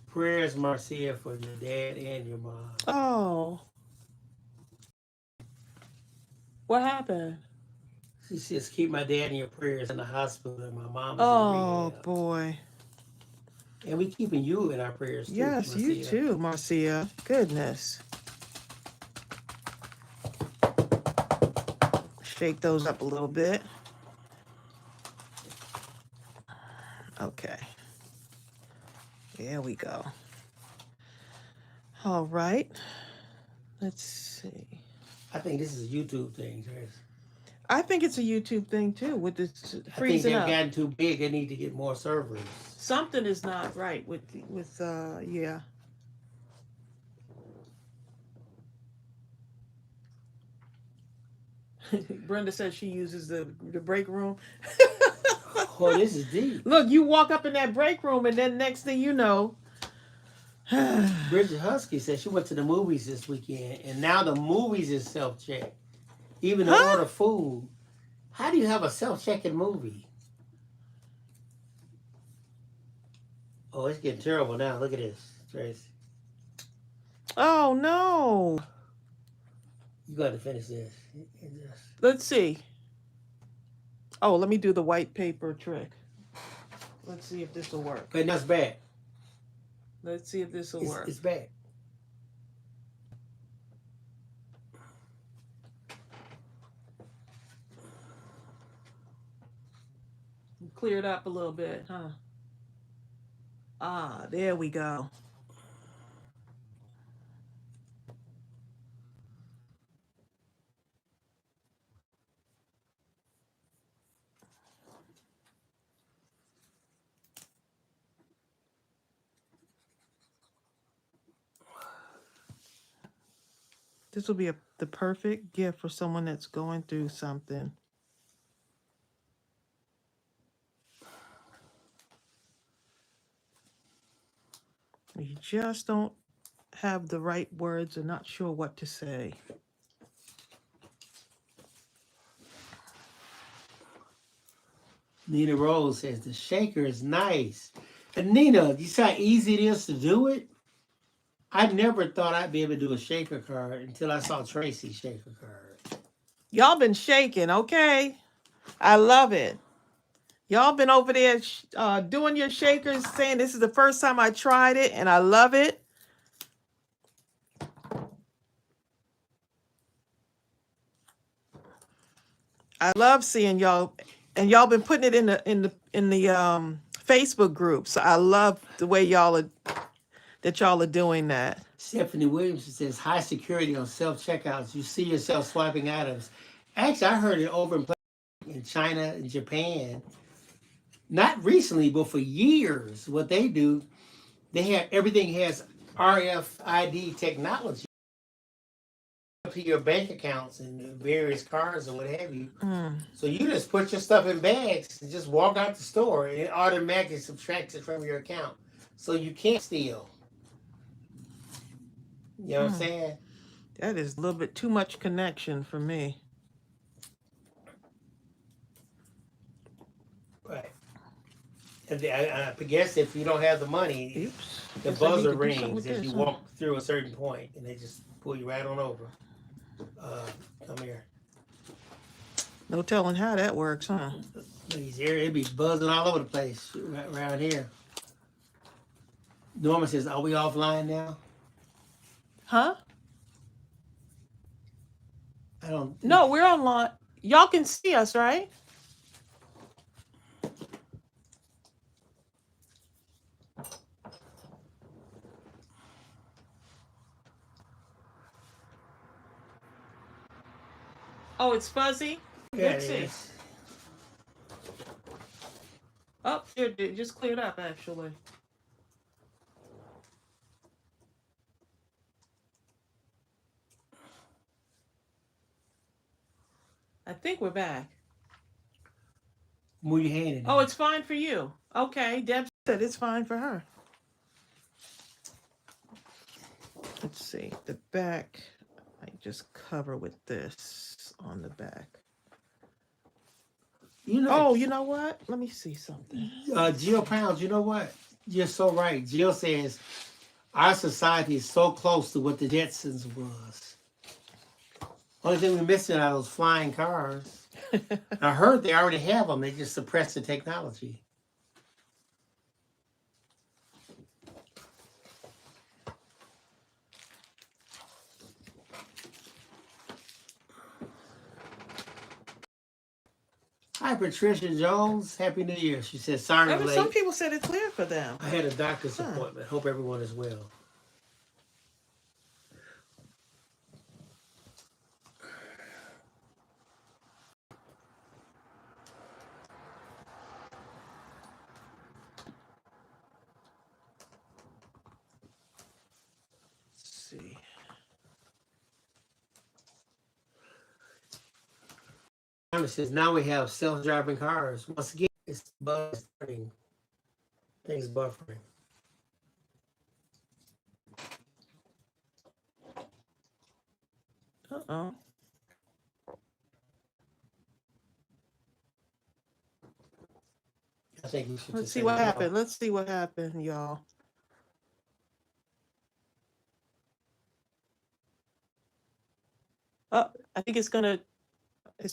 Prayers, Marcia, for your dad and your mom. Oh. What happened? She says, keep my dad in your prayers in the hospital and my mom is Oh, in rehab. boy. And we keeping you in our prayers too. Yes, Marcia. you too, Marcia. Goodness. Shake those up a little bit. Okay. There we go. All right. Let's see. I think this is a YouTube thing, Trace. I think it's a YouTube thing too with this I think freezing they've up. gotten too big. They need to get more servers. Something is not right with yeah. Brenda says she uses the break room. Oh, this is deep. Look, you walk up in that break room, and then next thing you know, Bridget Husky said she went to the movies this weekend, and now the movies is self-check. Even to order food. How do you have a self-checking movie? Oh, it's getting terrible now. Look at this, Trace. oh no. You got to finish this. Let's see. Oh, let me do the white paper trick. Let's see if this will work. But that's bad. Let's see if this will work. It's bad. Clear it up a little bit, huh? Ah, there we go. This will be the perfect gift for someone that's going through something. You just don't have the right words and not sure what to say. Nina Rose says the shaker is nice. And Nina, you see how easy it is to do it? I never thought I'd be able to do a shaker card until I saw Tracey's shaker card. Y'all been shaking, okay? I love it. Y'all been over there doing your shakers, saying this is the first time I tried it, and I love it. I love seeing y'all, and y'all been putting it in the Facebook group. So I love the way y'all are doing that. Stephanie Williams says high security on self-checkouts. You see yourself swiping items. Actually, I heard it over in China and Japan. Not recently, but for years, what they do, everything has RFID technology to your bank accounts and various cards and what have you. So you just put your stuff in bags and just walk out the store, and it automatically subtracts it from your account. So you can't steal. You know what I'm saying? That is a little bit too much connection for me. I guess if you don't have the money, Oops. the Guess I need buzzer to do something rings with if this, you huh? walk through a certain point, and they just pull you right on over. Come here. No telling how that works, huh? These here, it'd be buzzing all over the place right around here. Norman says, "Are we offline now?" Huh? I don't think. No, we're online. Y'all can see us, right? Oh, it's fuzzy? Yeah, Let's see. it's, Oh, it just cleared up, actually. I think we're back. move your hand in Oh, there. it's fine for you. Okay, Deb said it's fine for her. Let's see. The back, I just cover with this on the back. You know. Oh, you know what? Let me see something. Jill Pounds, you know what? You're so right. Jill says our society is so close to what the Jetsons was. Only thing we're missing are those flying cars. I heard they already have them. They just suppress the technology. Hi, Patricia Jones. Happy New Year. She says, sorry I'm Some late. people said it cleared for them. I had a doctor's appointment. Hope everyone is well. Let's see. It says now we have self-driving cars. Once again, it's buzzing. Things buffering. Uh-oh. I think we should Let's just see say what no. happened. Let's see what happened, y'all. Oh, I think it's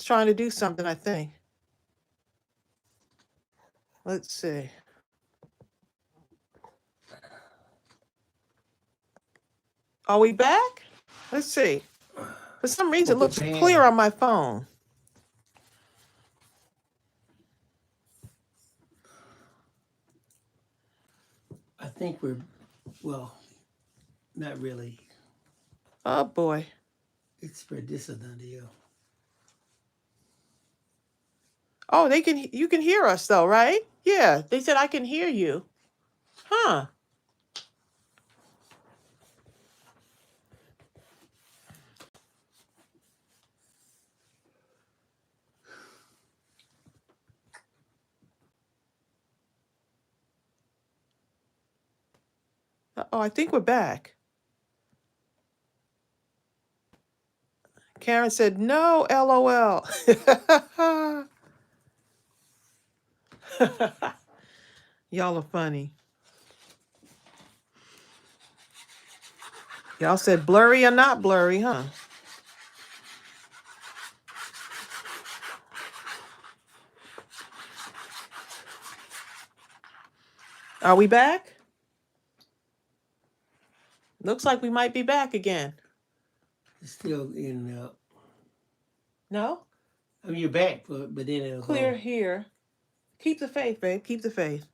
trying to do something, I think. Let's see. Are we back? Let's see. For some reason, it looks clear on my phone. I think we're, well, not really. Oh, boy. It's for this is done deal. Oh, you can hear us though, right? Yeah, they said I can hear you. Huh. Oh, I think we're back. Karen said, no, LOL. Y'all are funny. Y'all said blurry or not blurry, huh? Are we back? Looks like we might be back again. It's still in and out. No? I mean, you're back, but then it'll Clear go. here. Keep the faith, babe. Keep the faith.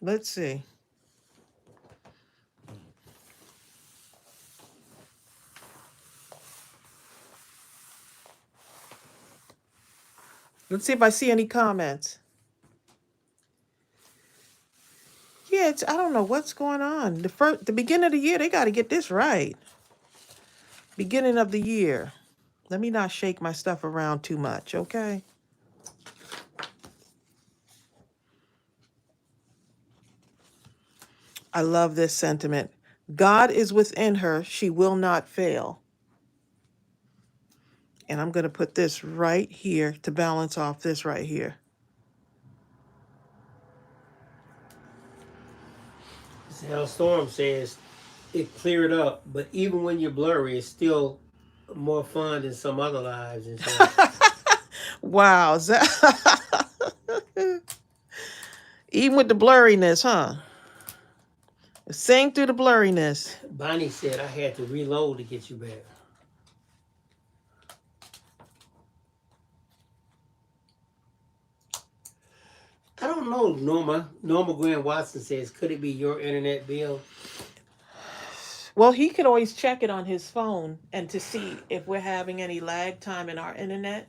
Let's see. Let's see if I see any comments. Yeah, I don't know what's going on. The beginning of the year, they got to get this right. Beginning of the year. Let me not shake my stuff around too much, okay? I love this sentiment. God is within her. She will not fail. And I'm going to put this right here to balance off this right here. Hell Storm says it cleared up, but even when you're blurry, it's still more fun than some other lives and stuff. Wow. Even with the blurriness, huh? Sing through the blurriness. Bonnie said I had to reload to get you back. I don't know, Norma. Norma Grant Watson says, could it be your internet bill? Well, he could always check it on his phone and to see if we're having any lag time in our internet.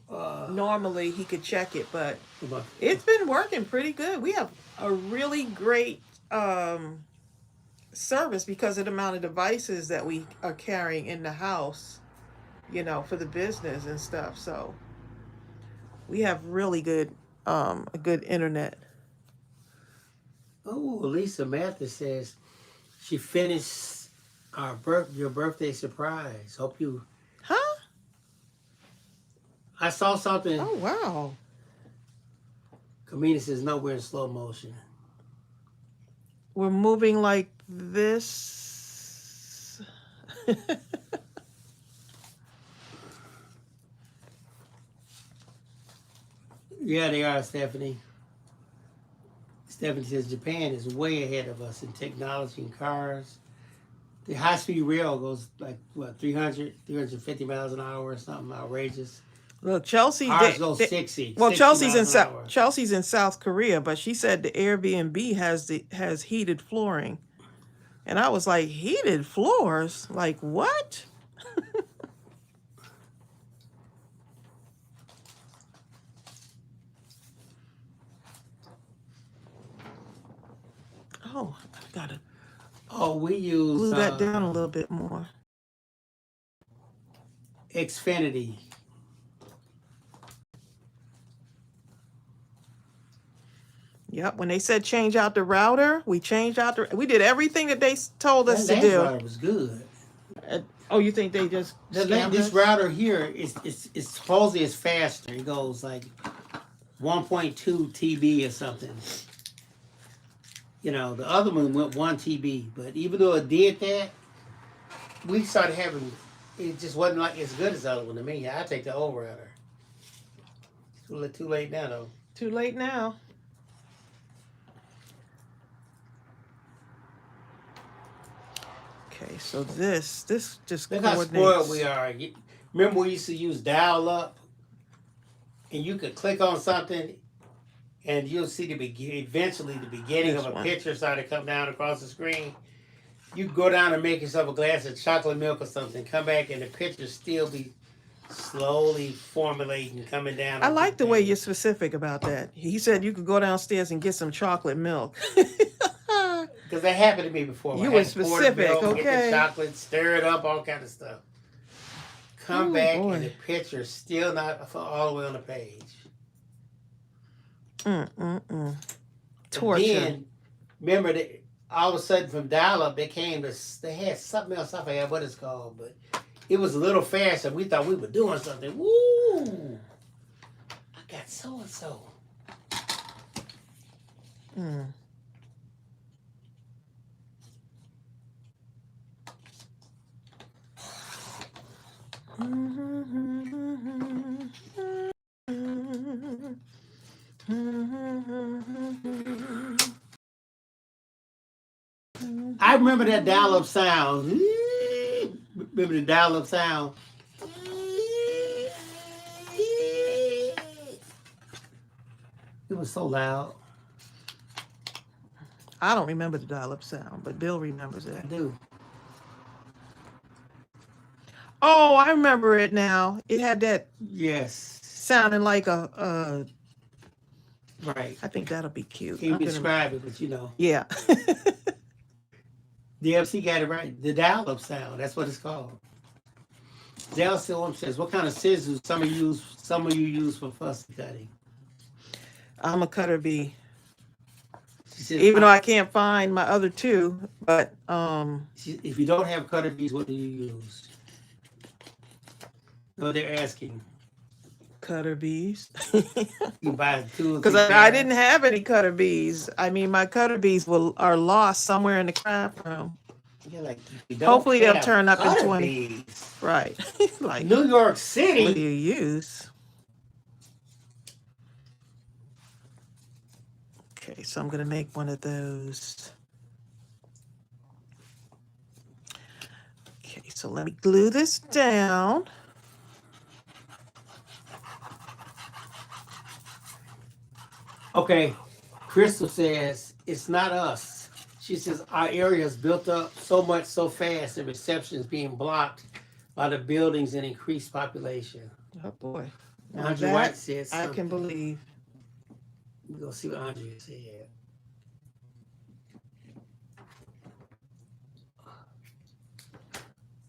Normally he could check it, but it's been working pretty good. We have a really great service because of the amount of devices that we are carrying in the house, you know, for the business and stuff. So we have really good a good internet. Oh, Lisa Mathis says she finished your birthday surprise. Hope you. Huh? I saw something. Oh, wow. Kamina says, no, we're in slow motion. We're moving like this. Yeah, they are, Stephanie. Stephanie says Japan is way ahead of us in technology and cars. The high-speed rail goes like, what, 350 miles an hour or something outrageous. Look, Chelsea. Ours goes 60. Well, 60 Chelsea's in South Korea, but she said the Airbnb has heated flooring, and I was like, heated floors? Like what? Oh, I gotta. Oh, we use glue that down a little bit more. Xfinity. Yep. When they said change out the router, we changed out we did everything that they told us to do. Router was good. Oh, you think they just this router here is supposedly is faster. It goes like 1.2 TB or something. You know, the other one went 1 TB, but even though it did that, we started having, it just wasn't like as good as the other one to me. I take the old router. Too late now, though. Too late now. Okay, so this just look coordinates. How spoiled we are. Remember we used to use dial-up, and you could click on something, and you'll see eventually the beginning of a picture started to come down across the screen. You go down and make yourself a glass of chocolate milk or something, come back, and the picture still be slowly formulating, coming down. I like the way you're specific about that. He said you could go downstairs and get some chocolate milk. Because that happened to me before. You were specific, milk, okay. Get the chocolate, stir it up, all kind of stuff. Come back, and the picture's still not all the way on the page. Torture. Then, remember that all of a sudden from dial-up, they had something else, I forgot what it's called, but it was a little faster. We thought we were doing something. Woo! I got so-and-so. I remember that dial-up sound. Remember the dial-up sound? It was so loud. I don't remember the dial-up sound, but Bill remembers it. I do. Oh, I remember it now. It had that sounding like a right. I think that'll be cute. Can't describe it, but you know. Yeah. DFC got it right. The dial-up sound. That's what it's called. Dale Phillips says, "What kind of scissors some of you use for fussy cutting?" I'm a cutter bee. Says, even though I can't find my other two, but if you don't have cutter bees, what do you use? No, they're asking. Cutter bees. You buy 2 or Because 3 I didn't pairs. have any cutter bees. I mean, my cutter bees are lost somewhere in the craft room. You're like, you don't Hopefully, they'll have turn up in cutter 20. bees. Right. Like, New York what do City. you use? Okay, so I'm going to make one of those. Okay, so let me glue this down. Okay, Crystal says, it's not us. She says, our area is built up so much so fast, the reception is being blocked by the buildings and increased population. Oh, boy. Now Andre that White said I something. can believe. We're going to see what Andre said.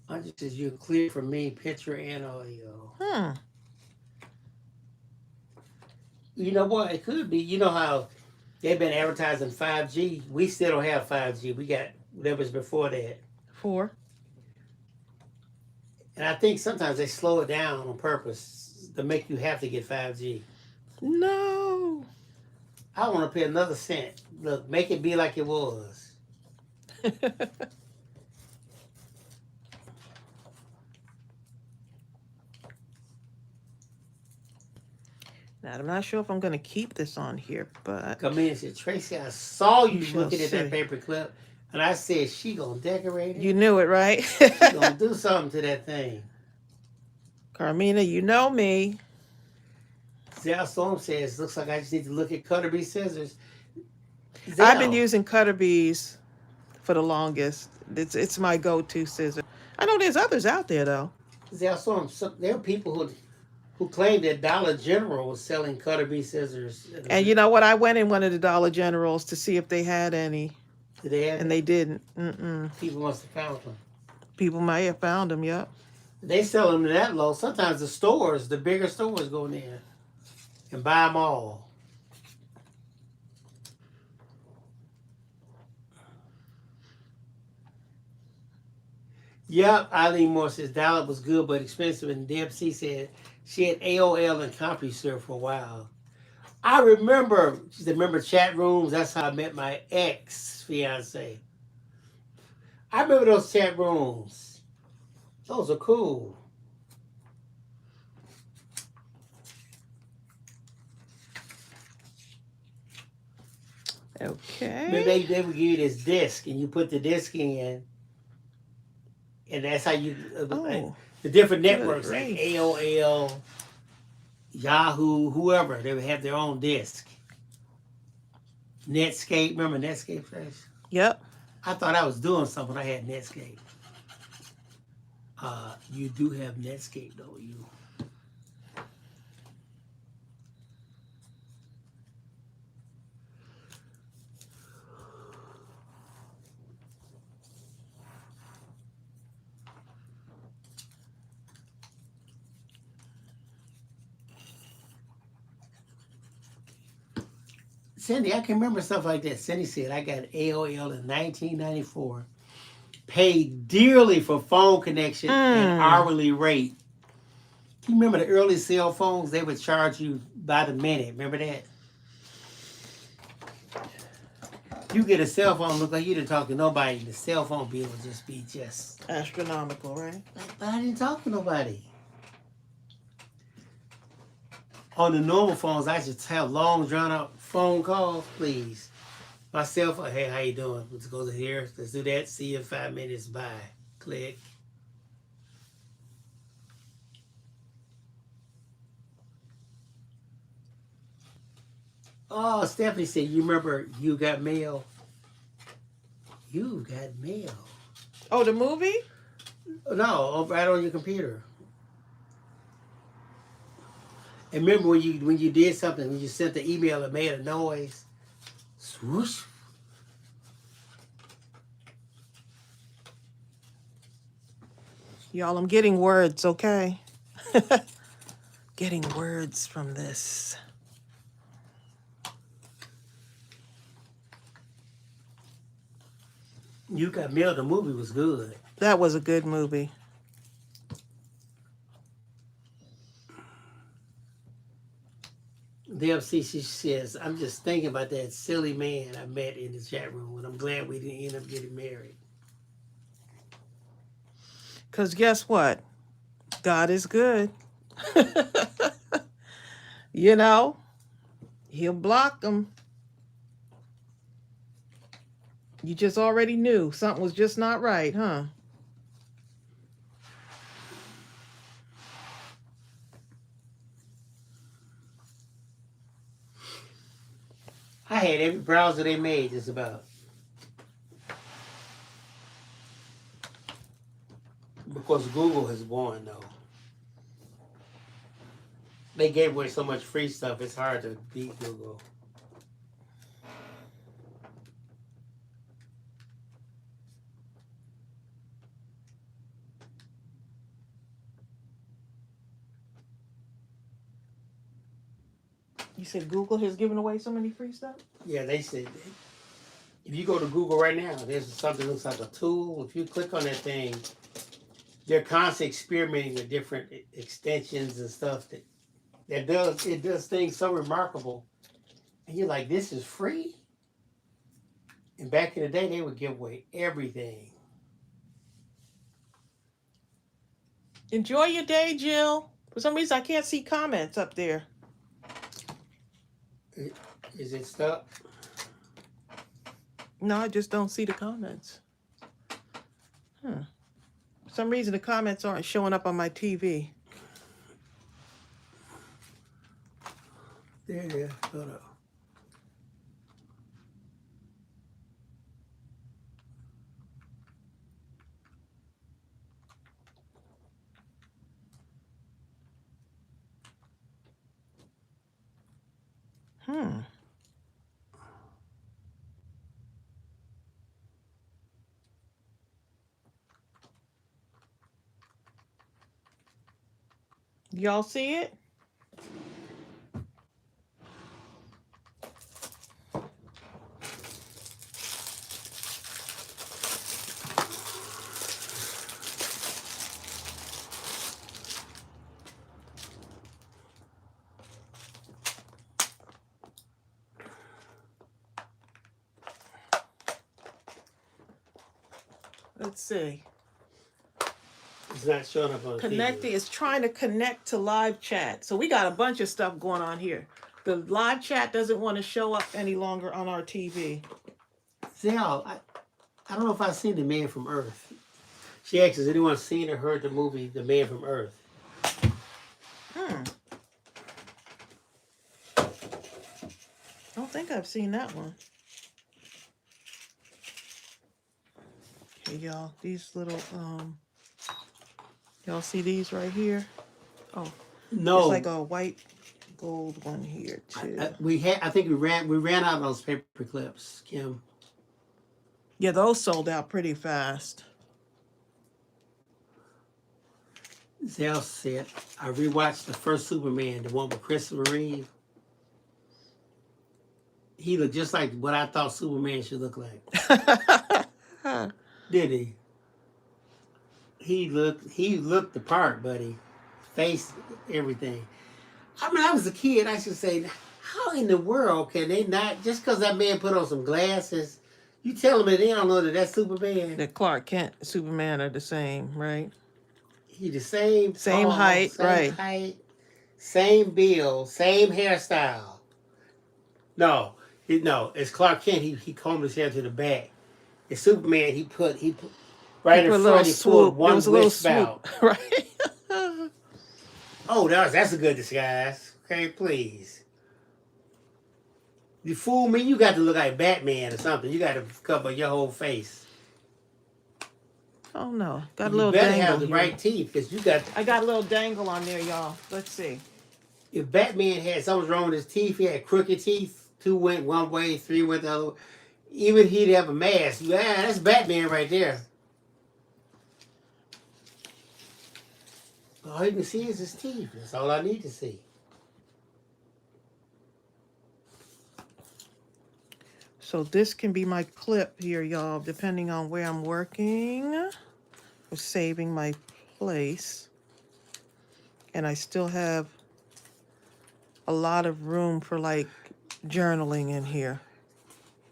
Andre says, you're clear for me, picture and audio. You know what? It could be. You know how they've been advertising 5G? We still don't have 5G. We got, that was before that. 4. And I think sometimes they slow it down on purpose to make you have to get 5G. No. I don't want to pay another cent. Look, make it be like it was. Now, I'm not sure if I'm going to keep this on here, but Come in and said, Tracey, I saw you shall looking at that see. paper clip, and I said, she gonna decorate it. You knew it, right? She gonna do something to that thing. Carmina, you know me. Zell Storm says, looks like I just need to look at cutter bee scissors. I've been Zell, using cutter bees for the longest. It's my go-to scissor. I know there's others out there though. Zell Storm, there are people who claim that Dollar General was selling cutter bee scissors. And you know what? I went in one of the Dollar Generals to see if they had any, Did they have and they didn't. Mm-mm. People must have found them. People might have found them. Yep. They sell them that low. Sometimes the stores, the bigger stores, go in there and buy them all. Yep, Eileen Moore says Dollar was good but expensive, and Deb C said she had AOL and CompuServe for a while. I remember, she said, remember chat rooms? That's how I met my ex-fiance. I remember those chat rooms. Those are cool. Okay. Maybe they would give you this disc, and you put the disc in, and that's how you, like, the different networks, like AOL, Yahoo, whoever, they would have their own disc. Netscape, remember Netscape? Yep. I thought I was doing something when I had Netscape. You do have Netscape, though, you. Cindy, I can remember stuff like that. Cindy said, I got AOL in 1994. Paid dearly for phone connection and hourly rate. Do you remember the early cell phones? They would charge you by the minute. Remember that? You get a cell phone, look like you didn't talk to nobody. The cell phone bill would just be astronomical, right? But I didn't talk to nobody. On the normal phones, I just have long, drawn-out phone calls, please. My cell phone, hey, how you doing? Let's go to here. Let's do that. See you in 5 minutes. Bye. Click. Oh, Stephanie said, you remember You Got Mail? You Got Mail. Oh, the movie? No, right on your computer. And remember when you did something, when you sent the email, it made a noise. Swoosh. Y'all, I'm getting words, okay? Getting words from this. You Got Mail, the movie was good. That was a good movie. DFCC says, I'm just thinking about that silly man I met in the chat room, and I'm glad we didn't end up getting married. Because guess what? God is good. You know, he'll block them. You just already knew something was just not right, huh? I had every browser they made just about. Because Google has won, though. They gave away so much free stuff, it's hard to beat Google. You said Google has given away so many free stuff? Yeah, they said if you go to Google right now, there's something that looks like a tool. If you click on that thing, they're constantly experimenting with different extensions and stuff that does things so remarkable. And you're like, this is free? And back in the day, they would give away everything. Enjoy your day, Jill. For some reason, I can't see comments up there. Is it stuck? No, I just don't see the comments. For some reason, the comments aren't showing up on my TV. There it is. Hold up. Y'all see it? Let's see. It's not showing up on Connecting TV. is trying to connect to live chat. So we got a bunch of stuff going on here. The live chat doesn't want to show up any longer on our TV. Zell, I don't know if I've seen The Man from Earth. She asks, has anyone seen or heard the movie The Man from Earth? I don't think I've seen that one. Okay, y'all, these little, y'all see these right here? Oh, No. it's like a white gold one here too. I think we ran out of those paper clips, Kim. Yeah, those sold out pretty fast. Zell said, I rewatched the first Superman, the one with Christopher Reeve. He looked just like what I thought Superman should look like. Did he? He looked the part, buddy. Face, everything. I mean, I was a kid, I should say, how in the world can they not, just because that man put on some glasses, you tell them that they don't know that that's Superman? That Clark Kent and Superman are the same, right? He the same Same tall, height, same right. height, same build, same hairstyle. No, it's Clark Kent, he combed his hair to the back. It's Superman, he put right in front, he pulled one wisp out. Right? Oh, that's a good disguise. Okay, please. You fool me, you got to look like Batman or something. You got to cover your whole face. Oh no, got a You little better dangle have the here. right teeth, because you got. I got a little dangle on there, y'all. Let's see. If Batman had something wrong with his teeth, he had crooked teeth. 2 went one way, 3 went the other way. Even he'd have a mask. That's Batman right there. All you can see is his teeth. That's all I need to see. So this can be my clip here, y'all, depending on where I'm working. Or saving my place. And I still have a lot of room for like journaling in here.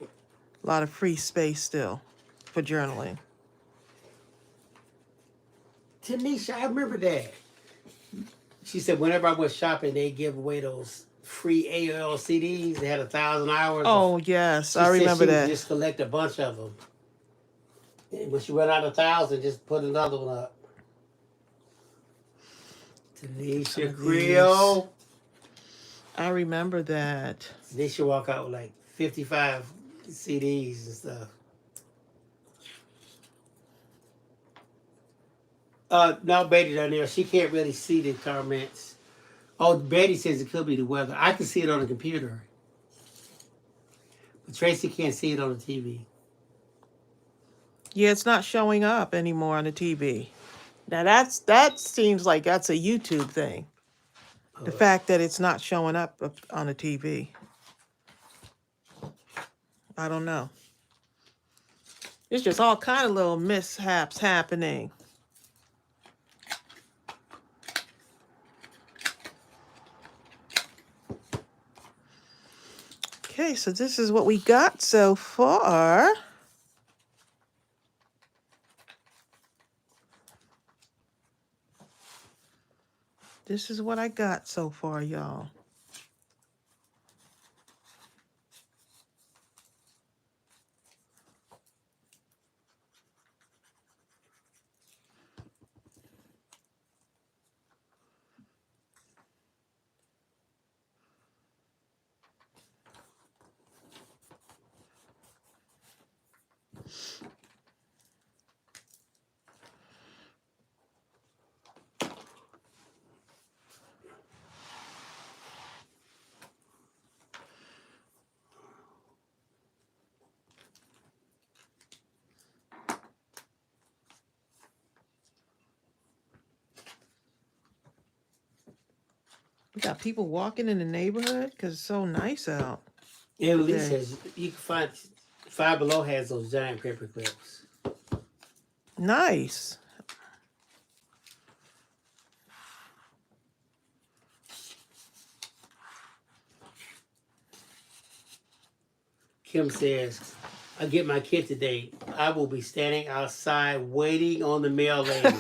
A lot of free space still for journaling. Tanisha, I remember that. She said whenever I went shopping, they give away those free AOL CDs. They had 1,000 hours. Oh, yes. She I said remember she would that. just collect a bunch of them. And when she run out of 1,000, just put another one up. Tanisha Creole. I remember that. They should walk out with like 55 CDs and stuff. Now Betty down there, she can't really see the comments. Oh, Betty says it could be the weather. I can see it on the computer. But Tracy can't see it on the TV. Yeah, it's not showing up anymore on the TV. Now that seems like that's a YouTube thing. The fact that it's not showing up on the TV. I don't know. There's just all kind of little mishaps happening. Okay, so this is what we got so far. This is what I got so far, y'all. We got people walking in the neighborhood because it's so nice out. Emily says you can find Five Below has those giant paper clips. Nice. Kim says, I get my kid today. I will be standing outside waiting on the mail lady.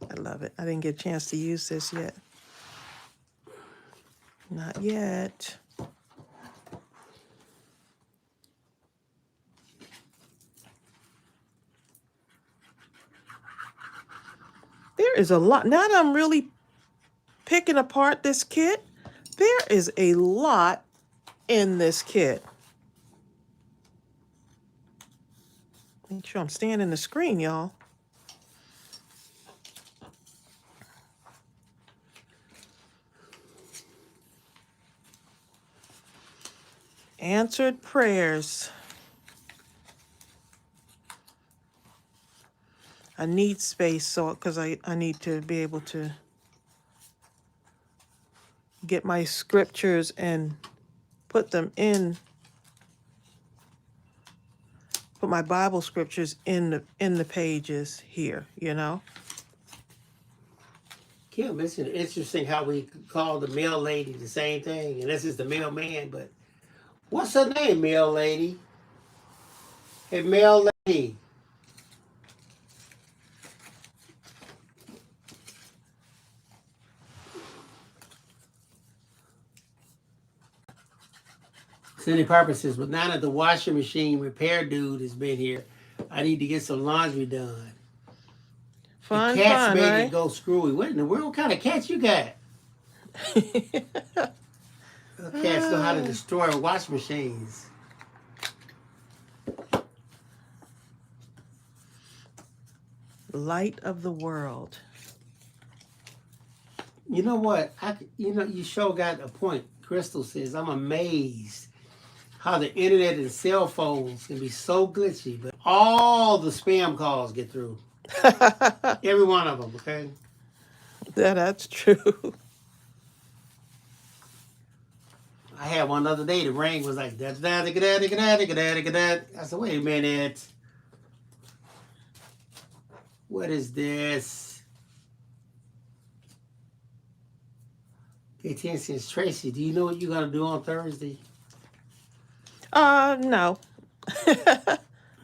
I love it. I didn't get a chance to use this yet. Not yet. There is a lot. Now that I'm really picking apart this kit, there is a lot in this kit. Make sure I'm staying in the screen, y'all. Answered prayers. I need space so because I need to be able to get my scriptures and put them in, put my Bible scriptures in the pages here, you know. Kim, it's interesting how we call the mail lady the same thing, and this is the mailman, but what's her name, mail lady? Hey, mail lady. Cindy Piper says, but now that the washing machine repair dude has been here, I need to get some laundry done. Fun, the cats fun, made right? it go screwy. What in the world? What kind of cats you got? Cats know how to destroy washing machines. Light of the world. You know what? You sure got a point. Crystal says, I'm amazed how the internet and cell phones can be so glitchy, but all the spam calls get through. Every one of them, okay? Yeah, that's true. I had one the other day, the ring was like, da da da da da da da da da. I said, wait a minute. What is this? 10 cents. Tracey, do you know what you're going to do on Thursday? No.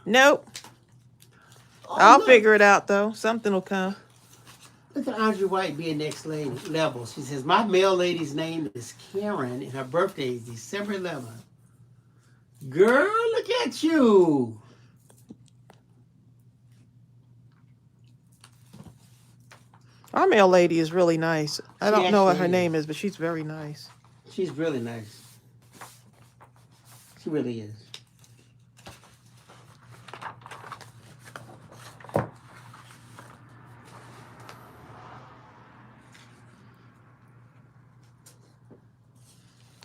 Nope. Oh, I'll look. figure it out though. Something will come. Look at Andre White being next level. She says, my mail lady's name is Karen, and her birthday is December 11th. Girl, look at you. Our mail lady is really nice. I She don't know what her actually name is, but she's very nice. She's really nice. She really is.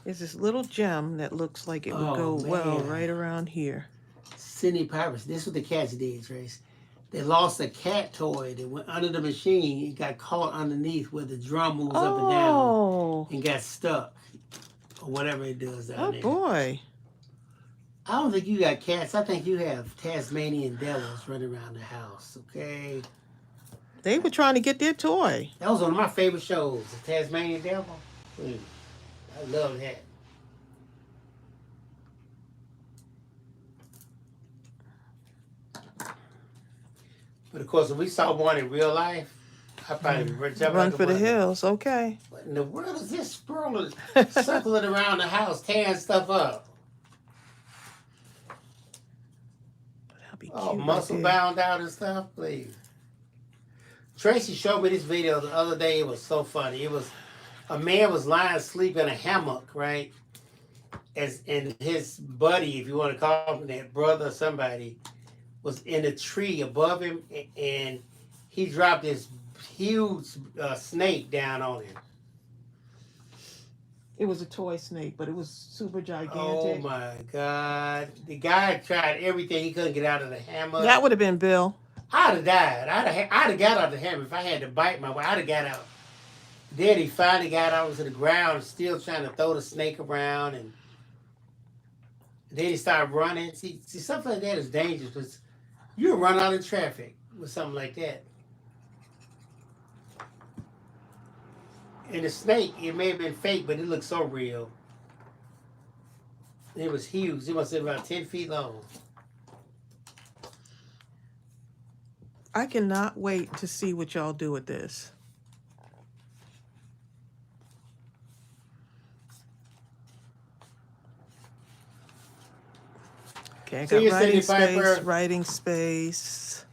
There's this little gem that looks like it would go well right around here. Sydney Pirates. This is what the cats did, Trace. They lost a cat toy that went under the machine. It got caught underneath where the drum moves up and down and got stuck. Or whatever it does down there. Oh, boy. I don't think you got cats. I think you have Tasmanian devils running around the house, okay? They were trying to get their toy. That was one of my favorite shows, the Tasmanian Devil. I love that. But of course, if we saw one in real life, I'd probably run for the hills. Okay. What in the world is this squirrel circling around the house, tearing stuff up? That'd be Oh, cute muscle bound out and stuff, please. Tracey showed me this video the other day. It was so funny. It was a man was lying asleep in a hammock, right? And his buddy, if you want to call him that, brother or somebody, was in a tree above him, and he dropped this huge snake down on him. It was a toy snake, but it was super gigantic. Oh my God. The guy tried everything. He couldn't get out of the hammock. That would have been Bill. I'd have died. I'd have got out of the hammock if I had to bite my way. I'd have got out. Then he finally got out to the ground, still trying to throw the snake around, and then he started running. See, something like that is dangerous because you'll run out in traffic with something like that. And the snake, it may have been fake, but it looked so real. It was huge. It must have been about 10 feet long. I cannot wait to see what y'all do with this. Okay, I got writing space,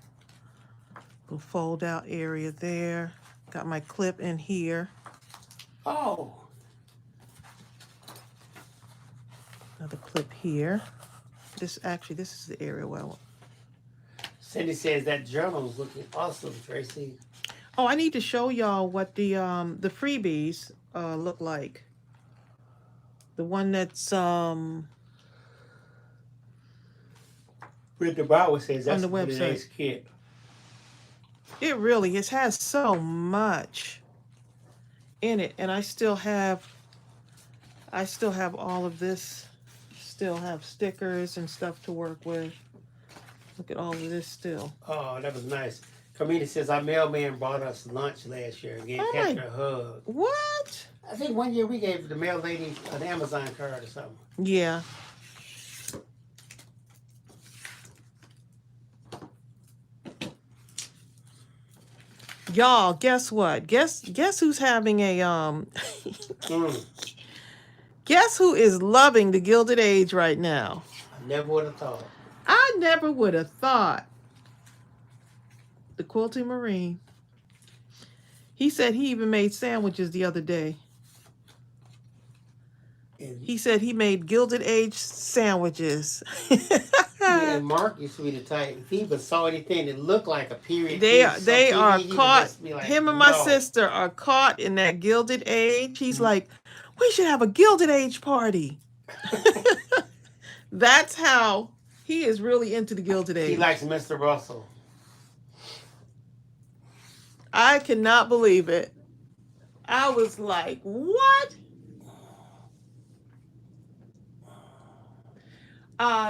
little fold out area there. Got my clip in here. Oh. Another clip here. This is the area where I want. Cindy says that journal is looking awesome, Tracey. Oh, I need to show y'all what the freebies look like. The one that's Rick DeBauer says that's on the website. Nice kit. It really is. Has so much in it, and I still have all of this. Still have stickers and stuff to work with. Look at all of this still. Oh, that was nice. Carmina says our mailman brought us lunch last year and gave Patrick a hug. What? I think one year we gave the mail lady an Amazon card or something. Yeah. Y'all, guess what? Guess who's having a Guess who is loving the Gilded Age right now? I never would have thought. I never would have thought. The Quilty Marine. He said he even made sandwiches the other day. He said he made Gilded Age sandwiches. Yeah, and Mark used to be the type, if he even saw anything that looked like a period They piece, are caught. Like, him and my sister are caught in that Gilded Age. He's like, we should have a Gilded Age party. That's how he is really into the Gilded Age. He likes Mr. Russell. I cannot believe it. I was like, what?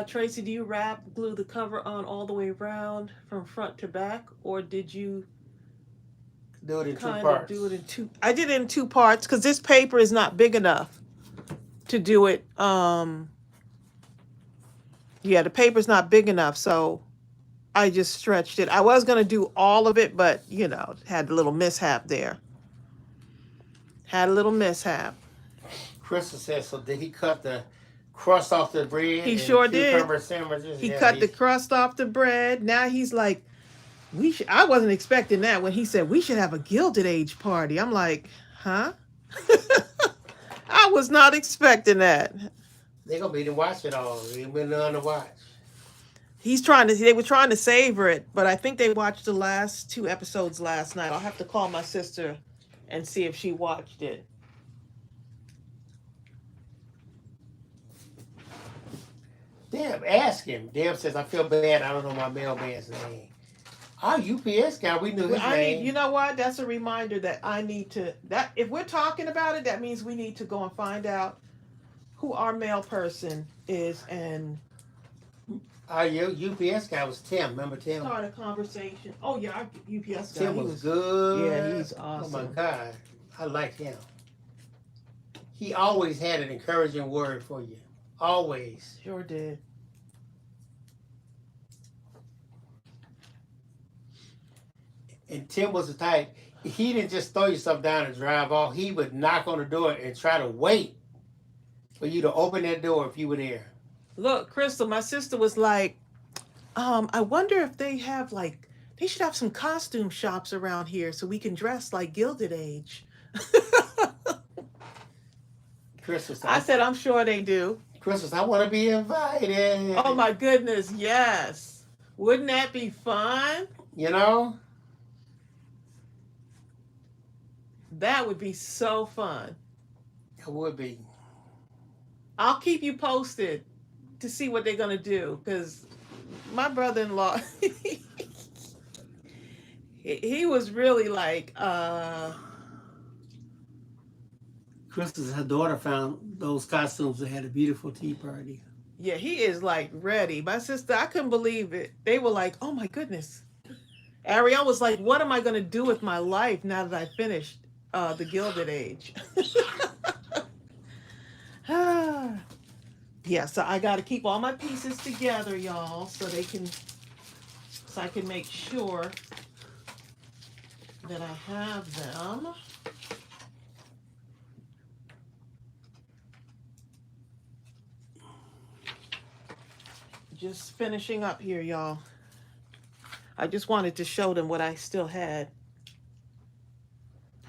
Tracy, do you wrap glue the cover on all the way around from front to back, or did you Do it in two kind of parts. do it in two? I did it in two parts because this paper is not big enough to do it. Yeah, the paper's not big enough, so I just stretched it. I was gonna do all of it, but had a little mishap there. Had a little mishap. Crystal says, so did he cut the crust off the bread He and sure did. cucumber sandwiches? He Yeah, cut the crust off the bread. Now he's like, we should. I wasn't expecting that when he said we should have a Gilded Age party. I'm like, huh? I was not expecting that. They're gonna be to watch it all. They been on to watch. They were trying to savor it, but I think they watched the last 2 episodes last night. I'll have to call my sister and see if she watched it. Deb, ask him. Deb says, I feel bad. I don't know my mailman's name. Our UPS guy, we knew his name. You know what? That's a reminder that I need to. That if we're talking about it, that means we need to go and find out who our mail person is and Our UPS guy was Tim. Remember Tim? start a conversation. Oh yeah, our UPS guy. Tim was good. Yeah, he's awesome. Oh my God, I like him. He always had an encouraging word for you. Always. Sure did. And Tim was the type, he didn't just throw you stuff down and drive off. He would knock on the door and try to wait for you to open that door if you were there. Look, Crystal, my sister was like, I wonder if they should have some costume shops around here so we can dress like Gilded Age. Christmas. I said, I'm sure they do. Christmas, I want to be invited. Oh my goodness, yes. Wouldn't that be fun? You know? That would be so fun. It would be. I'll keep you posted to see what they're going to do, because my brother-in-law, he was really like, Christmas, her daughter found those costumes that had a beautiful tea party. yeah, he is like ready. My sister, I couldn't believe it. They were like, oh my goodness. Ariel was like, what am I going to do with my life now that I finished the Gilded Age? Yeah, so I got to keep all my pieces together, y'all, so I can make sure that I have them. Just finishing up here, y'all. I just wanted to show them what I still had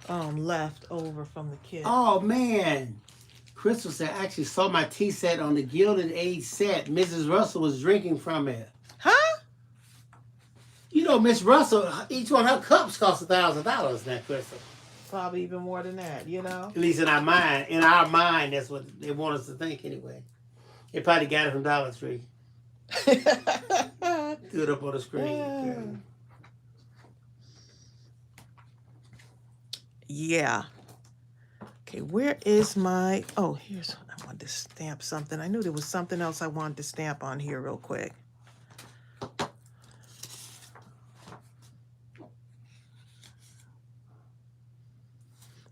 left over from the kit. Oh, man. Crystal said, I actually saw my tea set on the Gilded Age set. Mrs. Russell was drinking from it. Huh? You know, Miss Russell, each one of her cups cost $1,000 now, Crystal. Probably even more than that, you know? At least in our mind. In our mind, that's what they want us to think anyway. They probably got it from Dollar Tree. Threw it up on the screen. Yeah. Okay, where is my... Oh, here's... I wanted to stamp something. I knew there was something else I wanted to stamp on here real quick.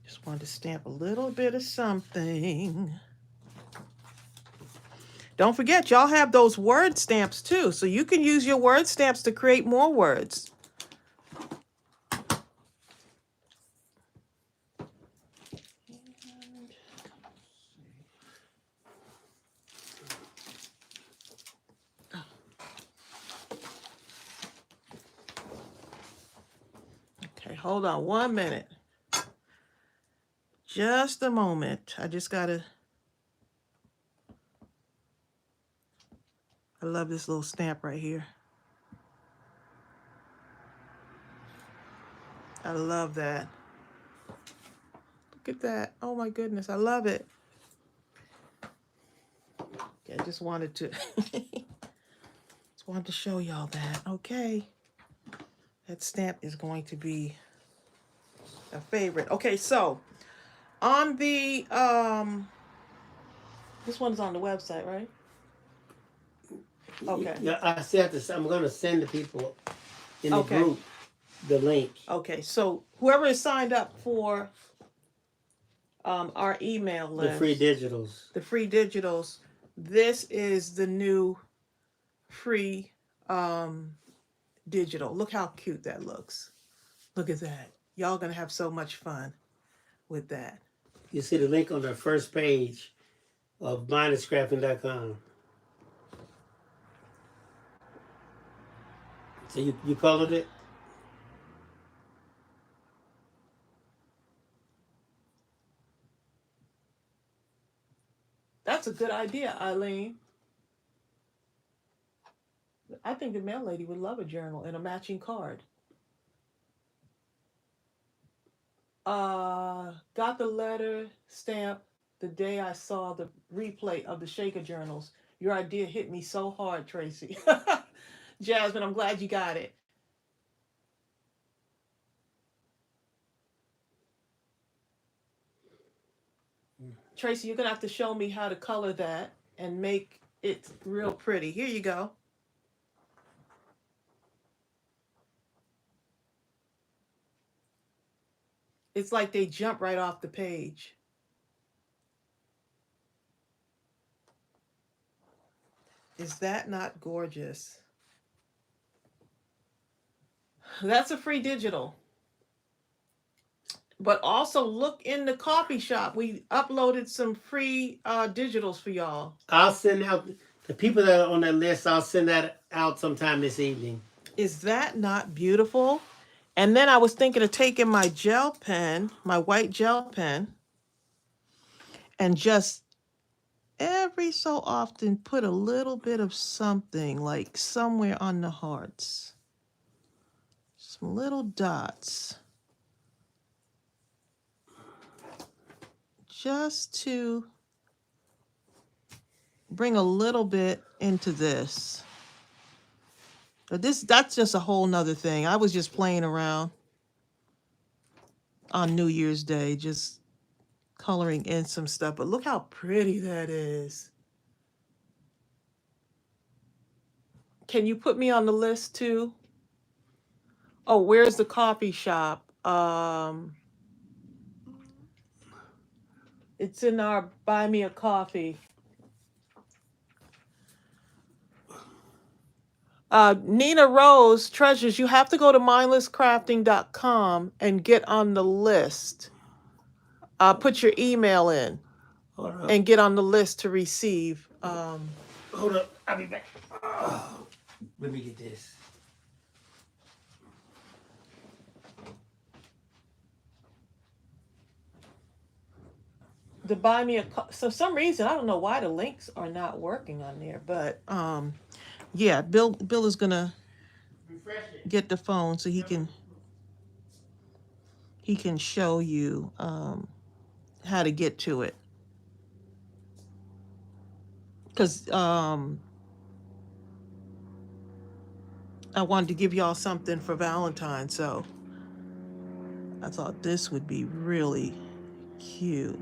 Just wanted to stamp a little bit of something. Don't forget, y'all have those word stamps too, so you can use your word stamps to create more words. Okay, hold on 1 minute. Just a moment. I just gotta... I love this little stamp right here. I love that. Look at that. Oh my goodness, I love it. Okay, I just wanted to show y'all that. Okay. That stamp is going to be a favorite. Okay, so on the this one's on the website, right? Okay. Yeah, I still have to. I'm going to send the people in the Okay. group the link. Okay. So whoever is signed up for our email The list, free digitals. the free digitals, this is the new free digital. Look how cute that looks. Look at that. Y'all gonna have so much fun with that. You see the link on the first page of mindlesscrafting.com. So you colored it? That's a good idea, Eileen. I think the mail lady would love a journal and a matching card. Got the letter stamp the day I saw the replay of the Shaker journals. Your idea hit me so hard, Tracy. Jasmine, I'm glad you got it. Tracy, you're gonna have to show me how to color that and make it real pretty. Here you go. It's like they jump right off the page. Is that not gorgeous? That's a free digital. But also look in the coffee shop. We uploaded some free digitals for y'all. I'll send out the people that are on that list. I'll send that out sometime this evening. Is that not beautiful? And then I was thinking of taking my gel pen, my white gel pen, and just every so often put a little bit of something like somewhere on the hearts. Some little dots. Just to bring a little bit into this. But that's just a whole nother thing. I was just playing around on New Year's Day, just coloring in some stuff. But look how pretty that is. Can you put me on the list too? Oh, where's the coffee shop? It's in our Buy Me a Coffee. Nina Rose, Treasures, you have to go to mindlesscrafting.com and get on the list. Put your email in and get on the list to receive. Hold up, I'll be back. Oh, let me get this. To buy me a so some reason I don't know why the links are not working on there, but yeah, Bill is gonna get the phone so he can show you how to get to it, because I wanted to give y'all something for Valentine's, so I thought this would be really cute.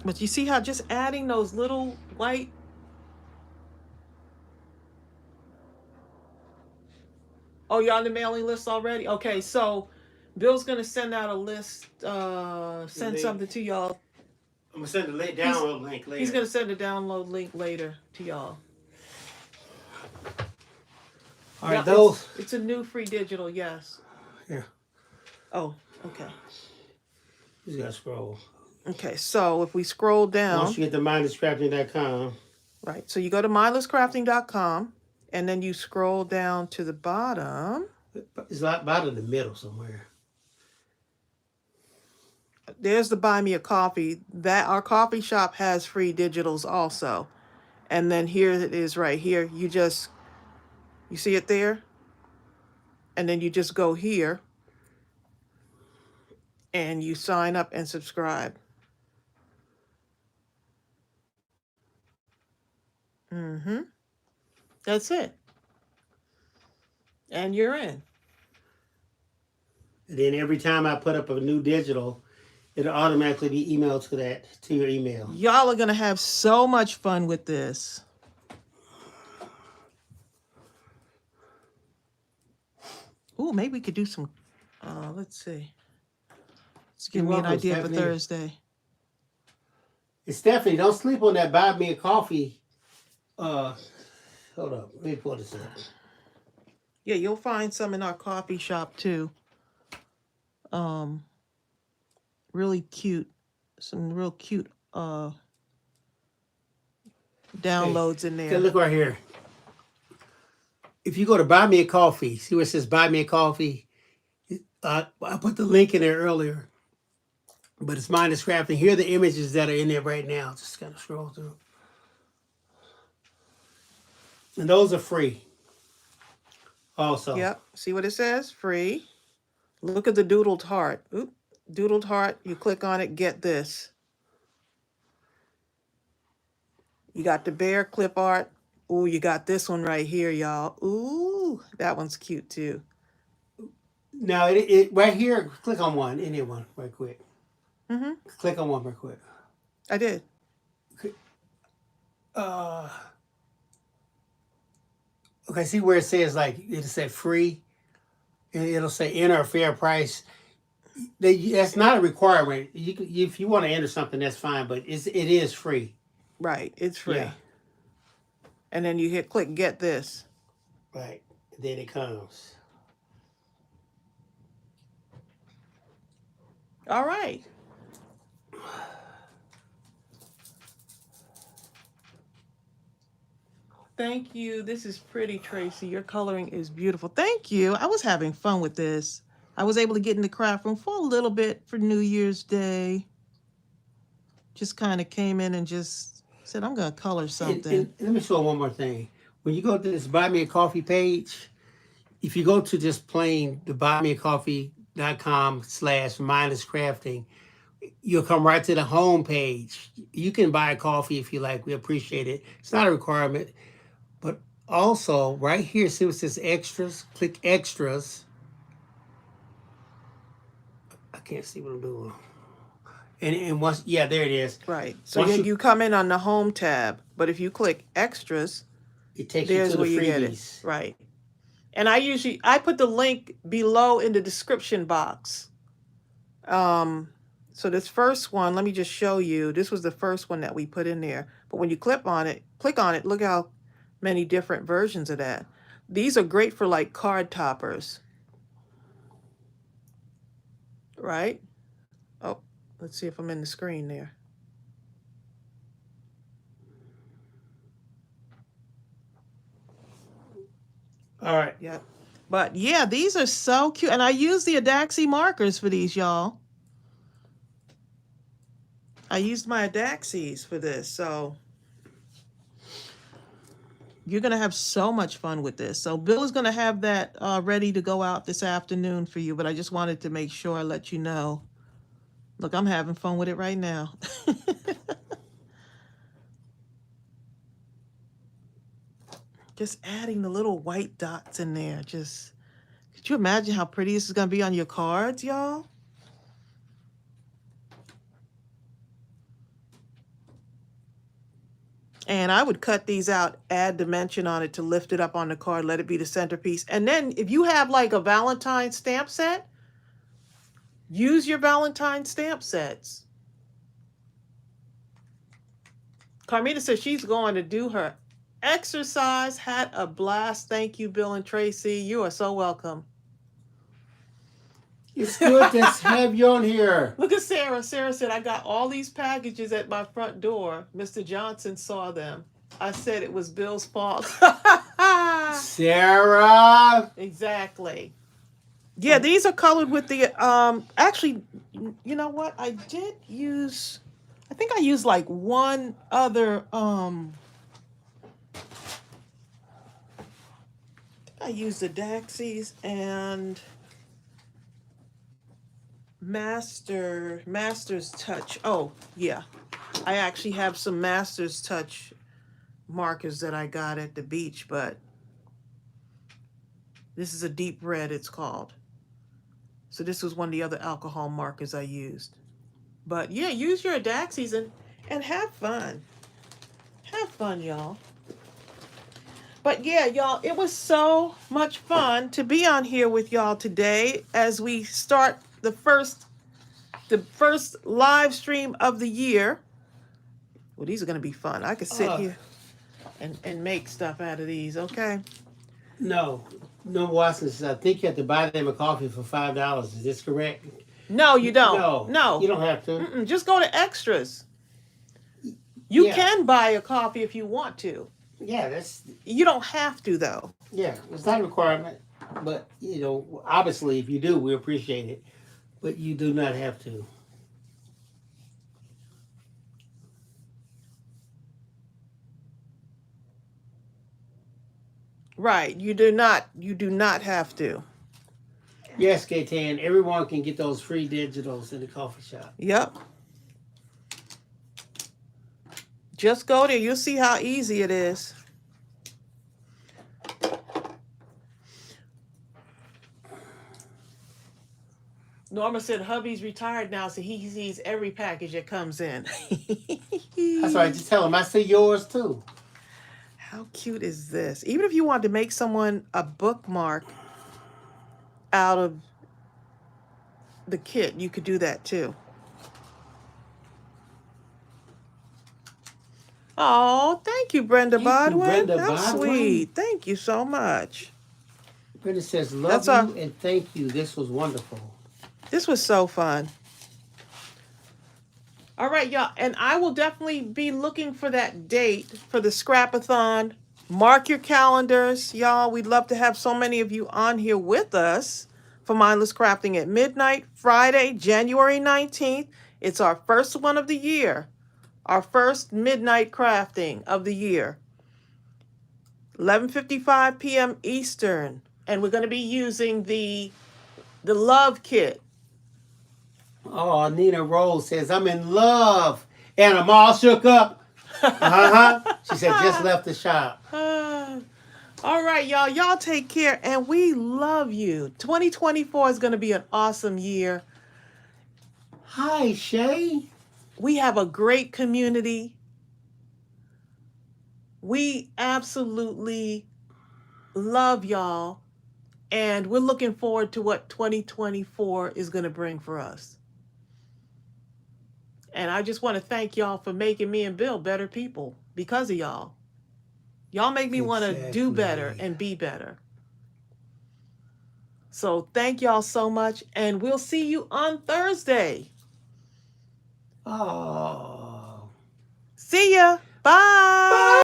But you see how just adding those little white. Oh, you're on the mailing list already? Okay, so Bill's gonna send out a list, send something to y'all. I'm gonna send the download link later. He's gonna send a download link later to y'all. All right, those. It's a new free digital, yes. Yeah. Oh, okay. You just gotta scroll. Okay, so if we scroll down. Once you get to mindlesscrafting.com. Right, so you go to mindlesscrafting.com and then you scroll down to the bottom. It's about in the middle somewhere. There's the Buy Me a Coffee. That our coffee shop has free digitals also. And then here it is right here. You see it there? And then you just go here and you sign up and subscribe. Mm-hmm. That's it. And you're in. And then every time I put up a new digital, it'll automatically be emailed to your email. Y'all are going to have so much fun with this. Ooh, maybe we could do some, let's see. Let's give You're me an welcome, idea Stephanie. for Thursday. And Stephanie, don't sleep on that buy me a coffee. Hold up. Let me pull this up. Yeah, you'll find some in our coffee shop too. Really cute. Some real cute downloads in Okay, there. look right here. If you go to buy me a coffee, see where it says buy me a coffee? I put the link in there earlier. But it's Mindless Crafting. Here are the images that are in there right now. Just kind of scroll through. And those are free. Also. Yep. See what it says? Free. Look at the doodled heart. Oop. Doodled heart. You click on it, get this. You got the bear clip art. Ooh, you got this one right here, y'all. Ooh, that one's cute too. Now, it right here, click on one, any one, right quick. Mm-hmm. Click on one right quick. I did. Okay, see where it says, like, it'll say free, and it'll say enter a fair price. That's not a requirement. If you want to enter something, that's fine, but it is free. Right, it's free. Yeah. And then you hit click get this. Right, then it comes. All right. Thank you. This is pretty, Tracy. Your coloring is beautiful. Thank you. I was having fun with this. I was able to get in the craft room for a little bit for New Year's Day. Just kind of came in and just said, I'm going to color something. And let me show one more thing. When you go to this Buy Me a Coffee page, if you go to just plain the buymeacoffee.com/mindless crafting, you'll come right to the home page. You can buy a coffee if you like. We appreciate it. It's not a requirement. But also, right here, see what says extras? Click extras. I can't see what I'm doing. And once, yeah, there it is. Right. So Once you come in on the home tab, but if you click extras, it takes you there's to the where you get it. freebies. Right. And I put the link below in the description box. So this first one, let me just show you. This was the first one that we put in there. But when you click on it, look how many different versions of that. These are great for like card toppers. Right? Oh, let's see if I'm in the screen there. All right. Yep. But yeah, these are so cute. And I use the Adaxi markers for these, y'all. I used my Adaxis for this, so you're going to have so much fun with this. So Bill is going to have that ready to go out this afternoon for you, but I just wanted to make sure I let you know. Look, I'm having fun with it right now. Just adding the little white dots in there. Just, could you imagine how pretty this is going to be on your cards, y'all? And I would cut these out, add dimension on it to lift it up on the card, let it be the centerpiece. And then if you have like a Valentine stamp set, use your Valentine stamp sets. Carmita says she's going to do her exercise. Had a blast. Thank you, Bill and Tracy. You are so welcome. It's good to have you on here. Look at Sarah. Sarah said, I got all these packages at my front door. Mr. Johnson saw them. I said it was Bill's fault. Sarah. Exactly. Yeah, these are colored with the, actually, you know what? I think I used like one other, I used the Daxies and Master's Touch. Oh, yeah. I actually have some Master's Touch markers that I got at the beach, but this is a deep red, it's called. So this was one of the other alcohol markers I used. But yeah, use your Adaxies and have fun. Have fun, y'all. But yeah, y'all, it was so much fun to be on here with y'all today as we start the first live stream of the year. Well, these are going to be fun. I could sit here and make stuff out of these, okay? No, Watson says, I think you have to buy them a coffee for $5. Is this correct? No, you don't. No. You don't have to. Just go to extras. You can buy a coffee if you want to. Yeah, that's... You don't have to, though. Yeah, it's not a requirement. But, obviously, if you do, we appreciate it. But you do not have to. Right. You do not have to. Yes, Gaetan, everyone can get those free digitals in the coffee shop. Yep. Just go there. You'll see how easy it is. Norma said hubby's retired now, so he sees every package that comes in. That's right. Just tell him I see yours too. How cute is this? Even if you want to make someone a bookmark out of the kit, you could do that too. Oh, thank you, Brenda Bodwin. That's sweet. Thank you so much. Brenda says, love you and thank you. This was wonderful. This was so fun. All right, y'all. And I will definitely be looking for that date for the Scrapathon. Mark your calendars, y'all. We'd love to have so many of you on here with us for Mindless Crafting at midnight, Friday, January 19th. It's our first one of the year. Our first midnight crafting of the year. 11:55 p.m. Eastern. And we're going to be using the love kit. Oh, Nina Rose says, I'm in love. And I'm all shook up. She said, just left the shop. All right, y'all. Y'all take care. And we love you. 2024 is going to be an awesome year. Hi, Shay. We have a great community. We absolutely love y'all. And we're looking forward to what 2024 is going to bring for us. And I just want to thank y'all for making me and Bill better people because of y'all. Y'all make me want to do better and be better. So thank y'all so much. And we'll see you on Thursday. Oh. See ya. Bye.